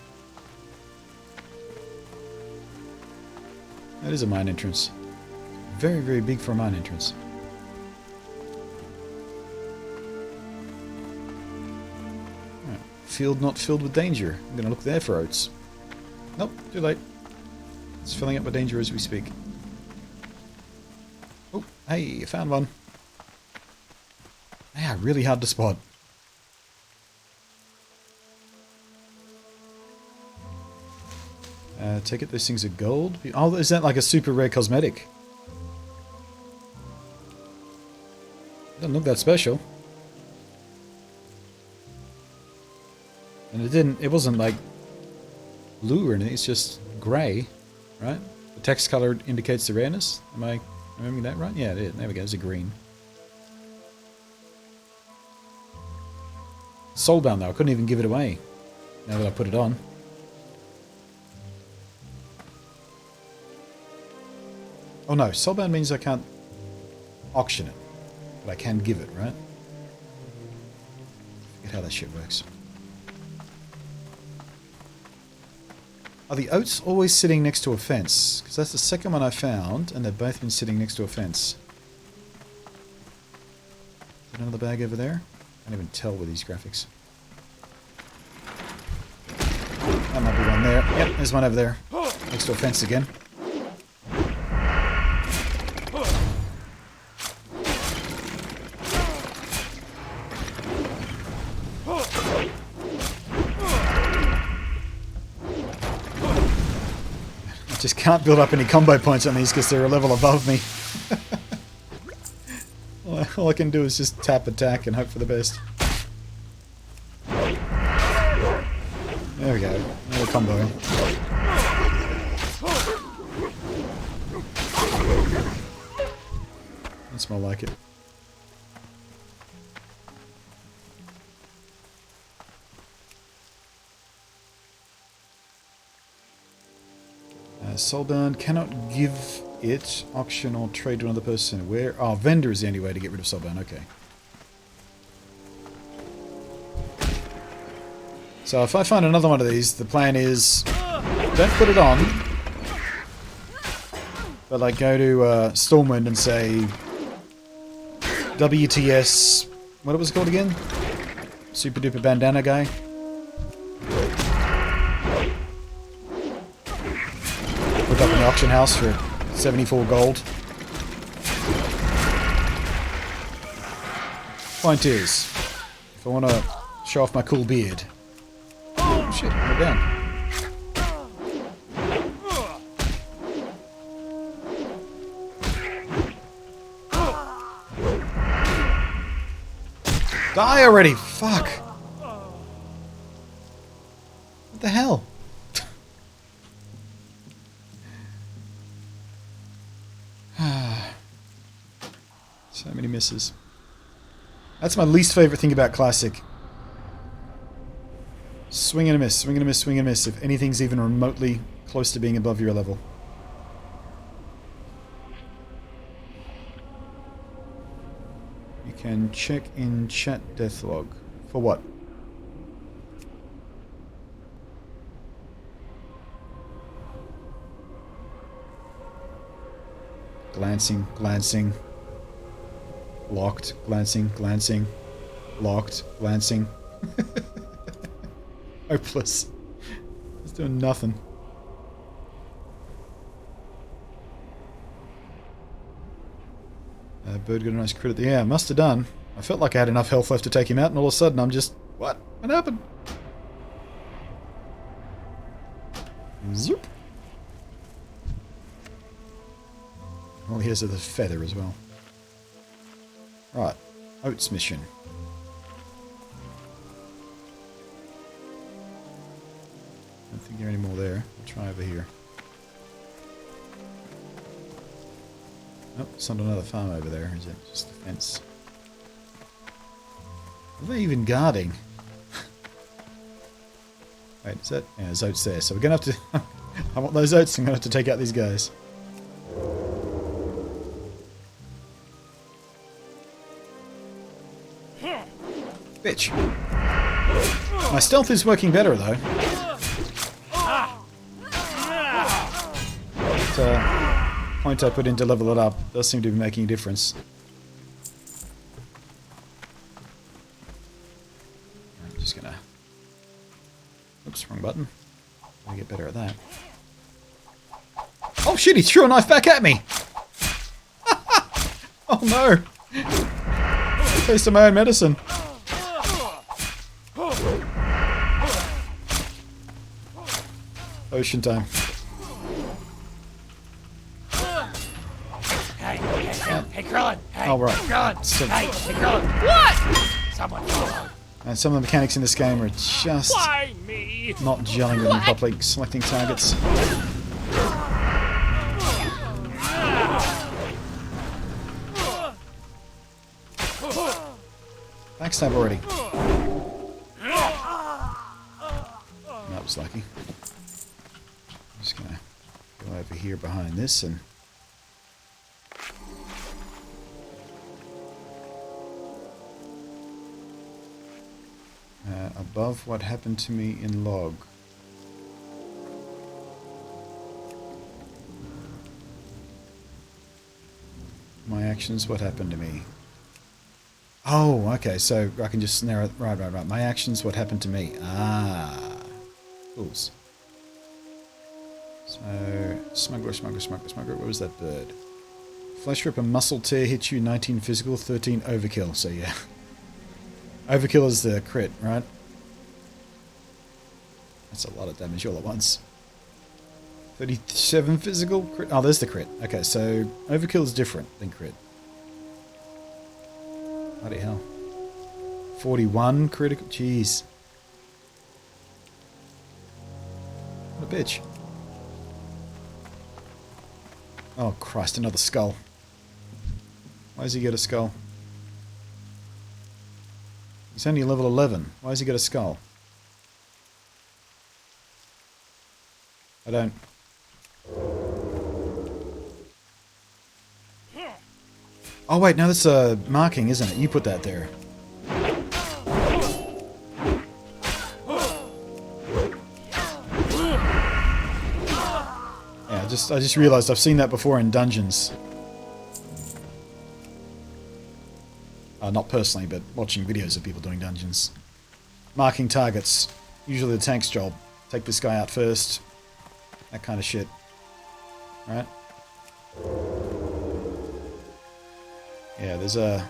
That is a mine entrance. Very, very big for a mine entrance. Right. Field not filled with danger. I'm going to look there for oats. Nope, too late. It's filling up with danger as we speak. Oh, hey, I found one. Yeah, really hard to spot. Take it, those things are gold. Oh, is that like a super rare cosmetic? Doesn't look that special. And it wasn't like blue or anything, it's just grey, right? The text color indicates the rareness. Am I remembering that right? Yeah, it is. There we go, it's a green. Soulbound though, I couldn't even give it away now that I put it on. Oh no, soulbound means I can't auction it, but I can give it, right? Forget how that shit works. Are the oats always sitting next to a fence? Because that's the second one I found, and they've both been sitting next to a fence. Is there another bag over there? I can't even tell with these graphics. That might be one there. Yep, there's one over there. Next to a fence again. I just can't build up any combo points on these because they're a level above me. All I can do is just tap attack and hope for the best. There we go. Another combo. That's more like it. Soulbound cannot give it, auction or trade to another person. Where? Oh, vendor is the only way to get rid of Soulbound. Okay. So if I find another one of these, the plan is don't put it on, but like go to Stormwind and say WTS. What was it called again? Super duper bandana guy. Put up in the auction house for 74 gold. Point is, if I want to show off my cool beard. Oh shit, we're down. Die already! Fuck! What the hell? So many misses. That's my least favorite thing about Classic. Swing and a miss, swing and a miss, swing and a miss. If anything's even remotely close to being above your level. You can check in chat deathlog. For what? Glancing, glancing. Locked, glancing, glancing. Locked, glancing. Hopeless. It's doing nothing. Bird got a nice crit at the air. Must have done. I felt like I had enough health left to take him out, and all of a sudden I'm just... What? What happened? Zoop. All he has is the feather as well. Right. Oats mission. Don't think there are any more there. I'll try over here. Nope, it's not another farm over there, is it? Just a fence. Are they even guarding? Wait, is that... Yeah, there's oats there. So we're going to have to... I want those oats, I'm going to have to take out these guys. Bitch. My stealth is working better, though. That point I put in to level it up does seem to be making a difference. I'm just gonna... Oops, wrong button. I'll get better at that. Oh shit, he threw a knife back at me! Oh no! Taste of my own medicine. Ocean time. Hey, Krillin! Hey, Oh, right. Krillin! So, Hey, Krillin! What? Someone follow. and some of the mechanics in this game are just Why me? not gelling with me properly, selecting targets. Backstab already. That was lucky. I'm just gonna go over here behind this and... above what happened to me in log. actions, what happened to me? Oh, okay, so I can just narrow... Right. My actions, what happened to me? Ah. Fools. So, smuggler. Where was that bird? Flesh rip and muscle tear hits you 19 physical, 13 overkill. So yeah. Overkill is the crit, right? That's a lot of damage all at once. 37 physical crit. Oh, there's the crit. Okay, so overkill is different than crit. Bloody hell. 41 critical. Jeez. What a bitch. Oh Christ, another skull. Why does he get a skull? He's only level 11. Why does he get a skull? I don't... Oh wait, no, that's a marking, isn't it? You put that there. Yeah, I just realized I've seen that before in dungeons. Not personally, but watching videos of people doing dungeons. Marking targets. Usually the tank's job. Take this guy out first. That kind of shit. Right? Yeah, there's a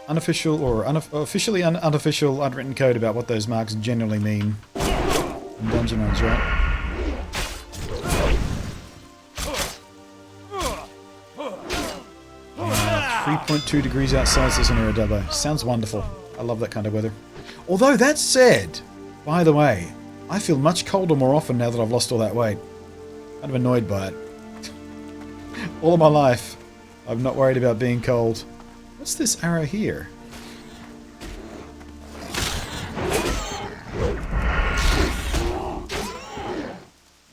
unofficial or officially unofficial unwritten code about what those marks generally mean in dungeon runs, right? 3.2 degrees outside, says an Iridabo. Sounds wonderful. I love that kind of weather. Although that said, by the way, I feel much colder more often now that I've lost all that weight. Kind of annoyed by it. All of my life, I'm not worried about being cold. What's this arrow here?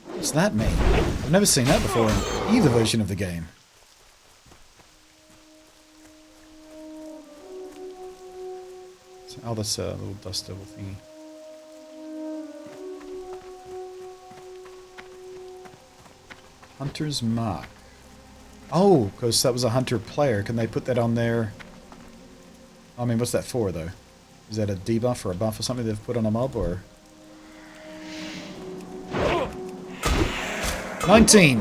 What's that mean? I've never seen that before in either version of the game. Oh, that's a little dust devil thingy. Hunter's Mark. Oh, because that was a hunter player. Can they put that on there? I mean, what's that for, though? Is that a debuff or a buff or something they've put on a mob, or...? 19!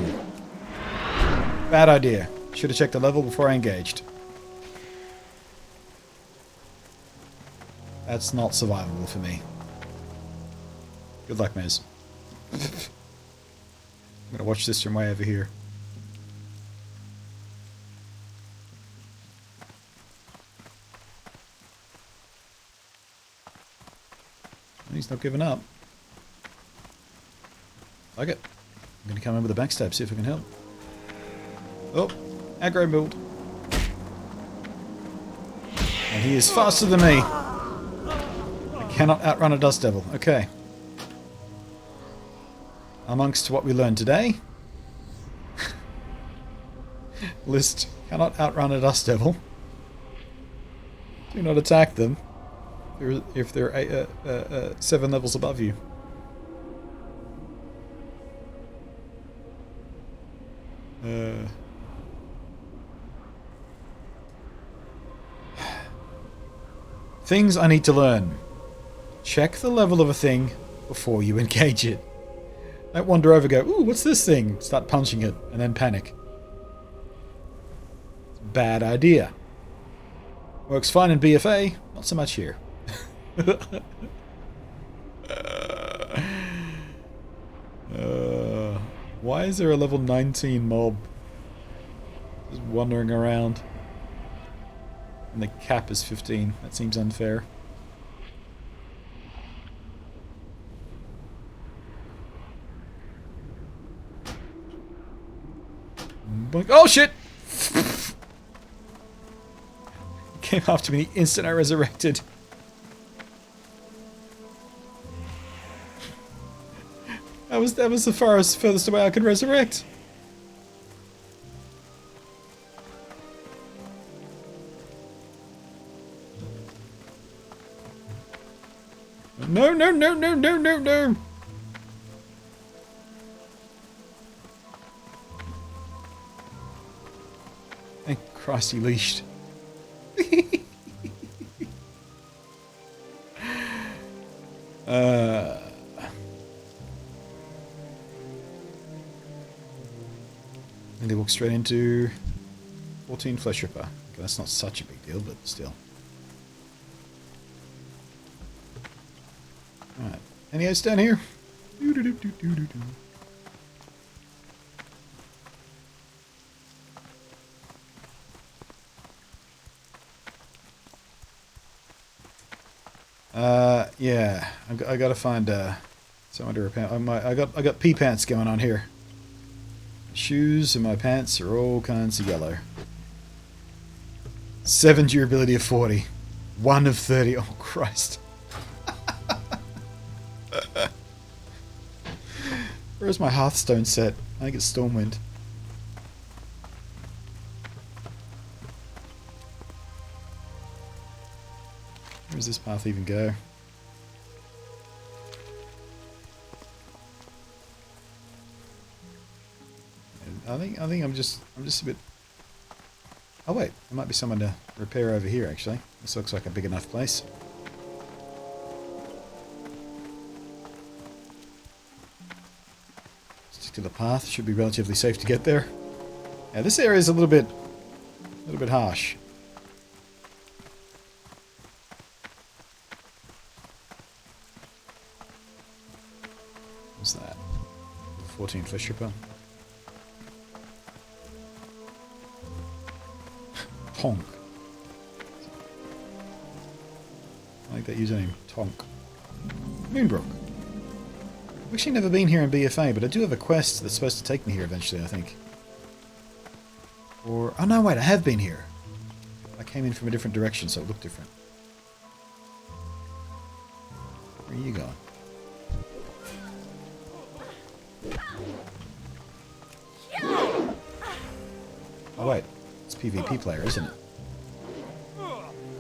Bad idea. Should have checked the level before I engaged. That's not survivable for me. Good luck, Mez. I'm gonna watch this from way over here. He's not giving up. Like it. I'm gonna come in with a backstab, see if I can help. Oh, aggro build. And he is faster than me. Cannot outrun a dust devil. Okay. Amongst what we learned today, list cannot outrun a dust devil. Do not attack them if they're 7 levels above you. Things I need to learn. Check the level of a thing before you engage it. Don't wander over, go, ooh, what's this thing? Start punching it, and then panic. It's a bad idea. Works fine in BFA, not so much here. Why is there a level 19 mob just wandering around? And the cap is 15. That seems unfair. Oh shit! Came after me the instant I resurrected. That was the furthest away I could resurrect. No, no, no, no, no, no, no! Thank Christ he leashed. And they walk straight into 14 Flesh Ripper. Okay, that's not such a big deal, but still. Alright. Any ice down here? Yeah. I gotta find someone to repair. I got pee pants going on here. My shoes and my pants are all kinds of yellow. 7 durability of 40. 1 of 30. Oh Christ. Where's my Hearthstone set? I think it's Stormwind. Where does this path even go? I think I'm just a bit. Oh wait, there might be someone to repair over here actually. This looks like a big enough place. Stick to the path. Should be relatively safe to get there. Yeah, this area is a little bit harsh. What's that? 14 Flesh Ripper. Tonk. I like that username. Tonk. Moonbrook. I've actually never been here in BFA, but I do have a quest that's supposed to take me here eventually, I think. Or... oh no, wait, I have been here. I came in from a different direction, so it looked different. Where are you going? Oh wait, it's PvP player, isn't it?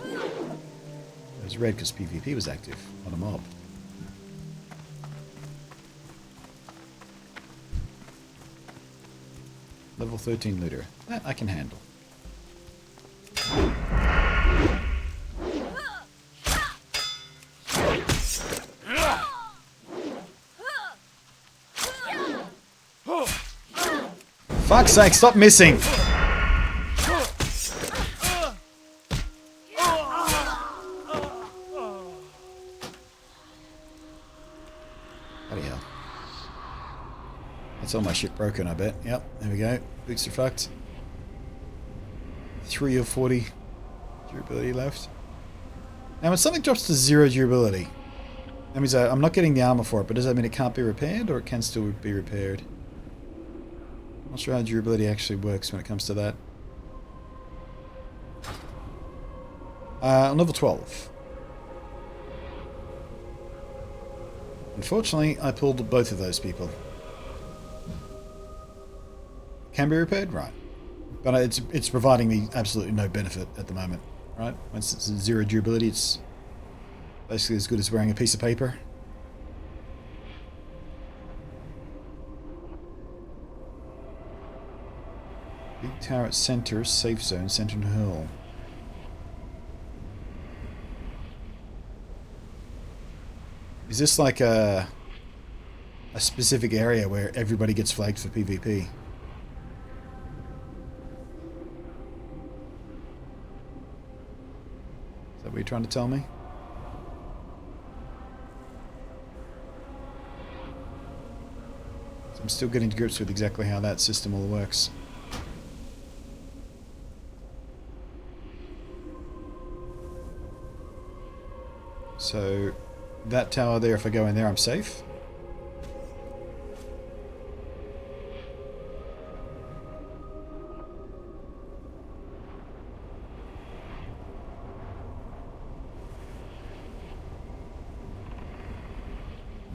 It was red because PvP was active, not a mob. Level 13 looter. That I can handle. Fuck's sake, stop missing! Bloody hell. That's all my shit broken, I bet. Yep, there we go. Boots are fucked. 3 of 40 durability left. Now when something drops to 0 durability, that means I'm not getting the armor for it, but does that mean it can't be repaired, or it can still be repaired? I'm not sure how durability actually works when it comes to that. On level 12. Unfortunately, I pulled both of those people. Can be repaired? Right. But it's providing me absolutely no benefit at the moment. Right? Once it's 0 durability, it's basically as good as wearing a piece of paper. Big tower at center, safe zone, center hill. Is this like a specific area where everybody gets flagged for PvP? Is that what you're trying to tell me? So I'm still getting to grips with exactly how that system all works. So, that tower there, if I go in there, I'm safe?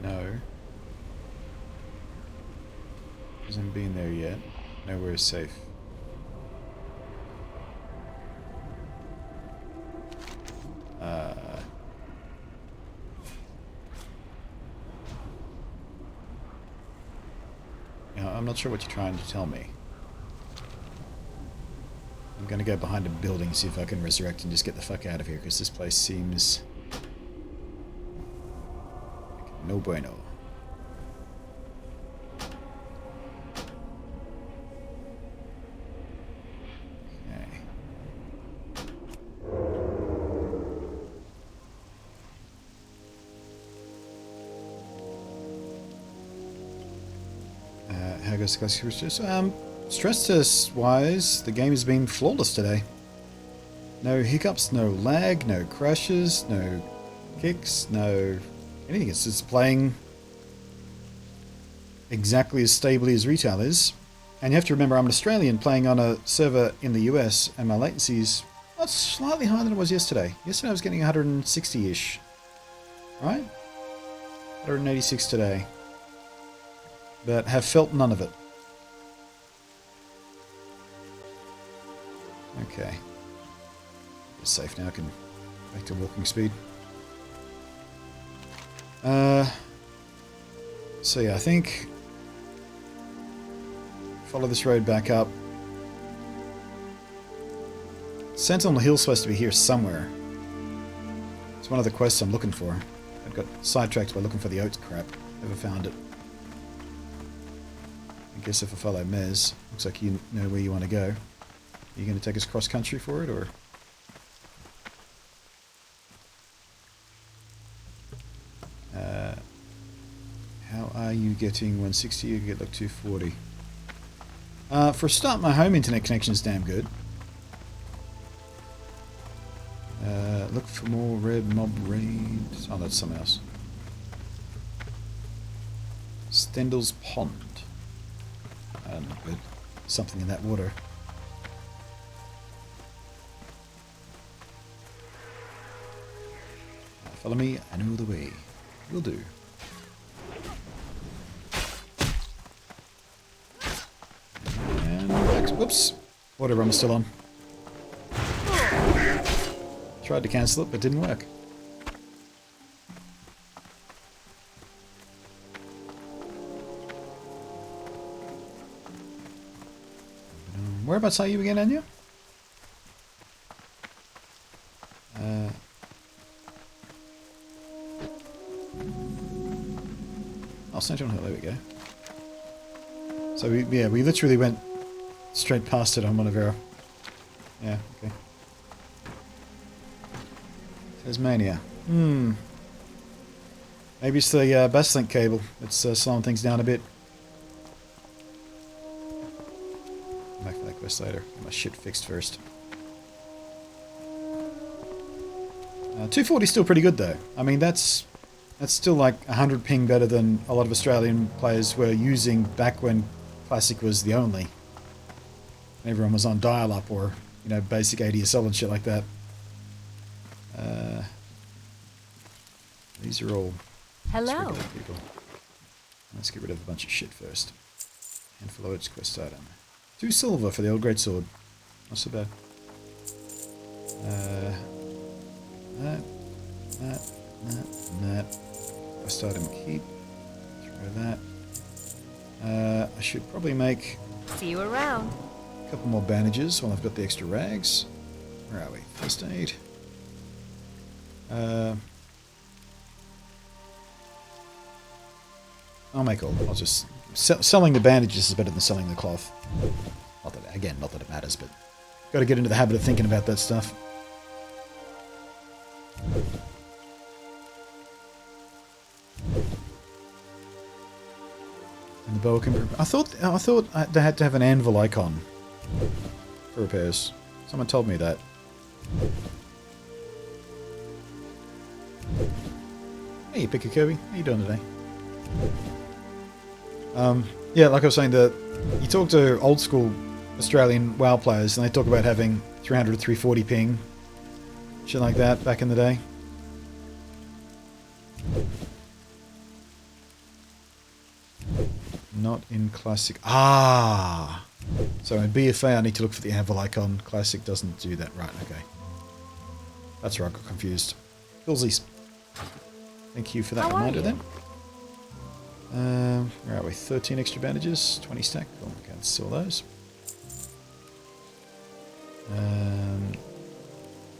No. Hasn't been there yet. Nowhere is safe. I'm not sure what you're trying to tell me. I'm going to go behind a building, see if I can resurrect and just get the fuck out of here, because this place seems... no bueno. Okay. How goes the classic stress? Stress test wise, the game has been flawless today. No hiccups, no lag, no crashes, no kicks, no anything. It's just playing exactly as stably as retail is. And you have to remember, I'm an Australian playing on a server in the US, and my latency is slightly higher than it was yesterday. Yesterday I was getting 160-ish. Right? 186 today. But have felt none of it. Okay. It's safe now, I can back to walking speed. So yeah, I think follow this road back up. Sentinel Hill's supposed to be here somewhere. It's one of the quests I'm looking for. I got sidetracked by looking for the oats crap. Never found it. I guess if I follow Mez, looks like you know where you want to go. Are you going to take us cross country for it, or? How are you getting 160? You get like 240. For a start, my home internet connection is damn good. Look for more red mob raids. Oh, that's something else. Stendel's Pond. Not good. Something in that water. Follow me, I know the way. Will do. And back. Whoops. Water rum's still on. Tried to cancel it, but didn't work. Whereabouts are you again, Anya? Central Hill, there we go. So we literally went straight past it on one of our... Yeah, okay. Tasmania. Maybe it's the Baslink cable that's slowing things down a bit. Back for that quest later. Get my shit fixed first. 240 is still pretty good though. I mean, that's still like 100 ping better than a lot of Australian players were using back when Classic was the only. Everyone was on dial-up or, you know, basic ADSL and shit like that. These are all Hello. people. Let's get rid of a bunch of shit first. Handful of oats quest item. 2 silver for the old greatsword. Not so bad. That. Quest item keep. Throw that. I should probably make See you around. a couple more bandages while I've got the extra rags. Where are we? First aid. I'll make all. I'll just selling the bandages is better than selling the cloth. Not that it matters, but got to get into the habit of thinking about that stuff. And the boa can. I thought they had to have an anvil icon for repairs. Someone told me that. Hey, Picker Kirby, how you doing today? Yeah, like I was saying, you talk to old school Australian WoW players, and they talk about having 300 to 340 ping, shit like that, back in the day. Not in Classic. Ah! So in BFA I need to look for the anvil icon. Classic doesn't do that. Right, okay. That's where I got confused. Filsies. Thank you for that reminder then. Where are we? 13 extra bandages, 20 stack. Cool, okay, let's sell those.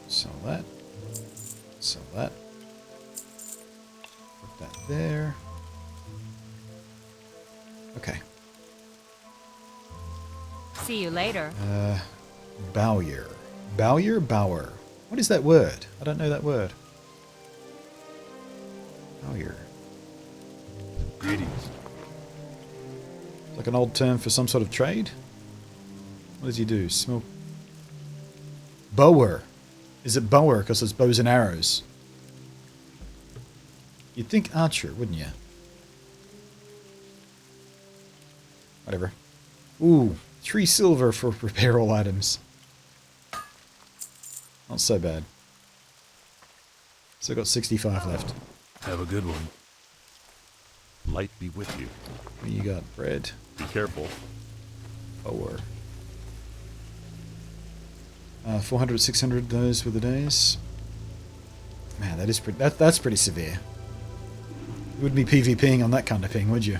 Sell that. Sell that. Put that there. Okay. See you later. Bowyer. Bowyer? Bower. What is that word? I don't know that word. Bowyer. Greetings. Like an old term for some sort of trade? What does he do? Smoke. Bower. Is it bower because it's bows and arrows? You'd think archer, wouldn't you? Whatever. Ooh, 3 silver for repair all items. Not so bad. Still got 65 left. Have a good one. Light be with you. What you got? Bread. Be careful. Bower. 400, 600, those were the days. Man, that is pretty, that's pretty severe. You wouldn't be PvPing on that kind of ping, would you?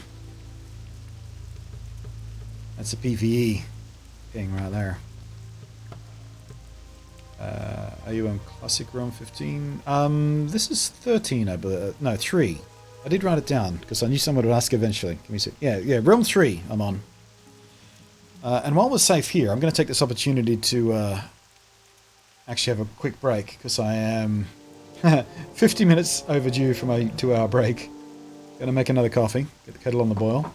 That's a PvE ping right there. Are you on Classic Realm 15? This is 13, I believe. No, 3. I did write it down, because I knew someone would ask eventually. Can we see? Yeah, Realm 3 I'm on. And while we're safe here, I'm going to take this opportunity to actually have a quick break, because I am 50 minutes overdue for my 2-hour break. Going to make another coffee, get the kettle on the boil.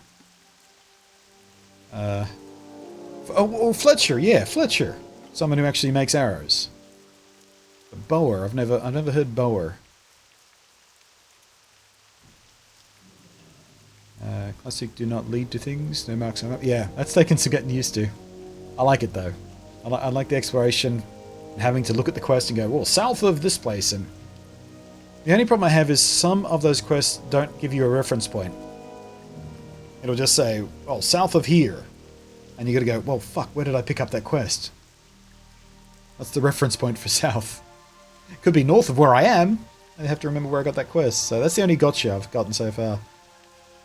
Fletcher, yeah, Fletcher. Someone who actually makes arrows. A bower, I've never heard bower. Classic do not lead to things, no marks on it. Yeah, that's taken some getting used to. I like it though. I like the exploration, having to look at the quest and go, well, south of this place. And the only problem I have is some of those quests don't give you a reference point. It'll just say, oh, south of here. And you gotta go, well, fuck, where did I pick up that quest? That's the reference point for south. Could be north of where I am. I have to remember where I got that quest. So that's the only gotcha I've gotten so far.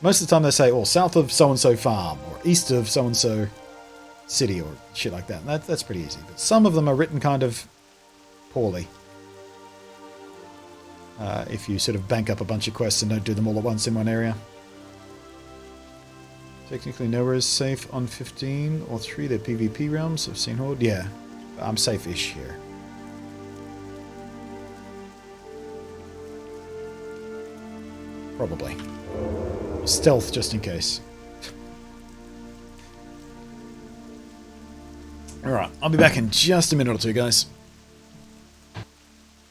Most of the time they say, oh, south of so-and-so farm, or east of so-and-so city, or shit like that. And that's pretty easy. But some of them are written kind of poorly. If you sort of bank up a bunch of quests and don't do them all at once in one area. Technically nowhere is safe on 15 or 3. They're PvP realms. I've seen Horde. Yeah, I'm safe-ish here. Probably. Stealth just in case. Alright, I'll be back in just a minute or two, guys.